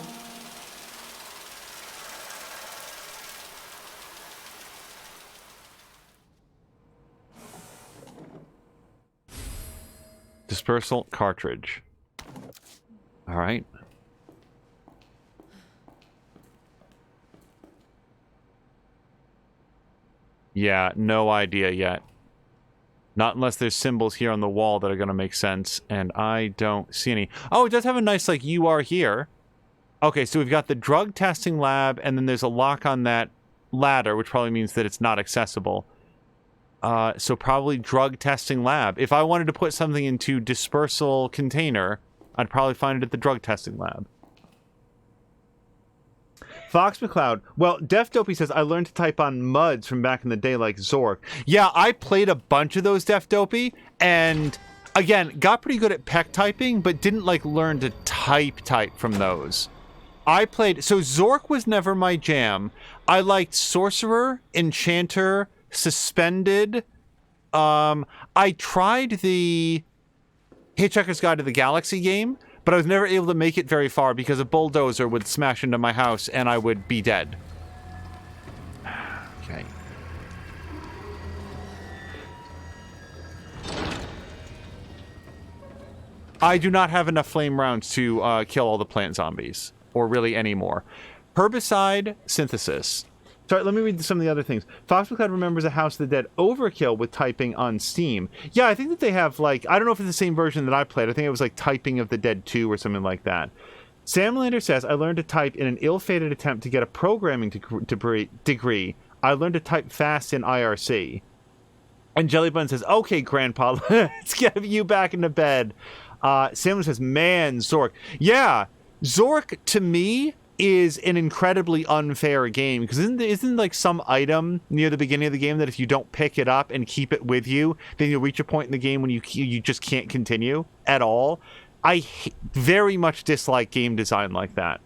Dispersal cartridge. All right. Yeah, no idea yet. Not unless there's symbols here on the wall that are going to make sense, and I don't see any. Oh, it does have a nice, like, you are here. Okay, so we've got the drug testing lab, and then there's a lock on that ladder, which probably means that it's not accessible. So probably drug testing lab. If I wanted to put something into dispersal container, I'd probably find it at the drug testing lab. Fox McCloud. Well, Def Dopey says, I learned to type on MUDs from back in the day like Zork. Yeah, I played a bunch of those, Def Dopey, and again, got pretty good at peck typing, but didn't like learn to type from those. I played... So Zork was never my jam. I liked Sorcerer, Enchanter, suspended. I tried the Hitchhiker's Guide to the Galaxy game, but I was never able to make it very far because a bulldozer would smash into my house and I would be dead. Okay. I do not have enough flame rounds to kill all the plant zombies, or really any more. Herbicide synthesis. Sorry, let me read some of the other things. FoxMcCloud remembers a House of the Dead overkill with typing on Steam. Yeah, I think that they have, like, I don't know if it's the same version that I played. I think it was, like, Typing of the Dead 2 or something like that. Sam Lander says, I learned to type in an ill-fated attempt to get a programming degree. I learned to type fast in IRC. And Jellybun says, okay, Grandpa, let's get you back into bed. Sam says, man, Zork. Yeah, Zork, to me, is an incredibly unfair game, because isn't like some item near the beginning of the game that if you don't pick it up and keep it with you, then you'll reach a point in the game when you just can't continue at all. I very much dislike game design like that.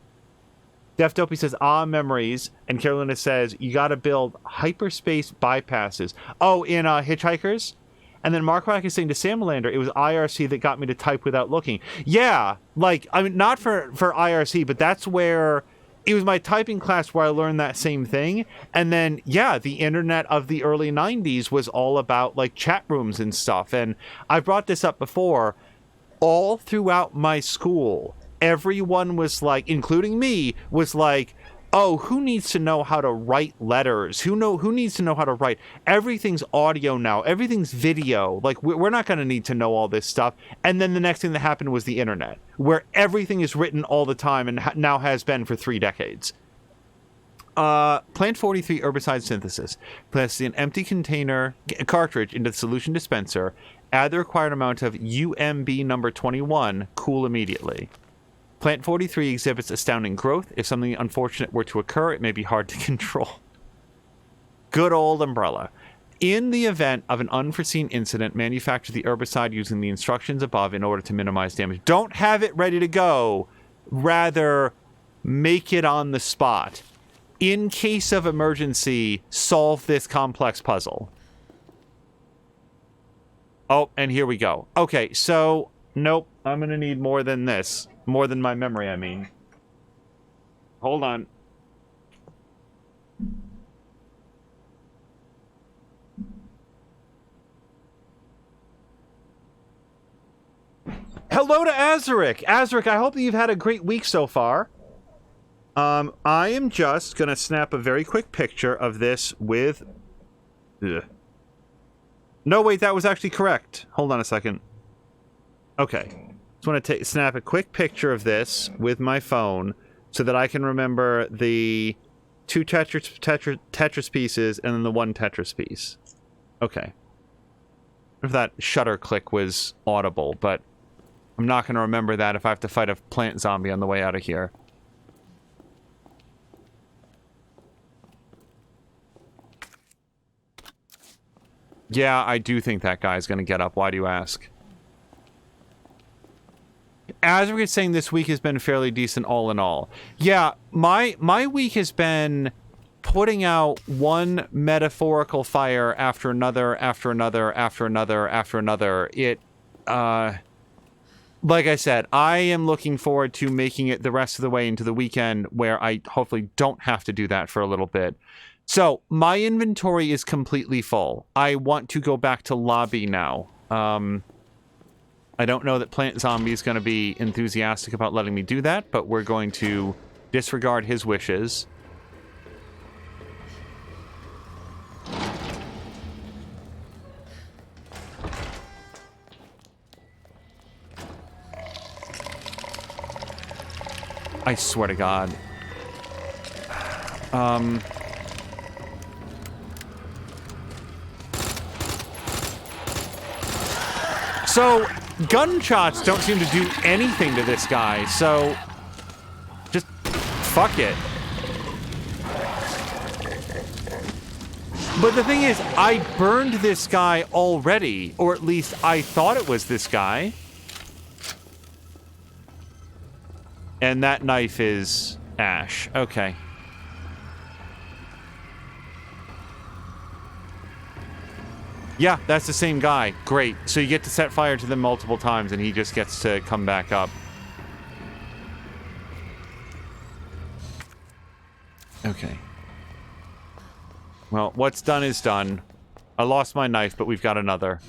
Def Dopey says, memories. And Carolina says, you got to build hyperspace bypasses. Oh, in Hitchhikers? And then Mark Wack is saying to Samalander, it was IRC that got me to type without looking. Yeah, like, I mean, not for IRC, but that's where it was my typing class where I learned that same thing. And then, yeah, the internet of the early 90s was all about, like, chat rooms and stuff. And I brought this up before. All throughout my school, everyone was like, including me, was like, oh, who needs to know how to write letters? Who needs to know how to write? Everything's audio now. Everything's video. Like, we're not going to need to know all this stuff. And then the next thing that happened was the internet, where everything is written all the time and now has been for 3 decades. Plant 43 herbicide synthesis. Place an empty container cartridge into the solution dispenser. Add the required amount of UMB number 21. Cool immediately. Plant 43 exhibits astounding growth. If something unfortunate were to occur, it may be hard to control. Good old Umbrella. In the event of an unforeseen incident, manufacture the herbicide using the instructions above in order to minimize damage. Don't have it ready to go. Rather, make it on the spot. In case of emergency, solve this complex puzzle. Oh, and here we go. Okay, so, nope, I'm going to need more than this. More than my memory, I mean. Hold on. Hello to Azaric! Azaric, I hope that you've had a great week so far. I am just gonna snap a very quick picture of this with... Ugh. No, wait, that was actually correct. Hold on a second. Okay. Just want to snap a quick picture of this with my phone so that I can remember the 2 Tetris pieces and then the 1 Tetris piece. Okay. If that shutter click was audible, but I'm not going to remember that if I have to fight a plant zombie on the way out of here. Yeah, I do think that guy's going to get up. Why do you ask? As we're saying, this week has been fairly decent all in all. Yeah, my week has been putting out one metaphorical fire after another, after another, after another, after another. It, like I said, I am looking forward to making it the rest of the way into the weekend where I hopefully don't have to do that for a little bit. So, my inventory is completely full. I want to go back to lobby now. I don't know that Plant Zombie is going to be enthusiastic about letting me do that, but we're going to disregard his wishes. I swear to God. So, gunshots don't seem to do anything to this guy, so just fuck it. But the thing is, I burned this guy already, or at least I thought it was this guy. And that knife is ash. Okay. Yeah, that's the same guy. Great. So you get to set fire to them multiple times, and he just gets to come back up. Okay. Well, what's done is done. I lost my knife, but we've got another.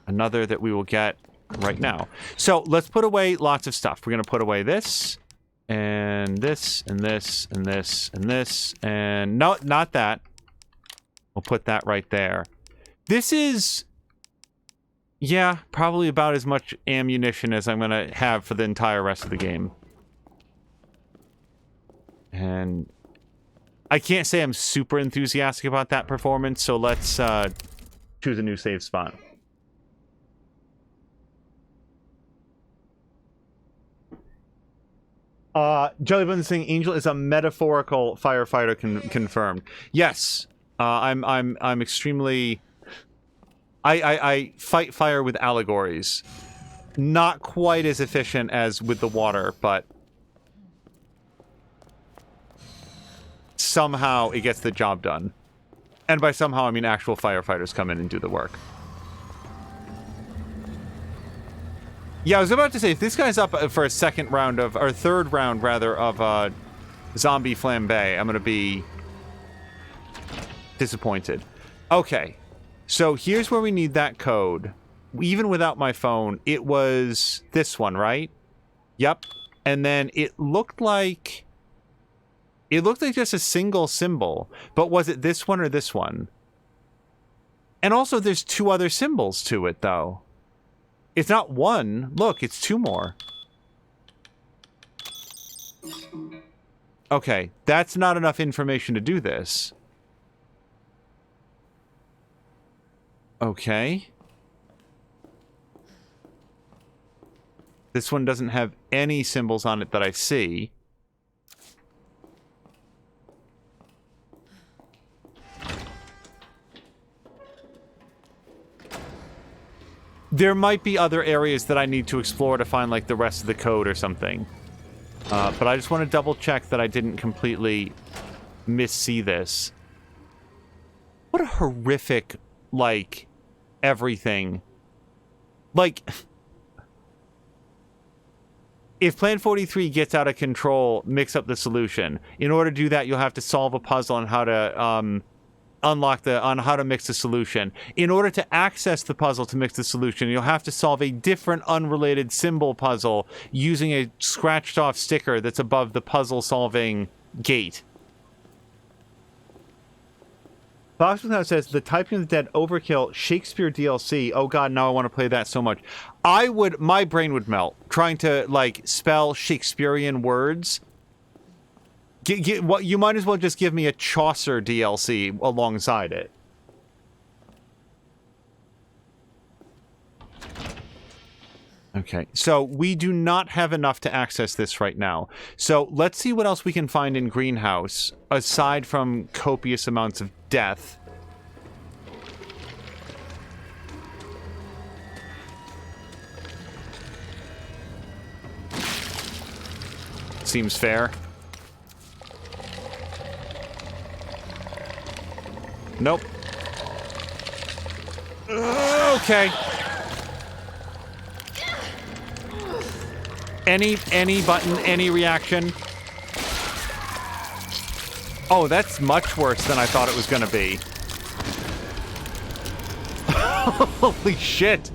Another that we will get right now. So let's put away lots of stuff. We're going to put away this, and this, and this, and this, and this, and no, not that. We'll put that right there. This is, yeah, probably about as much ammunition as I'm going to have for the entire rest of the game. And I can't say I'm super enthusiastic about that performance, so let's choose a new save spot. Jellybun saying Angel is a metaphorical firefighter confirmed. Yes. I'm extremely... I fight fire with allegories. Not quite as efficient as with the water, but somehow it gets the job done. And by somehow, I mean actual firefighters come in and do the work. Yeah, I was about to say, if this guy's up for a second round of, or third round, rather, of zombie flambe, I'm going to be disappointed. Okay, so here's where we need that code. Even without my phone, it was this one, right? Yep. And then it looked like just a single symbol, but was it this one or this one? And also, there's two other symbols to it, though. It's not one. Look, it's two more. Okay, that's not enough information to do this. Okay. This one doesn't have any symbols on it that I see. There might be other areas that I need to explore to find, like, the rest of the code or something. But I just want to double check that I didn't completely missee this. What a horrific, like, everything. Like, if Plan 43 gets out of control, mix up the solution. In order to do that, you'll have to solve a puzzle on how to, on how to mix the solution. In order to access the puzzle to mix the solution, you'll have to solve a different unrelated symbol puzzle using a scratched off sticker that's above the puzzle solving gate. Fox now says, the Typing of the Dead Overkill Shakespeare DLC. Oh god, now I want to play that so much. My brain would melt trying to, like, spell Shakespearean words. You might as well just give me a Chaucer DLC alongside it. Okay, so we do not have enough to access this right now. So let's see what else we can find in Greenhouse, aside from copious amounts of death. Seems fair. Nope. Okay. Any button, any reaction. Oh, that's much worse than I thought it was gonna be. Holy shit.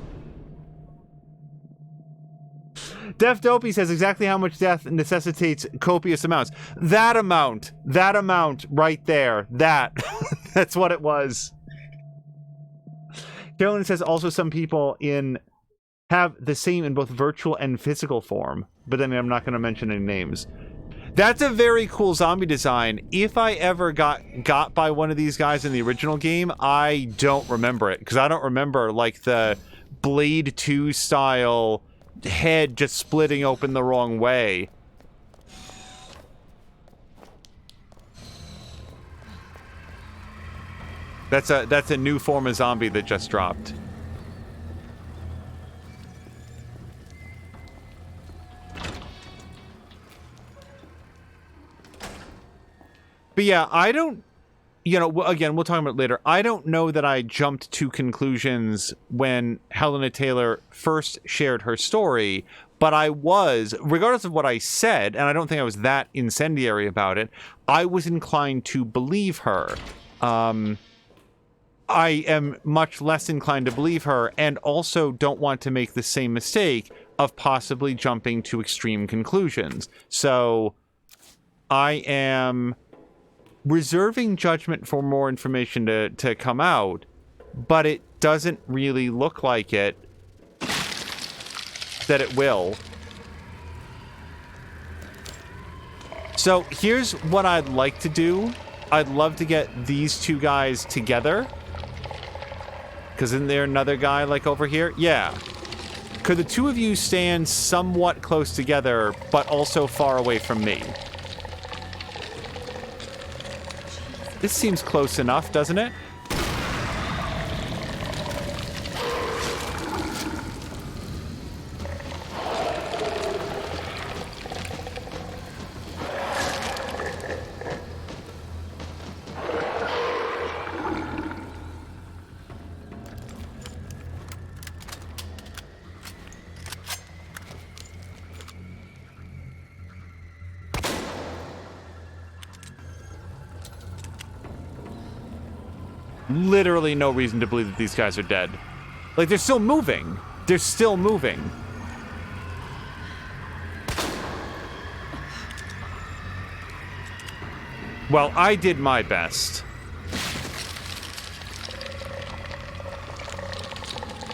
Def Dopey says exactly how much death necessitates copious amounts. That amount right there. That's what it was. Carolyn says also some people have the same in both virtual and physical form, but then I'm not going to mention any names. That's a very cool zombie design. If I ever got by one of these guys in the original game, I don't remember it, because I don't remember, like, the Blade 2 style head just splitting open the wrong way. That's a new form of zombie that just dropped. But yeah, you know, again, we'll talk about it later. I don't know that I jumped to conclusions when Helena Taylor first shared her story, but I was, regardless of what I said, and I don't think I was that incendiary about it, I was inclined to believe her. I am much less inclined to believe her, and also don't want to make the same mistake of possibly jumping to extreme conclusions. So I am reserving judgment for more information to come out, but it doesn't really look like it that it will. So here's what I'd like to do. I'd love to get these two guys together. Because isn't there another guy like over here? Yeah. Could the two of you stand somewhat close together, but also far away from me? This seems close enough, doesn't it? Literally no reason to believe that these guys are dead. Like, they're still moving. They're still moving. Well, I did my best.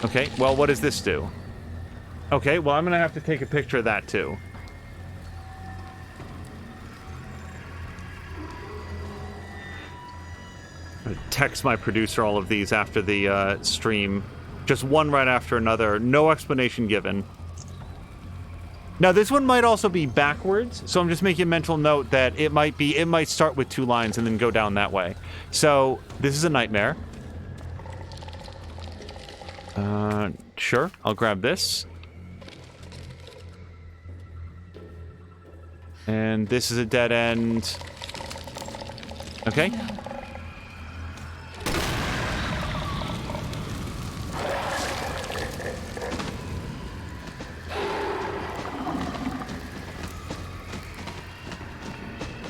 Okay, well, what does this do? Okay, well, I'm gonna have to take a picture of that, too. Text my producer all of these after the stream. Just one right after another. No explanation given. Now, this one might also be backwards, so I'm just making a mental note that it might start with 2 lines and then go down that way. So, this is a nightmare. Sure, I'll grab this. And this is a dead end. Okay.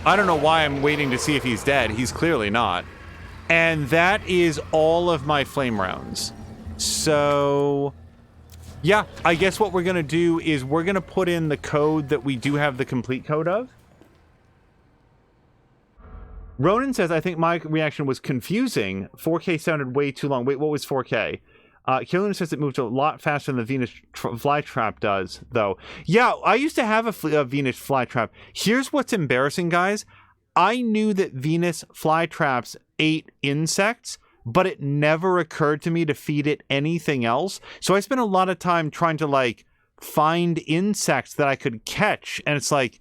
I don't know why I'm waiting to see if he's dead. He's clearly not. And that is all of my flame rounds. So, yeah, I guess what we're going to do is we're going to put in the code that we do have the complete code of. Ronan says, I think my reaction was confusing. 4K sounded way too long. Wait, what was 4K? Killian says it moved a lot faster than the Venus flytrap does, though. Yeah, I used to have a Venus flytrap. Here's what's embarrassing, guys. I knew that Venus flytraps ate insects, but it never occurred to me to feed it anything else. So I spent a lot of time trying to, like, find insects that I could catch. And it's like,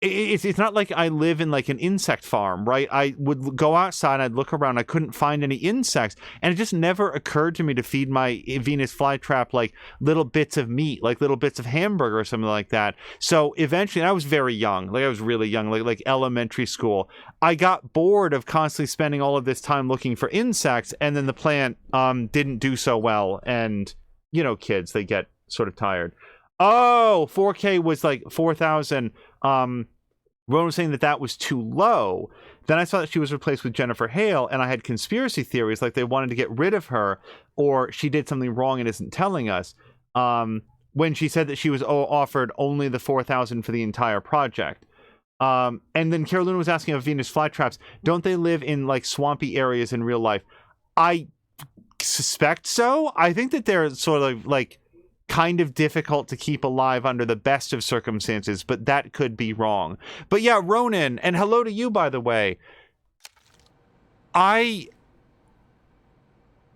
it's not like I live in like an insect farm, right? I would go outside, I'd look around, I couldn't find any insects, and it just never occurred to me to feed my Venus flytrap like little bits of meat, like little bits of hamburger or something like that. So eventually, and I was very young, like I was really young, like elementary school. I got bored of constantly spending all of this time looking for insects, and then the plant didn't do so well, and you know, kids, they get sort of tired. Oh, 4K was like 4,000. Ronan was saying that was too low. Then I saw that she was replaced with Jennifer Hale, and I had conspiracy theories like they wanted to get rid of her, or she did something wrong and isn't telling us. When she said that she was offered only the 4,000 for the entire project. And then Carolina was asking of Venus flytraps, don't they live in like swampy areas in real life? I suspect so. I think that they're sort of like kind of difficult to keep alive under the best of circumstances, but that could be wrong. But yeah, Ronan, and hello to you, by the way. I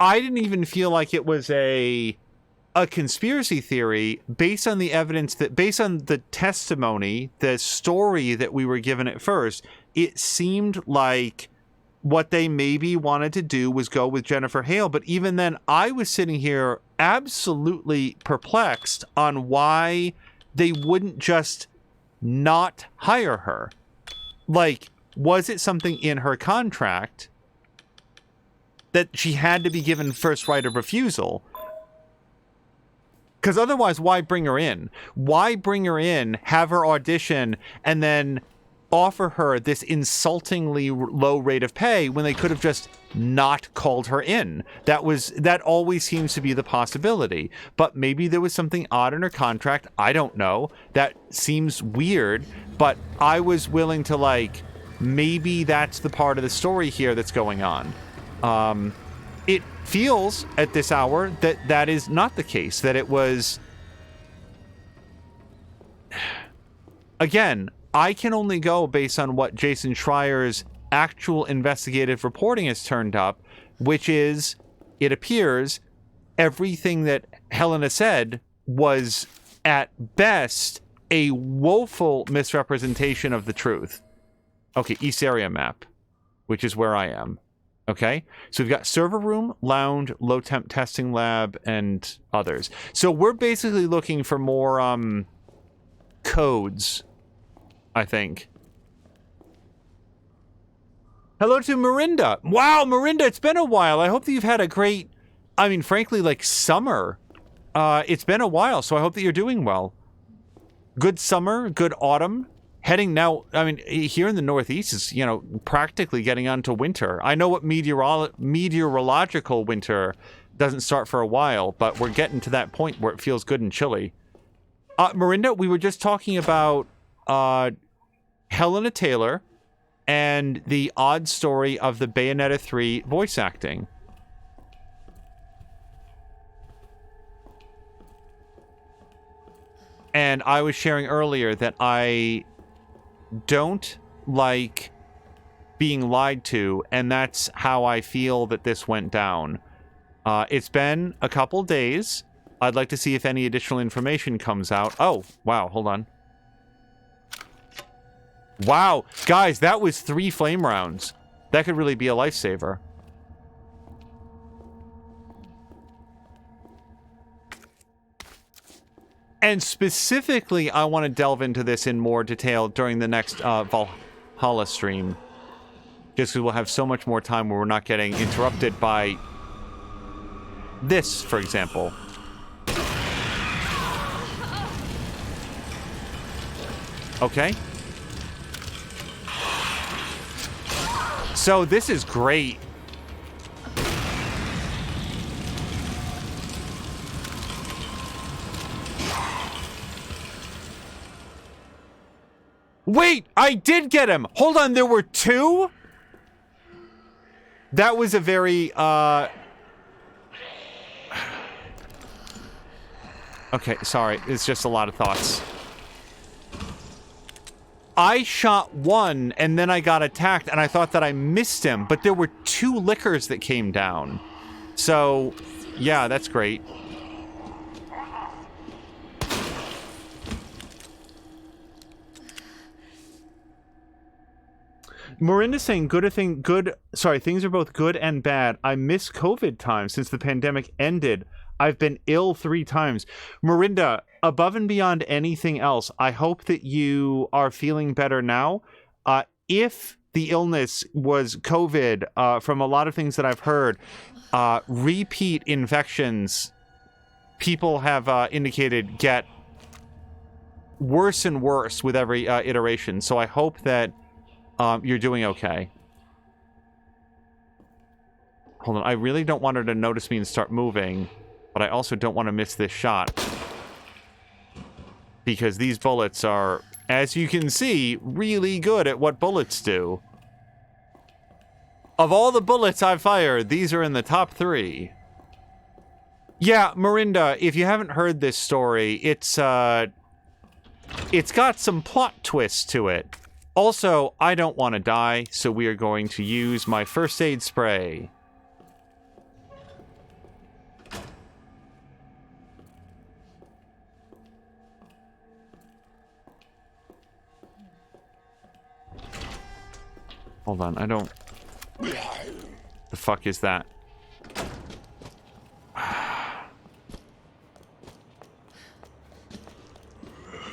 didn't even feel like it was a conspiracy theory based on the evidence based on the testimony, the story that we were given at first. It seemed like what they maybe wanted to do was go with Jennifer Hale, but even then, I was sitting here absolutely perplexed on why they wouldn't just not hire her. Like, was it something in her contract that she had to be given first right of refusal? Because otherwise, why bring her in? Why bring her in, have her audition, and then offer her this insultingly low rate of pay when they could have just not called her in? That always seems to be the possibility. But maybe there was something odd in her contract. I don't know. That seems weird. But I was willing to, like, maybe that's the part of the story here that's going on. It feels at this hour that that is not the case, that it was... Again, I can only go based on what Jason Schreier's actual investigative reporting has turned up, which is, it appears, everything that Helena said was, at best, a woeful misrepresentation of the truth. Okay, East Area map, which is where I am. Okay, so we've got server room, lounge, low temp testing lab, and others. So we're basically looking for more codes, I think. Hello to Marinda. Wow, Marinda, it's been a while. I hope that you've had a great, I mean, frankly, like summer. It's been a while, so I hope that you're doing well. Good summer, good autumn. Heading now, I mean, here in the Northeast is, you know, practically getting on to winter. I know what meteorological winter doesn't start for a while, but we're getting to that point where it feels good and chilly. Marinda, we were just talking about Helena Taylor and the odd story of the Bayonetta 3 voice acting. And I was sharing earlier that I don't like being lied to, and that's how I feel that this went down. It's been a couple days. I'd like to see if any additional information comes out. Oh, wow, hold on. Wow, guys, that was 3 flame rounds. That could really be a lifesaver. And specifically, I want to delve into this in more detail during the next Valhalla stream. Just because we'll have so much more time where we're not getting interrupted by this, for example. Okay. So this is great. Wait, I did get him. Hold on, there were 2? That was a very, Okay, sorry. It's just a lot of thoughts. I shot 1, and then I got attacked, and I thought that I missed him, but there were 2 lickers that came down. So, yeah, that's great. Marinda's saying things are both good and bad. I miss COVID times since the pandemic ended. I've been ill 3 times. Marinda, above and beyond anything else, I hope that you are feeling better now. If the illness was COVID, from a lot of things that I've heard, repeat infections, people have indicated, get worse and worse with every iteration. So I hope that you're doing okay. Hold on, I really don't want her to notice me and start moving, but I also don't want to miss this shot. Because these bullets are, as you can see, really good at what bullets do. Of all the bullets I've fired, these are in the top 3. Yeah, Marinda, if you haven't heard this story, it's got some plot twists to it. Also, I don't want to die, so we are going to use my first aid spray. Hold on, I don't... The fuck is that?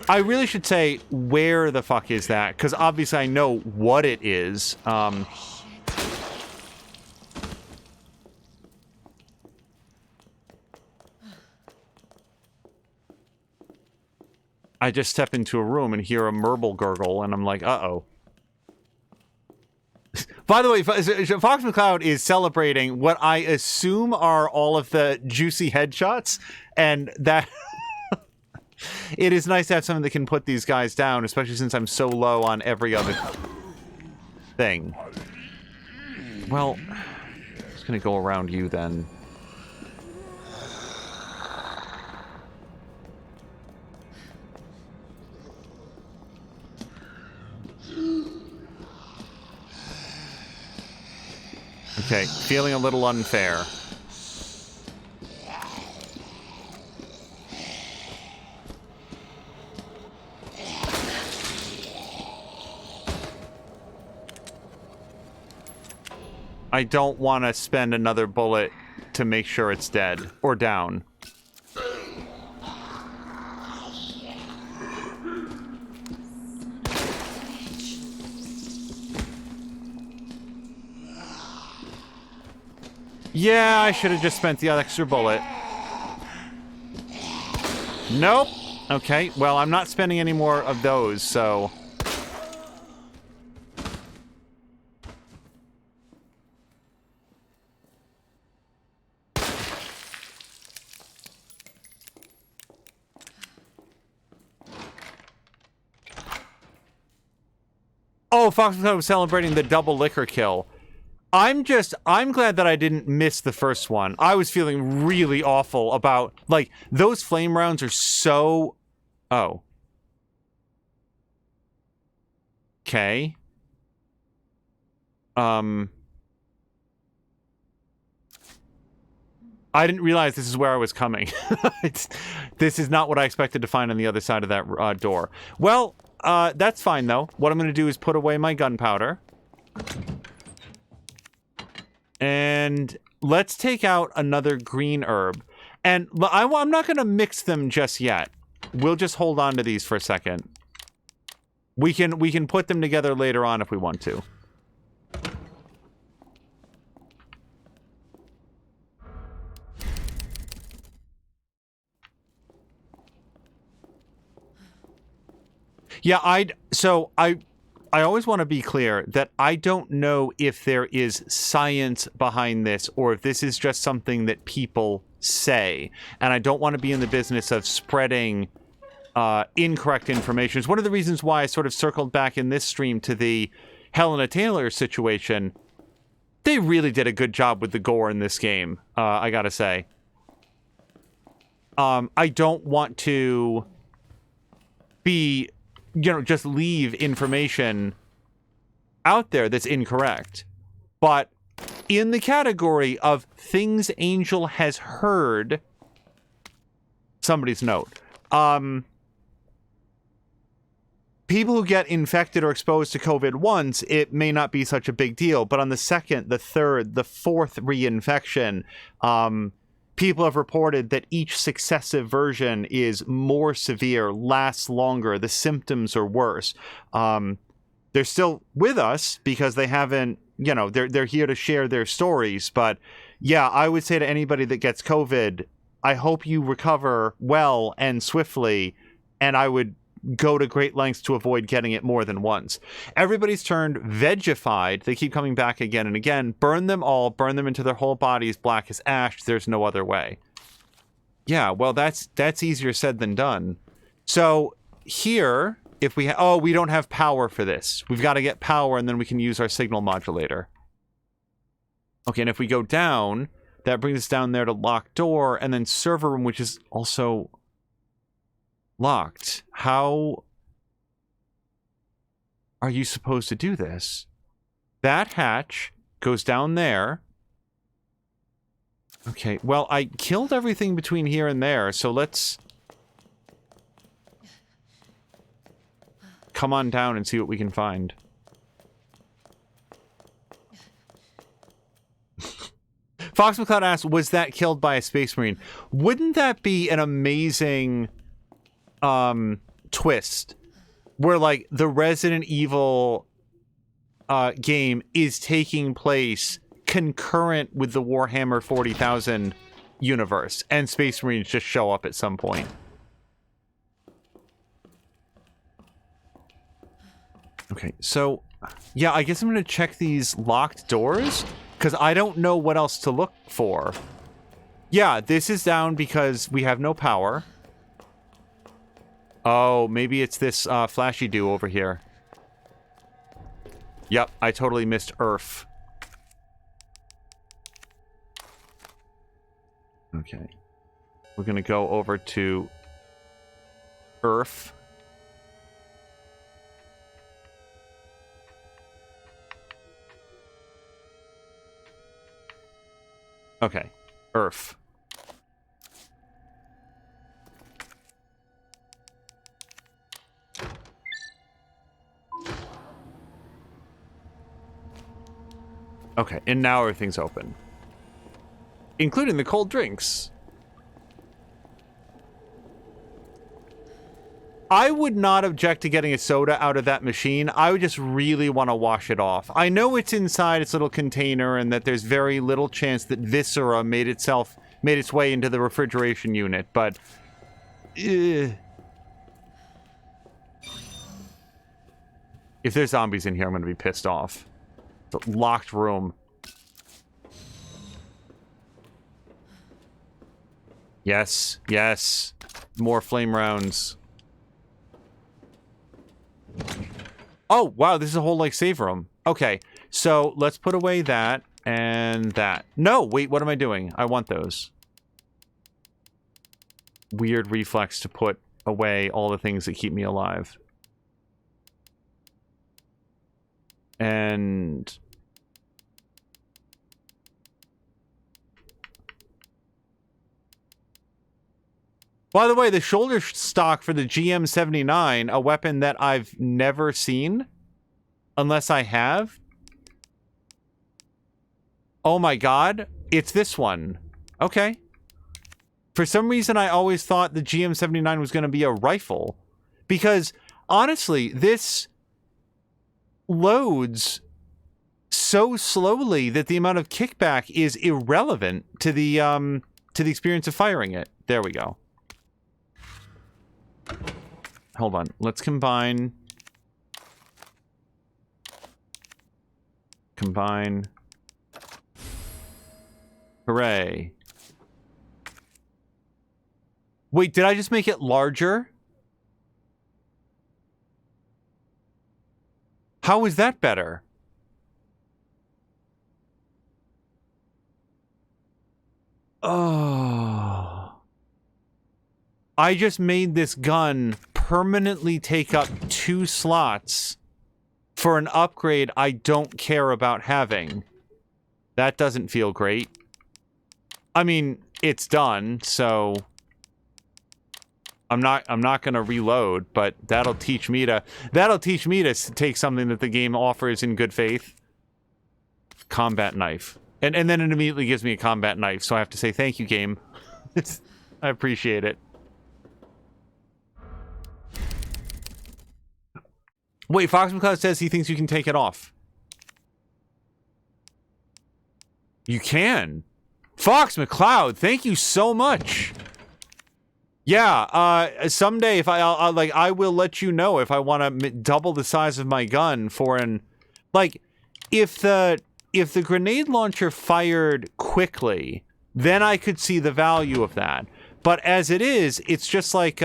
I really should say, where the fuck is that? Because obviously I know what it is. I just step into a room and hear a Merble gurgle, and I'm like, uh-oh. By the way, Fox McCloud is celebrating what I assume are all of the juicy headshots, and that... It is nice to have someone that can put these guys down, especially since I'm so low on every other thing. Well, I'm just gonna go around you then. Okay, feeling a little unfair. I don't want to spend another bullet to make sure it's dead or down. Yeah, I should have just spent the extra bullet. Nope. Okay, well, I'm not spending any more of those, so... Oh, Fox was celebrating the double liquor kill. I'm glad that I didn't miss the first one. I was feeling really awful about, like, those flame rounds are so... Oh. Okay. I didn't realize this is where I was coming. This is not what I expected to find on the other side of that door. Well, that's fine, though. What I'm going to do is put away my gunpowder. And let's take out another green herb. And I'm not going to mix them just yet. We'll just hold on to these for a second. We can put them together later on if we want to. Yeah, I always want to be clear that I don't know if there is science behind this or if this is just something that people say. And I don't want to be in the business of spreading incorrect information. It's one of the reasons why I sort of circled back in this stream to the Helena Taylor situation. They really did a good job with the gore in this game, I gotta say. I don't want to be... just leave information out there that's incorrect. But in the category of things Angel has heard, somebody's note, people who get infected or exposed to COVID once, it may not be such a big deal. But on the second, the third, the fourth reinfection, people have reported that each successive version is more severe, lasts longer, the symptoms are worse. They're still with us because they haven't, they're here to share their stories. But yeah, I would say to anybody that gets COVID, I hope you recover well and swiftly, and I would go to great lengths to avoid getting it more than once. Everybody's turned vegified. They keep coming back again and again. Burn them all. Burn them into their whole bodies black as ash. There's no other way. Yeah, well, that's easier said than done. So here, if we... we don't have power for this. We've got to get power, and then we can use our signal modulator. Okay, and if we go down, that brings us down there to locked door, and then server room, which is also... locked. How are you supposed to do this? That hatch goes down there. Okay, well, I killed everything between here and there, so let's come on down and see what we can find. Fox McCloud asks, was that killed by a space marine? Wouldn't that be an amazing twist where like the Resident Evil game is taking place concurrent with the Warhammer 40,000 universe, and Space Marines just show up at some point. Okay, so yeah, I guess I'm gonna check these locked doors because I don't know what else to look for. Yeah, this is down because we have no power. Oh, maybe it's this flashy do over here. Yep, I totally missed Earth. Okay. We're gonna go over to Earth. Okay. Earth. Okay, and now everything's open. Including the cold drinks. I would not object to getting a soda out of that machine. I would just really want to wash it off. I know it's inside its little container and that there's very little chance that Viscera made its way into the refrigeration unit, but... If there's zombies in here, I'm going to be pissed off. It's a locked room. Yes, yes. More flame rounds. Oh, wow, this is a whole, like, save room. Okay, so let's put away that and that. No, wait, what am I doing? I want those. Weird reflex to put away all the things that keep me alive. And... by the way, the shoulder stock for the GM79, a weapon that I've never seen, unless I have. Oh my god, it's this one. Okay. For some reason, I always thought the GM79 was going to be a rifle. Because, honestly, this loads so slowly that the amount of kickback is irrelevant to the experience of firing it. There we go. Hold on. Let's combine. Combine. Hooray. Wait, did I just make it larger? How is that better? Oh. I just made this gun permanently take up 2 slots for an upgrade I don't care about having. That doesn't feel great. I mean, it's done, so I'm not gonna reload, but that'll teach me to take something that the game offers in good faith. Combat knife. And then it immediately gives me a combat knife, so I have to say thank you, game. I appreciate it. Wait, Fox McCloud says he thinks you can take it off. You can. Fox McCloud, thank you so much. Yeah, someday if I will let you know if I want to double the size of my gun for an, like, if the grenade launcher fired quickly, then I could see the value of that. But as it is, it's just like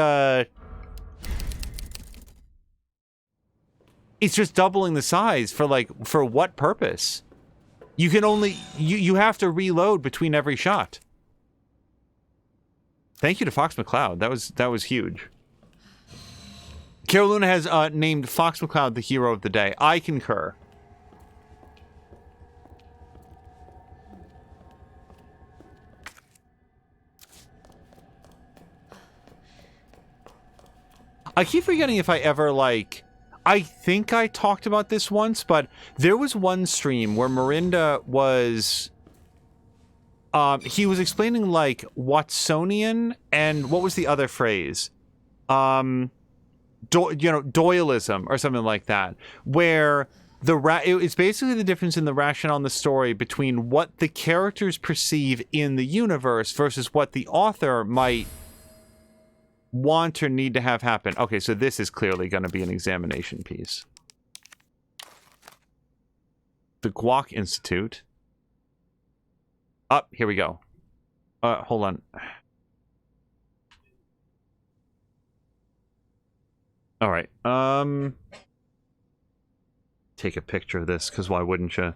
it's just doubling the size for what purpose? You can only you have to reload between every shot. Thank you to Fox McCloud. That was huge. Carol Luna has named Fox McCloud the hero of the day. I concur. I keep forgetting if I ever, like... I think I talked about this once, but there was one stream where Mirinda was... he was explaining, like, Watsonian and what was the other phrase? Doyleism or something like that, where it's basically the difference in the rationale in the story between what the characters perceive in the universe versus what the author might want or need to have happen. Okay, so this is clearly going to be an examination piece. The Guac Institute. Here we go. Hold on. All right. Take a picture of this, because why wouldn't you?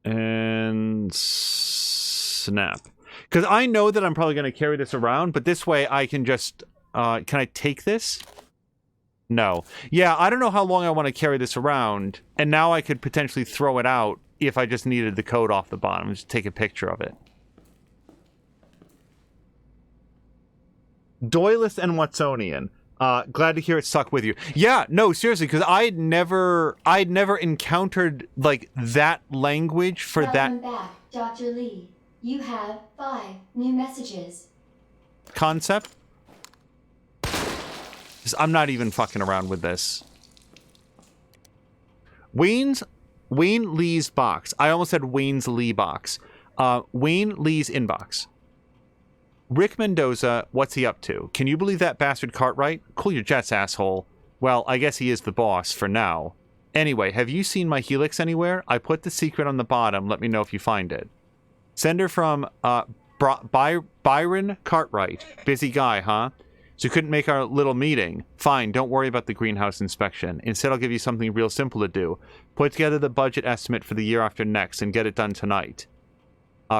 And snap. Because I know that I'm probably going to carry this around, but this way I can just... can I take this? No. Yeah, I don't know how long I want to carry this around, and now I could potentially throw it out if I just needed the code off the bottom. Just take a picture of it. Doylist and Watsonian. Glad to hear it stuck with you. Yeah, no, seriously, because I'd never encountered like that language for Welcome that. back, Dr. Lee. You have 5 new messages. Concept. I'm not even fucking around with this. Wayne Lee's box. I almost said Wayne's Lee box. Wayne Lee's inbox. Rick Mendoza, what's he up to? Can you believe that bastard Cartwright? Cool your jets, asshole. Well, I guess he is the boss for now. Anyway, have you seen my Helix anywhere? I put the secret on the bottom. Let me know if you find it. Sender from Byron Cartwright. Busy guy, huh? So you couldn't make our little meeting. Fine, don't worry about the greenhouse inspection. Instead, I'll give you something real simple to do. Put together the budget estimate for the year after next and get it done tonight.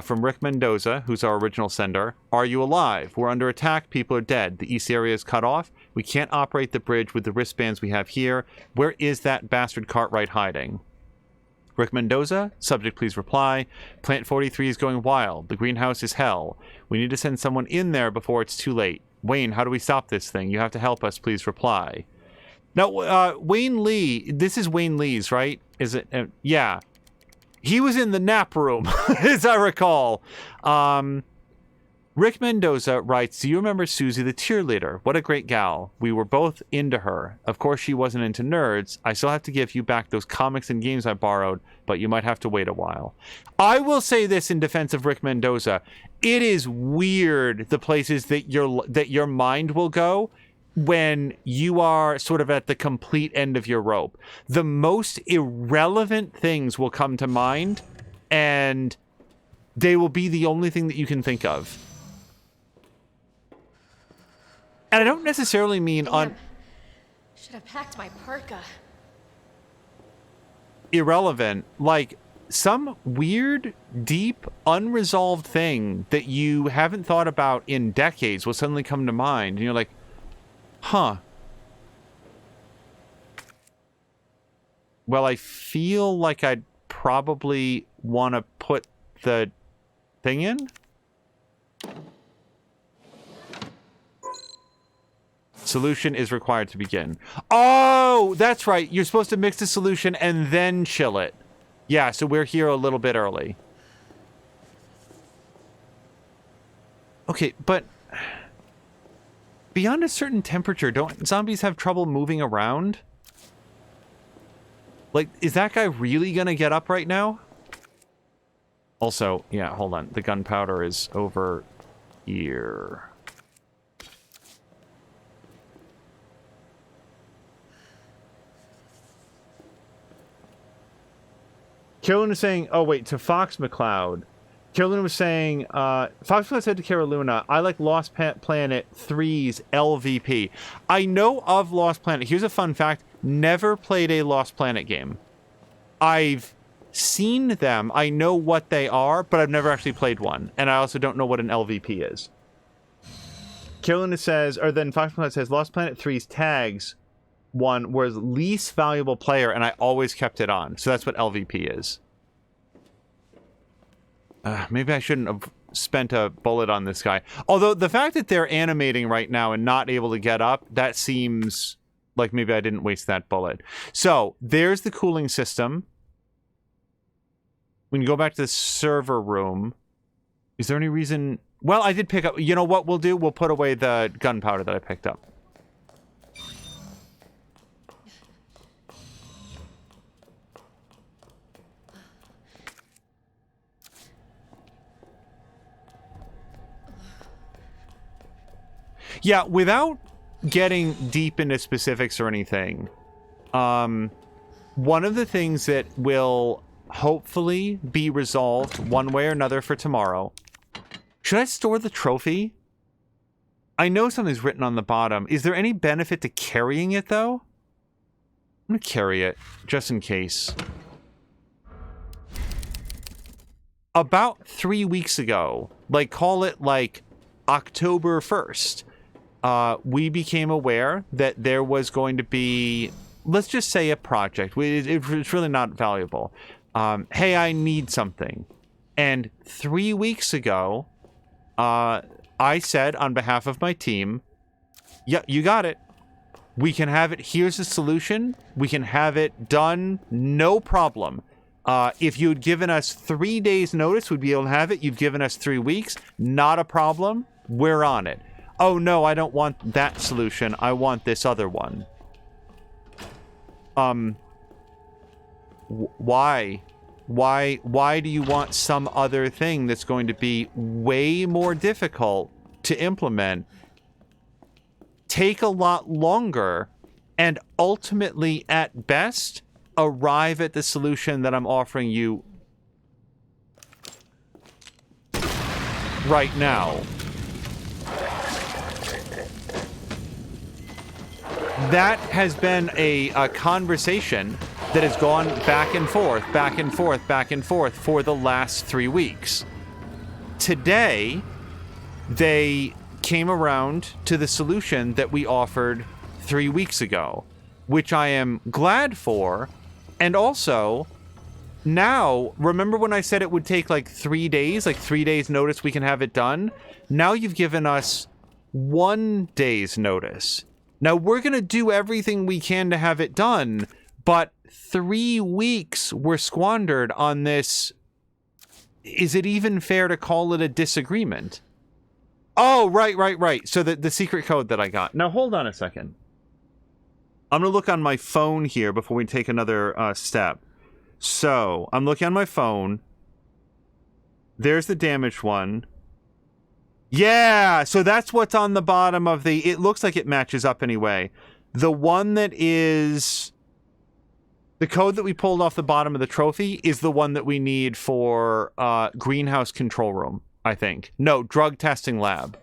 From Rick Mendoza, who's our original sender. Are you alive? We're under attack. People are dead. The east area is cut off. We can't operate the bridge with the wristbands we have here. Where is that bastard Cartwright hiding? Rick Mendoza, subject please reply. Plant 43 is going wild. The greenhouse is hell. We need to send someone in there before it's too late. Wayne, how do we stop this thing? You have to help us, please reply. Now, Wayne Lee, this is Wayne Lee's, right? Is it? Yeah. He was in the nap room, as I recall. Rick Mendoza writes, do you remember Susie the cheerleader? What a great gal. We were both into her. Of course, she wasn't into nerds. I still have to give you back those comics and games I borrowed, but you might have to wait a while. I will say this in defense of Rick Mendoza. It is weird the places that your mind will go when you are sort of at the complete end of your rope. The most irrelevant things will come to mind, and they will be the only thing that you can think of. And I don't necessarily mean Should have packed my parka. irrelevant, like some weird, deep, unresolved thing that you haven't thought about in decades will suddenly come to mind, and you're like, huh. Well, I feel like I'd probably want to put the thing in. Solution is required to begin. Oh, that's right. You're supposed to mix the solution and then chill it. Yeah, so we're here a little bit early. Okay, but beyond a certain temperature, don't zombies have trouble moving around? Like, is that guy really gonna get up right now? Also, yeah, hold on. The gunpowder is over here. Carolyn was saying, oh wait, to Fox McCloud. Carolyn was saying, Fox McCloud said to Carolina, I like Lost Planet 3's LVP. I know of Lost Planet. Here's a fun fact. Never played a Lost Planet game. I've seen them. I know what they are, but I've never actually played one. And I also don't know what an LVP is. Carolina says, or then Fox McCloud says, Lost Planet 3's tags one was least valuable player, and I always kept it on. So that's what LVP is. Maybe I shouldn't have spent a bullet on this guy. Although the fact that they're animating right now and not able to get up, that seems like maybe I didn't waste that bullet. So there's the cooling system. We can go back to the server room. Is there any reason Well, I did pick up... You know what we'll do? We'll put away the gunpowder that I picked up. Yeah, without getting deep into specifics or anything, one of the things that will hopefully be resolved one way or another for tomorrow... Should I store the trophy? I know something's written on the bottom. Is there any benefit to carrying it, though? I'm gonna carry it, just in case. About 3 weeks ago, like, call it, like, October 1st, we became aware that there was going to be, let's just say, a project. It's really not valuable. Hey, I need something. And 3 weeks ago... I said on behalf of my team, yeah, you got it. We can have it. Here's the solution. We can have it done. No problem. If you had given us 3 days notice, we'd be able to have it. You've given us 3 weeks. Not a problem. We're on it. Oh, no, I don't want that solution. I want this other one. Why? Why do you want some other thing that's going to be way more difficult to implement, take a lot longer, and ultimately, at best, arrive at the solution that I'm offering you right now? That has been a conversation that has gone back and forth, back and forth, back and forth for the last 3 weeks. Today, they came around to the solution that we offered 3 weeks ago, which I am glad for. And also, now, remember when I said it would take like 3 days, like 3 days notice we can have it done? Now you've given us 1 day's notice. Now we're going to do everything we can to have it done, but 3 weeks were squandered on this. Is it even fair to call it a disagreement? Oh, right. So the secret code that I got. Now, hold on a second. I'm going to look on my phone here before we take another step. So, I'm looking on my phone. There's the damaged one. Yeah, so that's what's on the bottom of the... It looks like it matches up anyway. The one that is... The code that we pulled off the bottom of the trophy is the one that we need for greenhouse control room, I think. No, drug testing lab.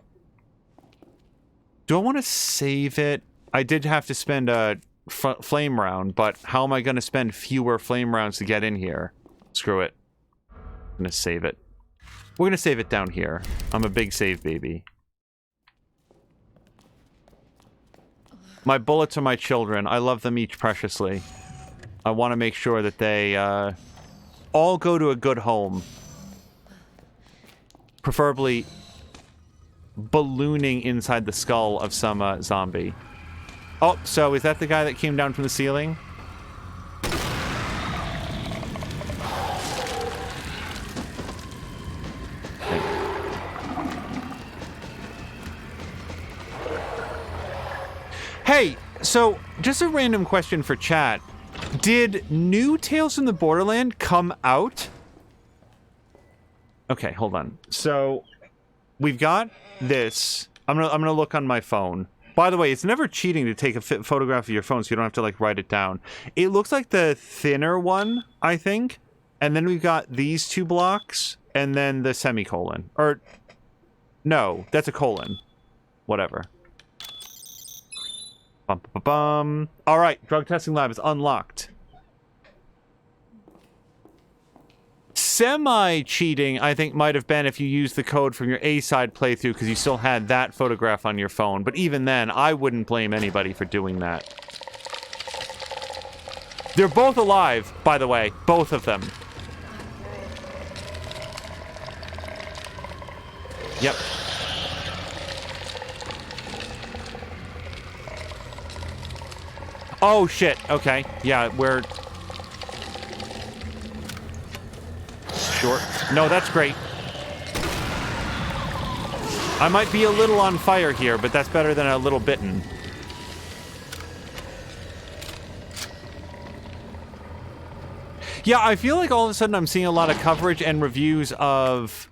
Do I want to save it? I did have to spend a flame round, but how am I going to spend fewer flame rounds to get in here? Screw it. I'm going to save it. We're going to save it down here. I'm a big save baby. My bullets are my children. I love them each preciously. I want to make sure that they all go to a good home. Preferably ballooning inside the skull of some zombie. Oh, so is that the guy that came down from the ceiling? Hey, so just a random question for chat. Did new Tales from the Borderland come out? Okay, hold on. So we've got this. I'm gonna look on my phone. By the way, it's never cheating to take a photograph of your phone, so you don't have to like write it down. It looks like the thinner one, I think. And then we've got these 2 blocks, and then the semicolon. Or no, that's a colon. Whatever. All right, drug testing lab is unlocked. Semi-cheating, I think, might have been if you used the code from your A-side playthrough because you still had that photograph on your phone. But even then, I wouldn't blame anybody for doing that. They're both alive, by the way. Both of them. Yep. Oh, shit. Okay. Yeah, we're... Short. No, that's great. I might be a little on fire here, but that's better than a little bitten. Yeah, I feel like all of a sudden I'm seeing a lot of coverage and reviews of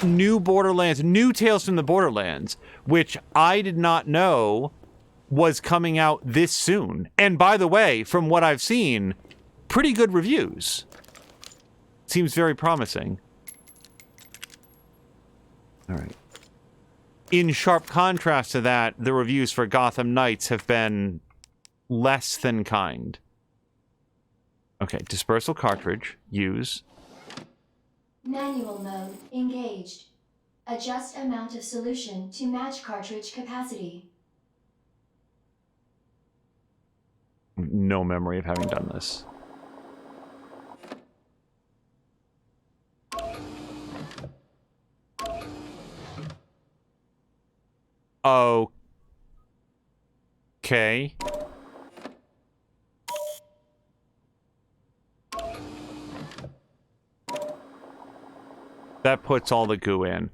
new Borderlands, new Tales from the Borderlands, which I did not know was coming out this soon. And by the way, from what I've seen, pretty good reviews. Seems very promising. All right. In sharp contrast to that, the reviews for Gotham Knights have been less than kind. Okay, dispersal cartridge, use. Manual mode engaged. Adjust amount of solution to match cartridge capacity. No memory of having done this. Okay. That puts all the goo in.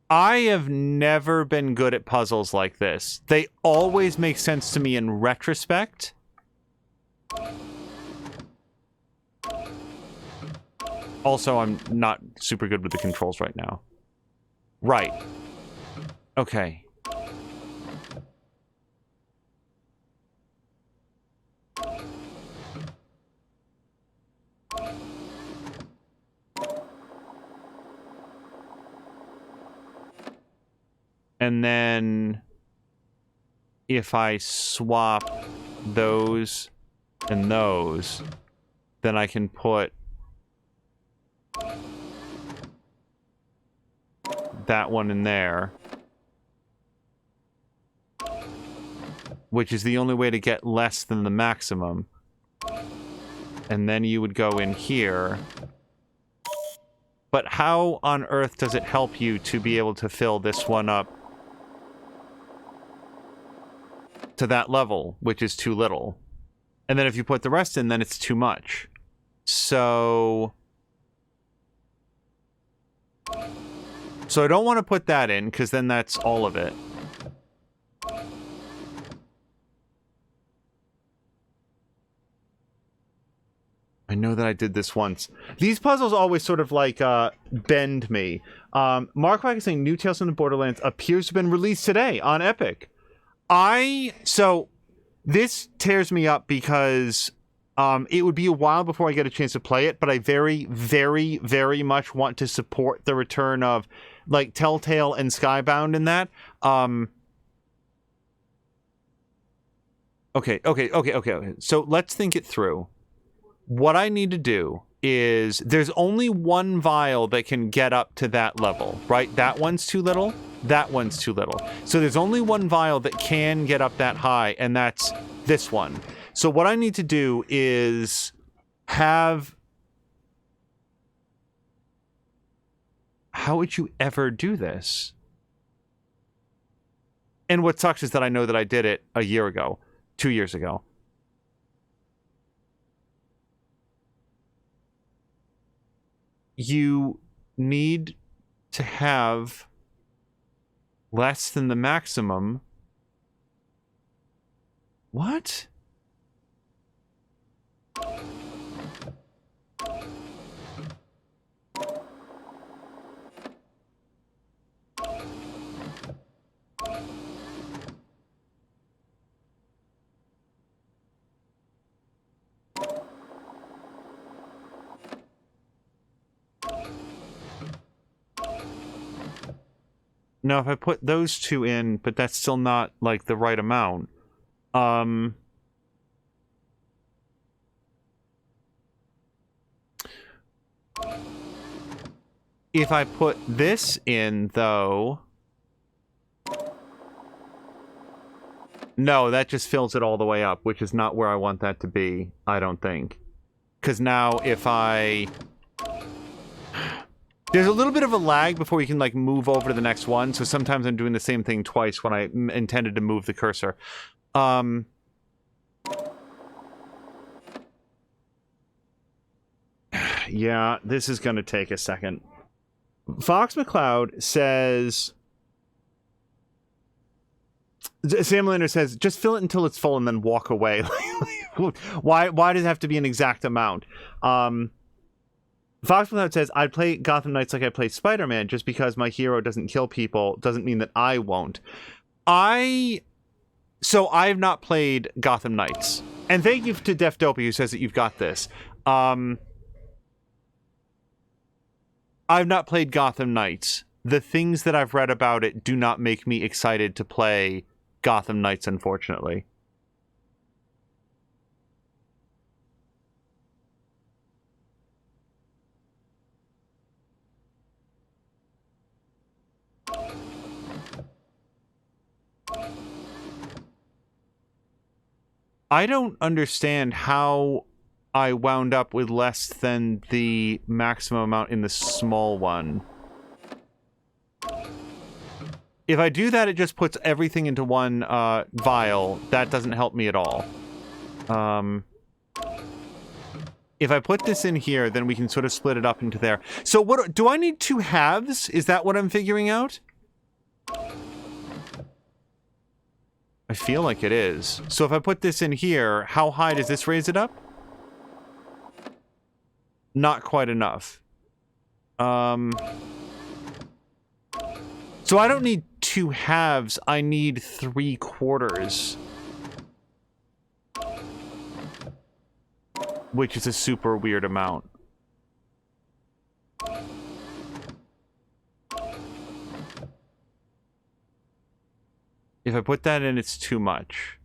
I have never been good at puzzles like this. They always make sense to me in retrospect. Also, I'm not super good with the controls right now. Right. Okay. And then if I swap those and those, then I can put that one in there, which is the only way to get less than the maximum. And then you would go in here. But how on earth does it help you to be able to fill this one up to that level, which is too little? And then if you put the rest in, then it's too much. So I don't want to put that in, because then that's all of it. I know that I did this once. These puzzles always sort of like bend me. Mark Wack is saying New Tales from the Borderlands appears to have been released today on Epic. So this tears me up because it would be a while before I get a chance to play it, but I very, very, very much want to support the return of like Telltale and Skybound in that. Okay. So let's think it through. What I need to do is there's only one vial that can get up to that level, right? That one's too little. That one's too little. So there's only one vial that can get up that high, and that's this one. So what I need to do is have... How would you ever do this? And what sucks is that I know that I did it a year ago, 2 years ago. You need to have less than the maximum. What? Now, if I put those two in, but that's still not, like, the right amount. If I put this in, though... No, that just fills it all the way up, which is not where I want that to be, I don't think. Because now, if I... There's a little bit of a lag before you can, like, move over to the next one, so sometimes I'm doing the same thing twice when I intended to move the cursor. Yeah, this is gonna take a second. Fox McCloud says... Sam Lander says, just fill it until it's full and then walk away. Why does it have to be an exact amount? Fox McCloud says, I'd play Gotham Knights like I play Spider-Man. Just because my hero doesn't kill people doesn't mean that I won't. So I've not played Gotham Knights. And thank you to Def Dopey who says that you've got this. I've not played Gotham Knights. The things that I've read about it do not make me excited to play Gotham Knights, unfortunately. I don't understand how I wound up with less than the maximum amount in the small one. If I do that, it just puts everything into one vial. That doesn't help me at all. If I put this in here, then we can sort of split it up into there. So what do I need 2 halves? Is that what I'm figuring out? I feel like it is. So if I put this in here, how high does this raise it up? Not quite enough. So I don't need 2 halves, I need 3/4. Which is a super weird amount. If I put that in, it's too much.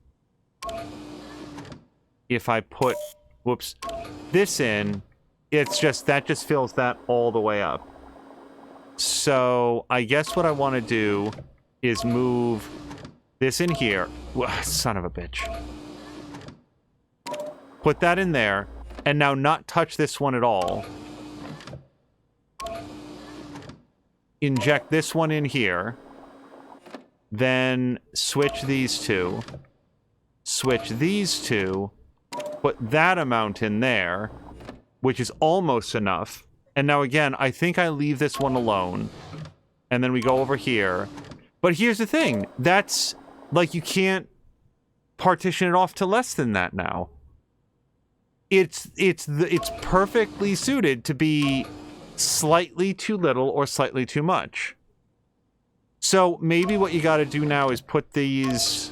If I put, whoops, this in, it's just, that just fills that all the way up. So I guess what I want to do is move this in here. Son of a bitch. Put that in there, and now not touch this one at all. Inject this one in here. Then switch these 2. Switch these 2. Put that amount in there, which is almost enough. And now again, I think I leave this one alone. And then we go over here. But here's the thing. That's, like, you can't partition it off to less than that now. It's perfectly suited to be slightly too little or slightly too much. So maybe what you got to do now is put these,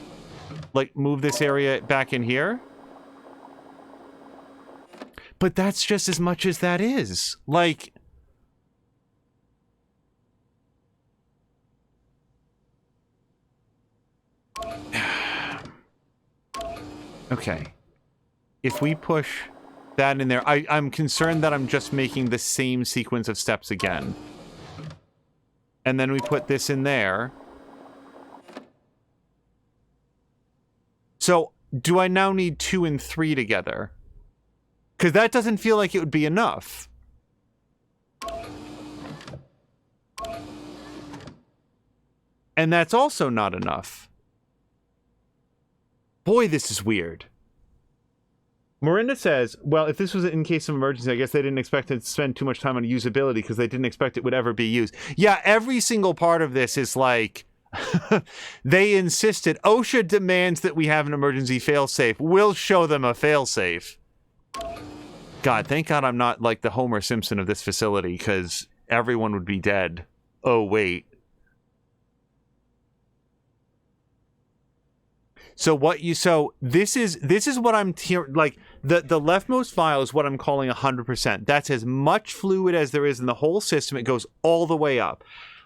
like, move this area back in here. But that's just as much as that is. Like, okay. If we push that in there, I'm concerned that I'm just making the same sequence of steps again. And then we put this in there. So, do I now need 2 and 3 together? Because that doesn't feel like it would be enough. And that's also not enough. Boy, this is weird. Morinda says, well, if this was in case of emergency, I guess they didn't expect to spend too much time on usability because they didn't expect it would ever be used. Yeah, every single part of this is like, they insisted, OSHA demands that we have an emergency failsafe. We'll show them a failsafe. God, thank God I'm not like the Homer Simpson of this facility because everyone would be dead. Oh, wait. So this is what I'm like the leftmost file is what I'm calling 100%. That's as much fluid as there is in the whole system. It goes all the way up.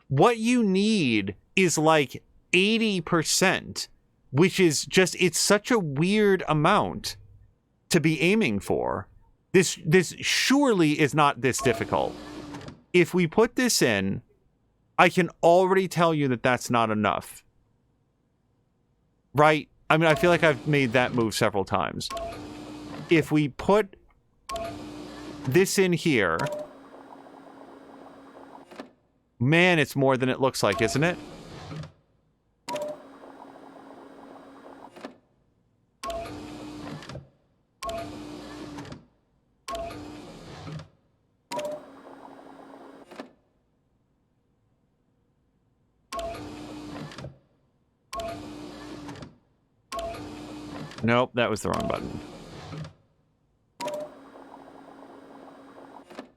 What you need is like 80%, which is just, it's such a weird amount to be aiming for. This surely is not this difficult. If we put this in, I can already tell you that that's not enough. Right? I mean, I feel like I've made that move several times. If we put this in here, man, it's more than it looks like, isn't it? Nope, that was the wrong button.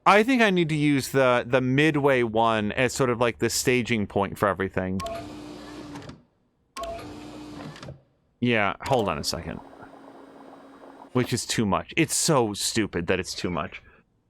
I think I need to use the midway one as sort of like the staging point for everything. Yeah, hold on a second. Which is too much. It's so stupid that it's too much.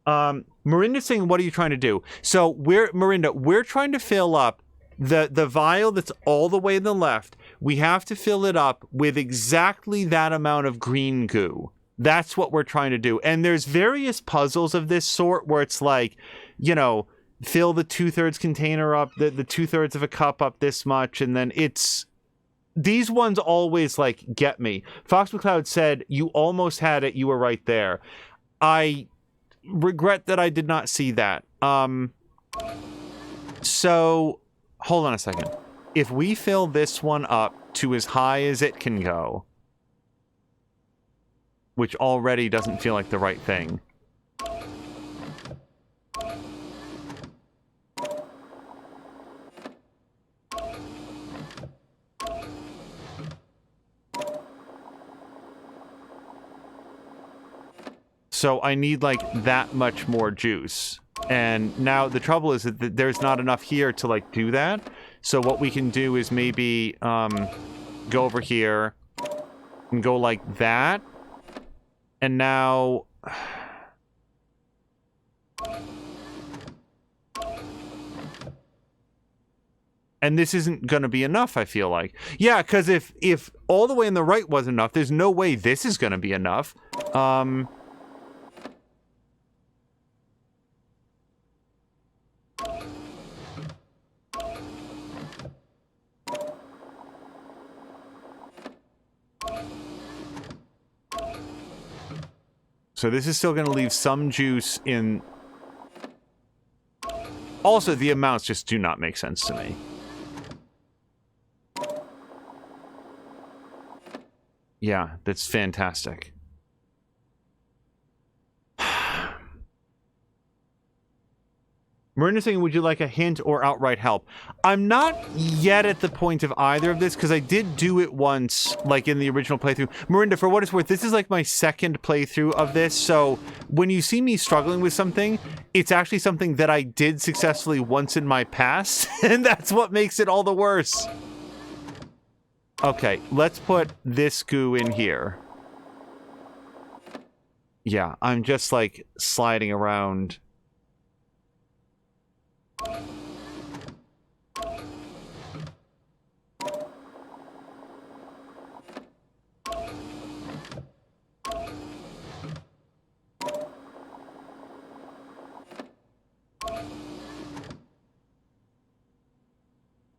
Mirinda's saying, what are you trying to do? So Mirinda, we're trying to fill up the vial that's all the way to the left. We have to fill it up with exactly that amount of green goo. That's what we're trying to do. And there's various puzzles of this sort where it's like, you know, fill the 2/3 container up, the 2/3 of a cup up this much, and then it's... These ones always, like, get me. Fox McCloud said, you almost had it, you were right there. I regret that I did not see that. So, hold on a second. If we fill this one up to as high as it can go, which already doesn't feel like the right thing. So I need like that much more juice. And now the trouble is that there's not enough here to like do that. So what we can do is maybe go over here and go like that. And now... And this isn't going to be enough, I feel like. Yeah, because if all the way in the right wasn't enough, there's no way this is going to be enough. So this is still going to leave some juice in... Also, the amounts just do not make sense to me. Yeah, that's fantastic. Mirinda's saying, would you like a hint or outright help? I'm not yet at the point of either of this, because I did do it once, like in the original playthrough. Mirinda, for what it's worth, this is like my second playthrough of this, so when you see me struggling with something, it's actually something that I did successfully once in my past, and that's what makes it all the worse. Okay, let's put this goo in here. Yeah, I'm just like sliding around.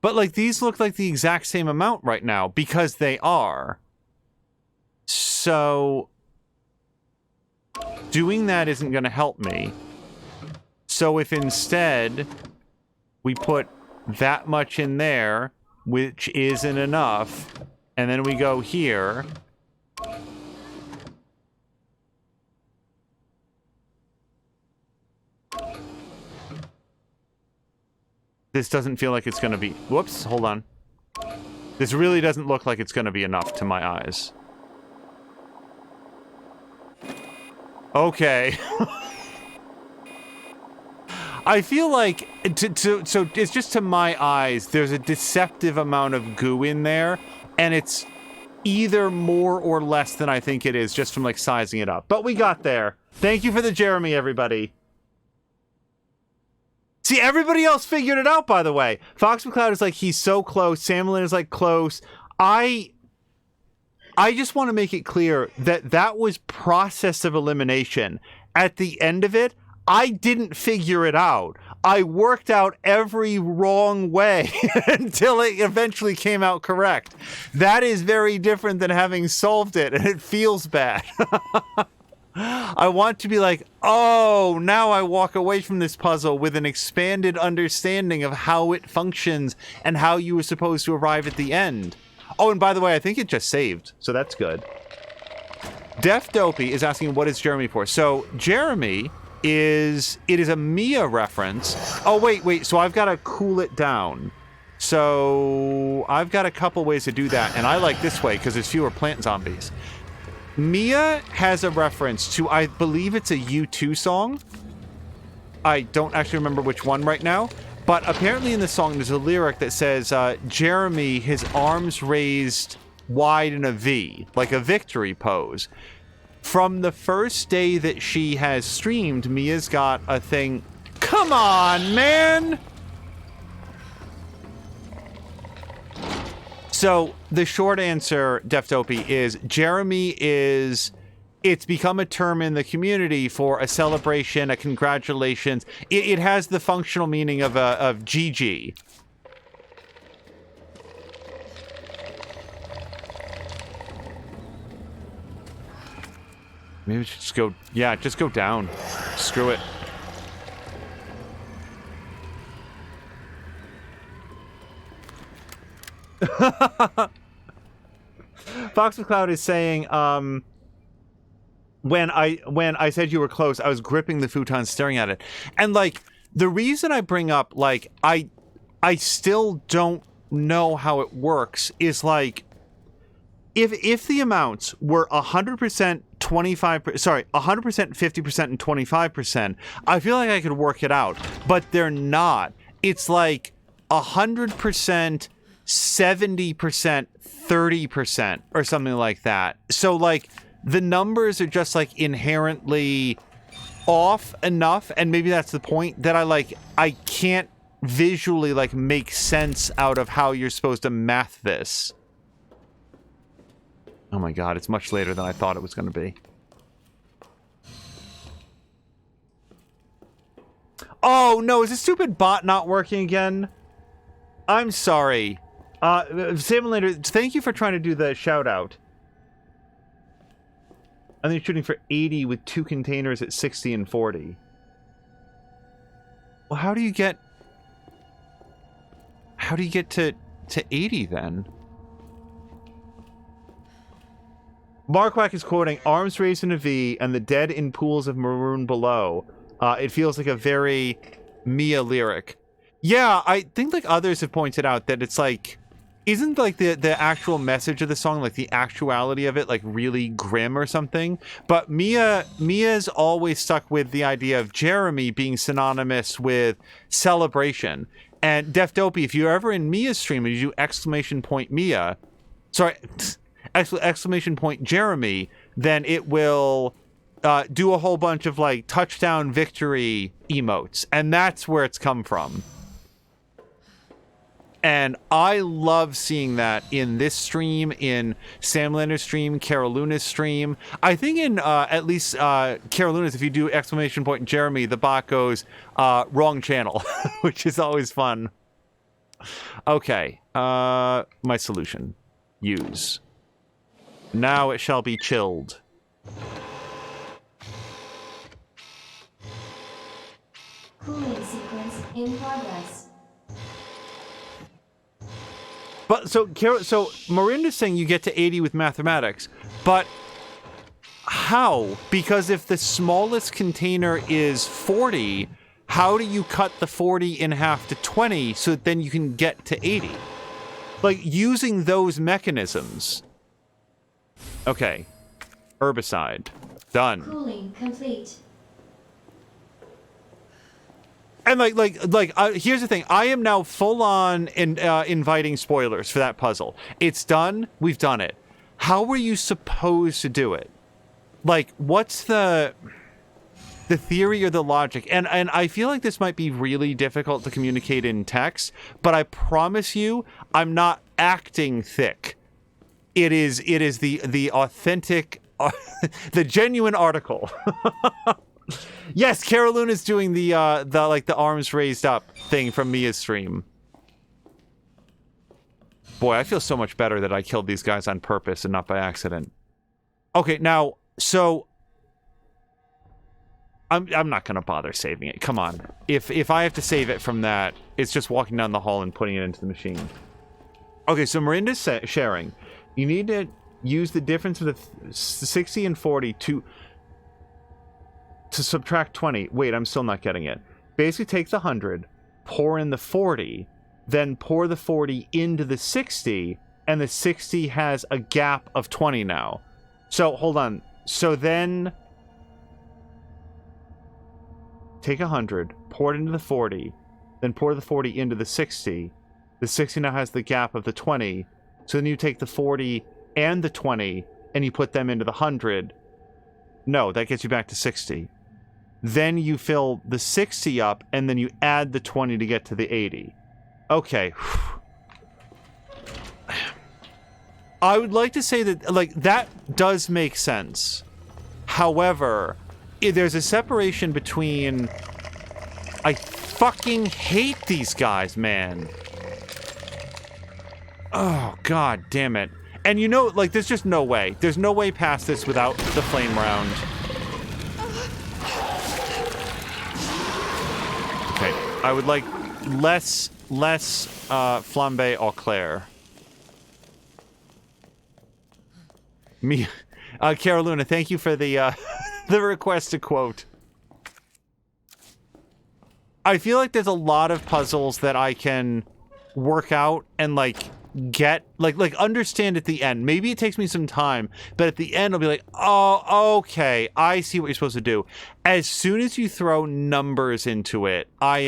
But, like, these look like the exact same amount right now, because they are. So, doing that isn't going to help me. So if instead we put that much in there, which isn't enough, and then we go here... This doesn't feel like it's going to be... Whoops, hold on. This really doesn't look like it's going to be enough to my eyes. Okay. I feel like... So it's just to my eyes, there's a deceptive amount of goo in there, and it's either more or less than I think it is, just from, like, sizing it up. But we got there. Thank you for the Jeremy, everybody. See, everybody else figured it out, by the way. Fox McCloud is like, he's so close. Samlin is like, close. I just want to make it clear that that was process of elimination. At the end of it, I didn't figure it out. I worked out every wrong way until it eventually came out correct. That is very different than having solved it, and it feels bad. I want to be like, oh, now I walk away from this puzzle with an expanded understanding of how it functions and how you were supposed to arrive at the end. Oh, and by the way, I think it just saved, so that's good. Def Dopey is asking, what is Jeremy for? So, Jeremy is a Mia reference. Oh, wait, so I've got to cool it down. So, I've got a couple ways to do that, and I like this way because there's fewer plant zombies. Mia has a reference to, I believe it's a U2 song. I don't actually remember which one right now, but apparently in the song there's a lyric that says, Jeremy, his arms raised wide in a V, like a victory pose. From the first day that she has streamed, Mia's got a thing. Come on, man! So the short answer, Deftopy, is Jeremy is... It's become a term in the community for a celebration, a congratulations. It has the functional meaning of GG. Maybe we should just go... Yeah, just go down. Screw it. Fox McCloud is saying, when I said you were close, I was gripping the futon staring at it. And, like, the reason I bring up, like, I still don't know how it works is, like, if the amounts were 100%, 100%, 50%, and 25%, I feel like I could work it out. But they're not. It's like 100%, 70%, 30%, or something like that. So, like, the numbers are just, like, inherently off enough, and maybe that's the point, that I can't visually, like, make sense out of how you're supposed to math this. Oh my god, it's much later than I thought it was going to be. Oh, no, is this stupid bot not working again? I'm sorry. Simulator, thank you for trying to do the shout-out. I think shooting for 80 with 2 containers at 60 and 40. Well, how do you get to 80 then? Marquack is quoting, arms raised in a V and the dead in pools of maroon below. It feels like a very Mia lyric. Yeah, I think like others have pointed out that it's like, isn't like the actual message of the song, like the actuality of it, like really grim or something? But Mia's always stuck with the idea of Jeremy being synonymous with celebration. And Deftopy, if you're ever in Mia's stream and you do exclamation point Mia, sorry, exclamation point Jeremy, then it will do a whole bunch of like touchdown victory emotes. And that's where it's come from. And I love seeing that in this stream, in Sam Lander's stream, Caroluna's stream. I think in at least Caroluna's, if you do exclamation point Jeremy, the bot goes wrong channel, which is always fun. Okay, my solution. Use. Now it shall be chilled. Cooling sequence in progress. But so Miranda's saying you get to 80 with mathematics, but how? Because if the smallest container is 40, how do you cut the 40 in half to 20 so that then you can get to 80? Like, using those mechanisms. Okay. Herbicide. Done. Cooling complete. And here's the thing. I am now full on inviting spoilers for that puzzle. It's done. We've done it. How were you supposed to do it? Like, what's the theory or the logic? And I feel like this might be really difficult to communicate in text, but I promise you, I'm not acting thick. It is the authentic, the genuine article. Yes, Caroluna's doing the arms raised up thing from Mia's stream. Boy, I feel so much better that I killed these guys on purpose and not by accident. Okay, now, so I'm not gonna bother saving it. Come on. If I have to save it from that, it's just walking down the hall and putting it into the machine. Okay, so Miranda's sharing. You need to use the difference of the 60 and 40 to subtract 20. Wait, I'm still not getting it. Basically take the 100, pour in the 40, then pour the 40 into the 60, and the 60 has a gap of 20 now. So, hold on. So then... Take 100, pour it into the 40, then pour the 40 into the 60. The 60 now has the gap of the 20. So then you take the 40 and the 20, and you put them into the 100. No, that gets you back to 60. Then you fill the 60 up, and then you add the 20 to get to the 80. Okay. I would like to say that, like, that does make sense. However, there's a separation between... I fucking hate these guys, man. Oh, god damn it. And you know, like, there's just no way. There's no way past this without the flame round. Okay, I would like less flambe au clair. Me, Caroluna, thank you for the the request to quote. I feel like there's a lot of puzzles that I can work out and like get like understand at the end. Maybe it takes me some time, but at the end I'll be like, oh, okay, I see what you're supposed to do. As soon as you throw numbers into it, I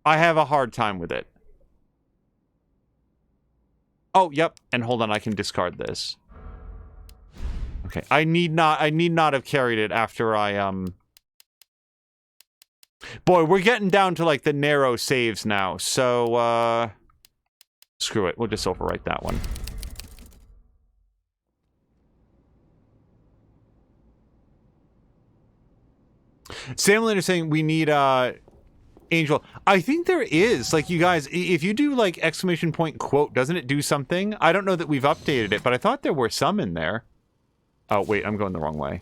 have a hard time with it. Oh, yep. And hold on, I can discard this. Okay, I need not have carried it after I Boy, we're getting down to like the narrow saves now. So screw it. We'll just overwrite that one. Sam Lander saying we need Angel. I think there is. Like, you guys, if you do like exclamation point quote, doesn't it do something? I don't know that we've updated it, but I thought there were some in there. Oh, wait, I'm going the wrong way.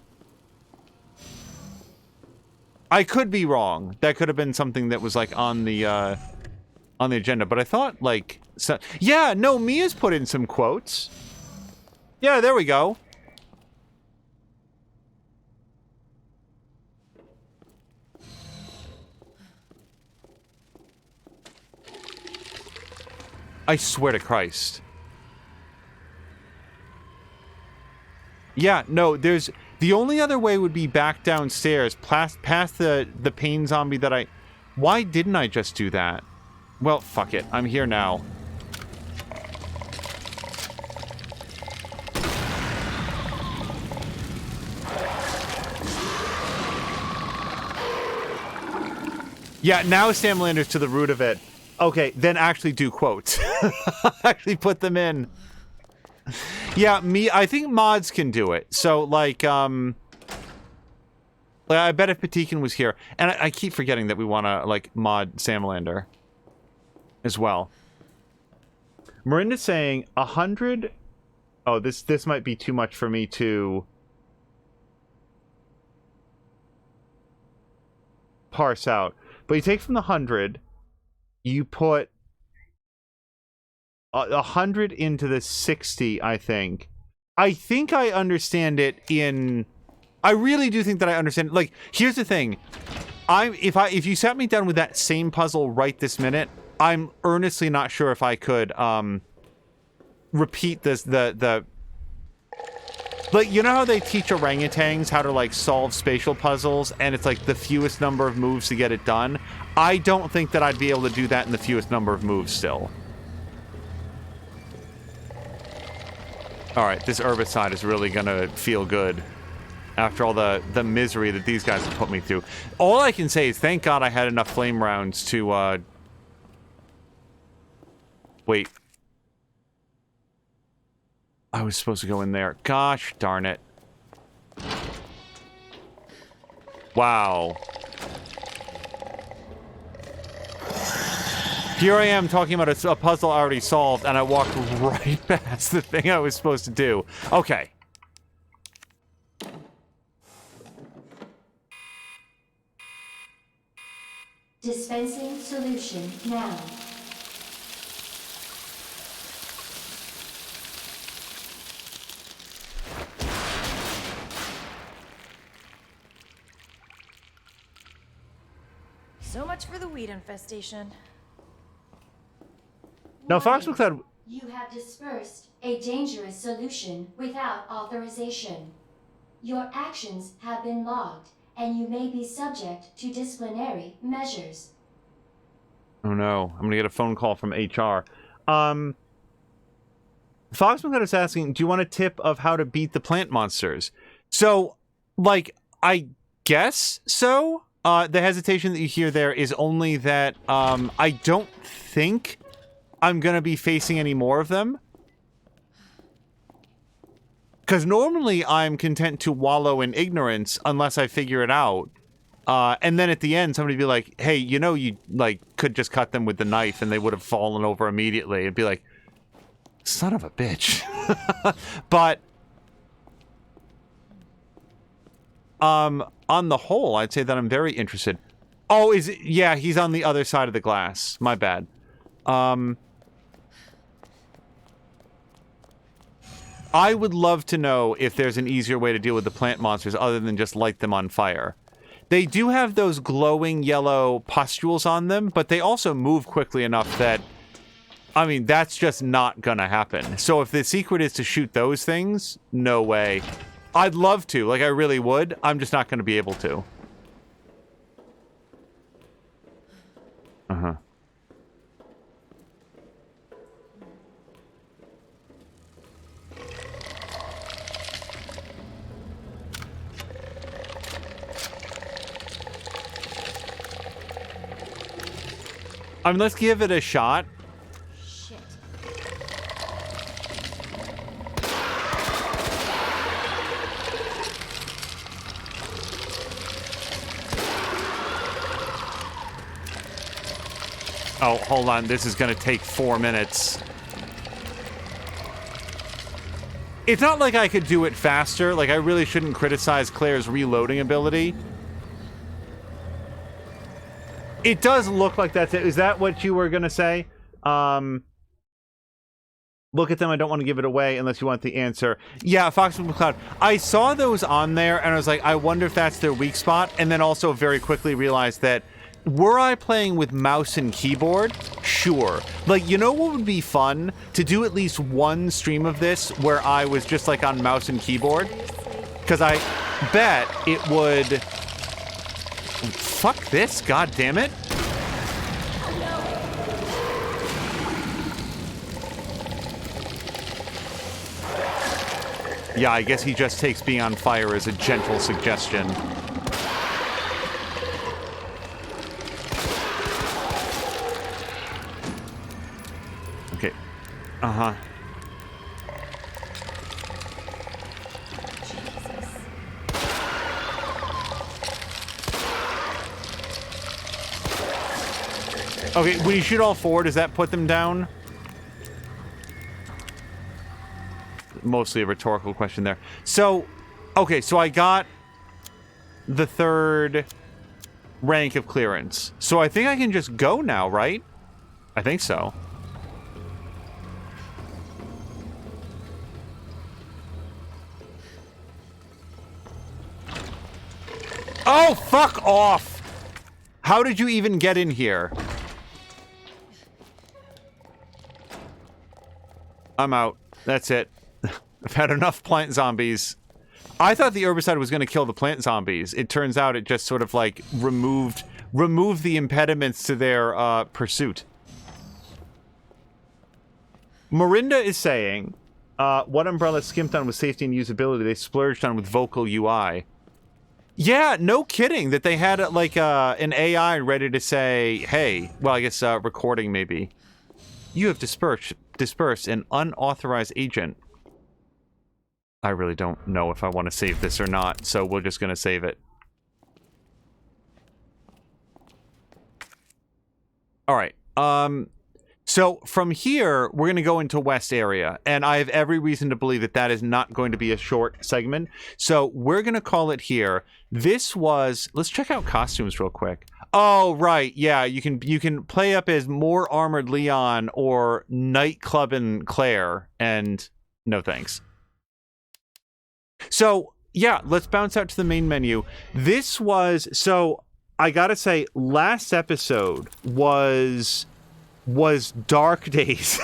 I could be wrong. That could have been something that was like on the agenda, but I thought like so, yeah, no, Mia's put in some quotes. Yeah, there we go. I swear to Christ. Yeah, no, there's... The only other way would be back downstairs, past the pain zombie that I... Why didn't I just do that? Well, fuck it. I'm here now. Yeah, now Sam Lander's to the root of it. Okay, then actually do quotes. Actually put them in. Yeah, I think mods can do it. So, like, I bet if Patikin was here. And I keep forgetting that we want to, like, mod Sam Lander as well. Miranda's saying 100... Oh, this might be too much for me to parse out. But you take from the 100, you put 100 into the 60, I think. I think I understand it in... I really do think that I understand it. Like, here's the thing. If you sat me down with that same puzzle right this minute, I'm earnestly not sure if I could repeat this like, you know how they teach orangutans how to like solve spatial puzzles and it's like the fewest number of moves to get it done? I don't think that I'd be able to do that in the fewest number of moves still. Alright, this herbicide is really gonna feel good after all the misery that these guys have put me through. All I can say is thank God I had enough flame rounds to, wait. I was supposed to go in there. Gosh darn it. Wow. Here I am talking about a puzzle I already solved, and I walked right past the thing I was supposed to do. Okay. Dispensing solution now. So much for the weed infestation. Now, Foxbook said You have dispersed a dangerous solution without authorization. Your actions have been logged, and you may be subject to disciplinary measures. Oh no, I'm gonna get a phone call from HR. Fox is asking, do you want a tip of how to beat the plant monsters? So, like, I guess so. The hesitation that you hear there is only that I don't think I'm gonna be facing any more of them. Because normally I'm content to wallow in ignorance unless I figure it out. And then at the end, somebody would be like, hey, you know, you, like, could just cut them with the knife and they would have fallen over immediately. It'd be like, son of a bitch. But, on the whole, I'd say that I'm very interested. Oh, is it? Yeah, he's on the other side of the glass. My bad. I would love to know if there's an easier way to deal with the plant monsters other than just light them on fire. They do have those glowing yellow pustules on them, but they also move quickly enough that, I mean, that's just not gonna happen. So if the secret is to shoot those things, no way. I'd love to, like I really would. I'm just not gonna be able to. Uh-huh. I mean, let's give it a shot. Shit. Oh, hold on. This is going to take 4 minutes. It's not like I could do it faster. Like, I really shouldn't criticize Claire's reloading ability. It does look like that's it. Is that what you were going to say? Look at them. I don't want to give it away unless you want the answer. Yeah, Fox McCloud. I saw those on there, and I was like, I wonder if that's their weak spot. And then also very quickly realized that were I playing with mouse and keyboard, sure. Like, you know what would be fun? To do at least one stream of this where I was just like on mouse and keyboard. Because I bet it would... Fuck this, god damn it. Yeah, I guess he just takes being on fire as a gentle suggestion. Okay. Uh-huh. Okay, when you shoot all four, does that put them down? Mostly a rhetorical question there. So, okay, so I got the 3rd rank of clearance. So I think I can just go now, right? I think so. Oh, fuck off! How did you even get in here? I'm out. That's it. I've had enough plant zombies. I thought the herbicide was going to kill the plant zombies. It turns out it just sort of like removed the impediments to their pursuit. Morinda is saying, what Umbrella skimped on with safety and usability, they splurged on with vocal UI. Yeah, no kidding that they had like an AI ready to say, hey, well, I guess recording maybe. You have dispersed an unauthorized agent. I really don't know if I want to save this or not, so we're just going to save it. All right. So from here, we're going to go into West area, and I have every reason to believe that that is not going to be a short segment. So we're going to call it here. This was... Let's check out costumes real quick. Oh, right. Yeah, you can play up as more armored Leon or nightclub and Claire, and no thanks. So, yeah, let's bounce out to the main menu. This was... So, I gotta say, last episode was was Dark Days.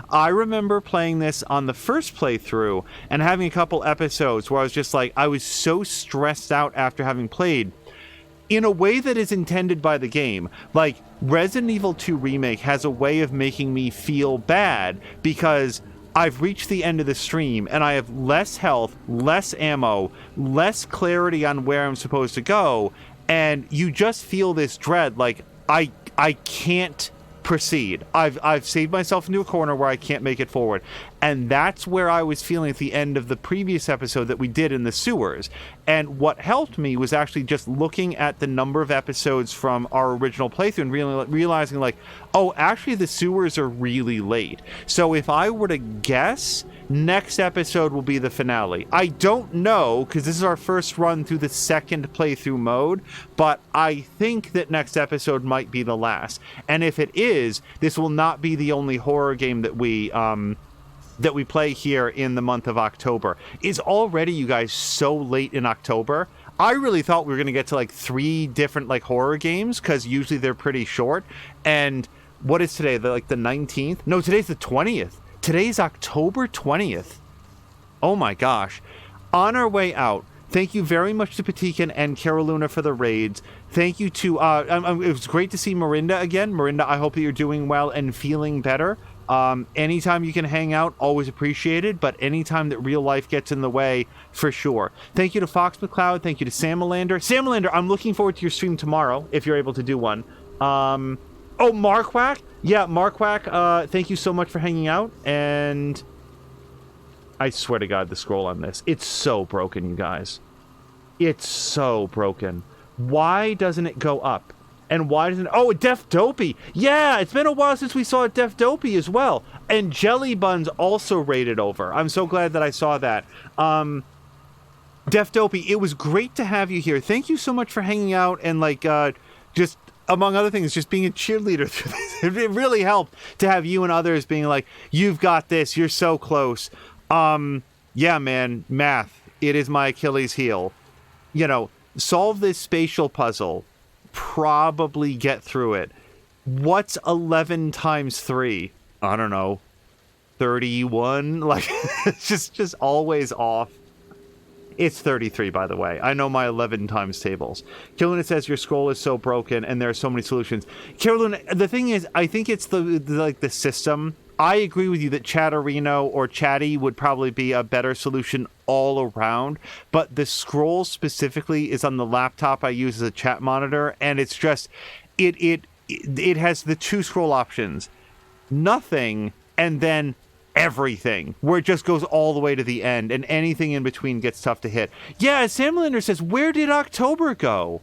I remember playing this on the first playthrough and having a couple episodes where I was just like, I was so stressed out after having played in a way that is intended by the game. Like, Resident Evil 2 Remake has a way of making me feel bad because I've reached the end of the stream and I have less health, less ammo, less clarity on where I'm supposed to go, and you just feel this dread, like, I can't proceed. I've saved myself into a corner where I can't make it forward. And that's where I was feeling at the end of the previous episode that we did in the sewers. And what helped me was actually just looking at the number of episodes from our original playthrough and realizing like, oh, actually the sewers are really late. So if I were to guess, next episode will be the finale. I don't know, because this is our first run through the second playthrough mode, but I think that next episode might be the last. And if it is, this will not be the only horror game that we play here in the month of October. It's already, you guys, so late in October. I really thought we were going to get to like 3 different like horror games, because usually they're pretty short. And what is today? The 19th? No, today's the 20th. Today's October 20th. Oh my gosh. On our way out, thank you very much to Patikan and Caroluna for the raids. Thank you to, it was great to see Marinda again. Marinda, I hope that you're doing well and feeling better. Anytime you can hang out, always appreciated, but anytime that real life gets in the way, for sure. Thank you to Fox McCloud. Thank you to Samalander. Samalander, I'm looking forward to your stream tomorrow, if you're able to do one. Oh, Markwack? Yeah, Markwack, thank you so much for hanging out, and I swear to God, the scroll on this, it's so broken, you guys. It's so broken. Why doesn't it go up? And why doesn't... Oh, Def Dopey! Yeah, it's been a while since we saw Def Dopey as well. And Jelly Buns also raided over. I'm so glad that I saw that. Def Dopey, it was great to have you here. Thank you so much for hanging out and, like, just... among other things, just being a cheerleader through this. It really helped to have you and others being like, you've got this, you're so close. Yeah, man, math, it is my Achilles heel. You know, solve this spatial puzzle, probably get through it. What's 11 times 3? I don't know, 31? Like, it's just always off. It's 33, by the way. I know my 11 times tables. Carolina says your scroll is so broken and there are so many solutions. Carolina, the thing is, I think it's the system. I agree with you that Chatterino or Chatty would probably be a better solution all around, but the scroll specifically is on the laptop I use as a chat monitor, and it's just it has the 2 scroll options. Nothing and then everything, where it just goes all the way to the end, and anything in between gets tough to hit. Yeah, Sam Linder says, where did October go?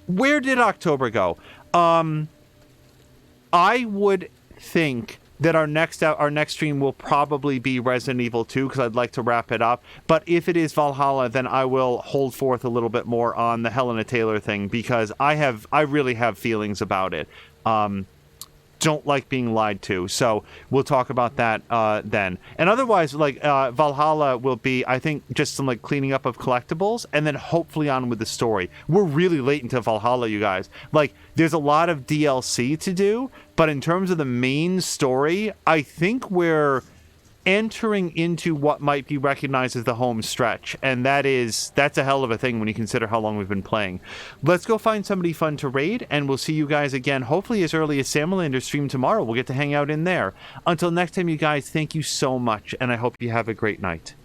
Where did October go? I would think that our next stream will probably be Resident Evil 2, because I'd like to wrap it up. But if it is Valhalla, then I will hold forth a little bit more on the Helena Taylor thing, because I really have feelings about it. Don't like being lied to, so we'll talk about that then. And otherwise, like, Valhalla will be, I think, just some like cleaning up of collectibles, and then hopefully on with the story. We're really late into Valhalla, you guys. Like, there's a lot of DLC to do, but in terms of the main story, I think we're entering into what might be recognized as the home stretch, and that's a hell of a thing when you consider how long we've been playing. Let's go find somebody fun to raid, and we'll see you guys again, hopefully as early as Samalander's stream tomorrow. We'll get to hang out in there. Until next time, you guys, thank you so much, and I hope you have a great night.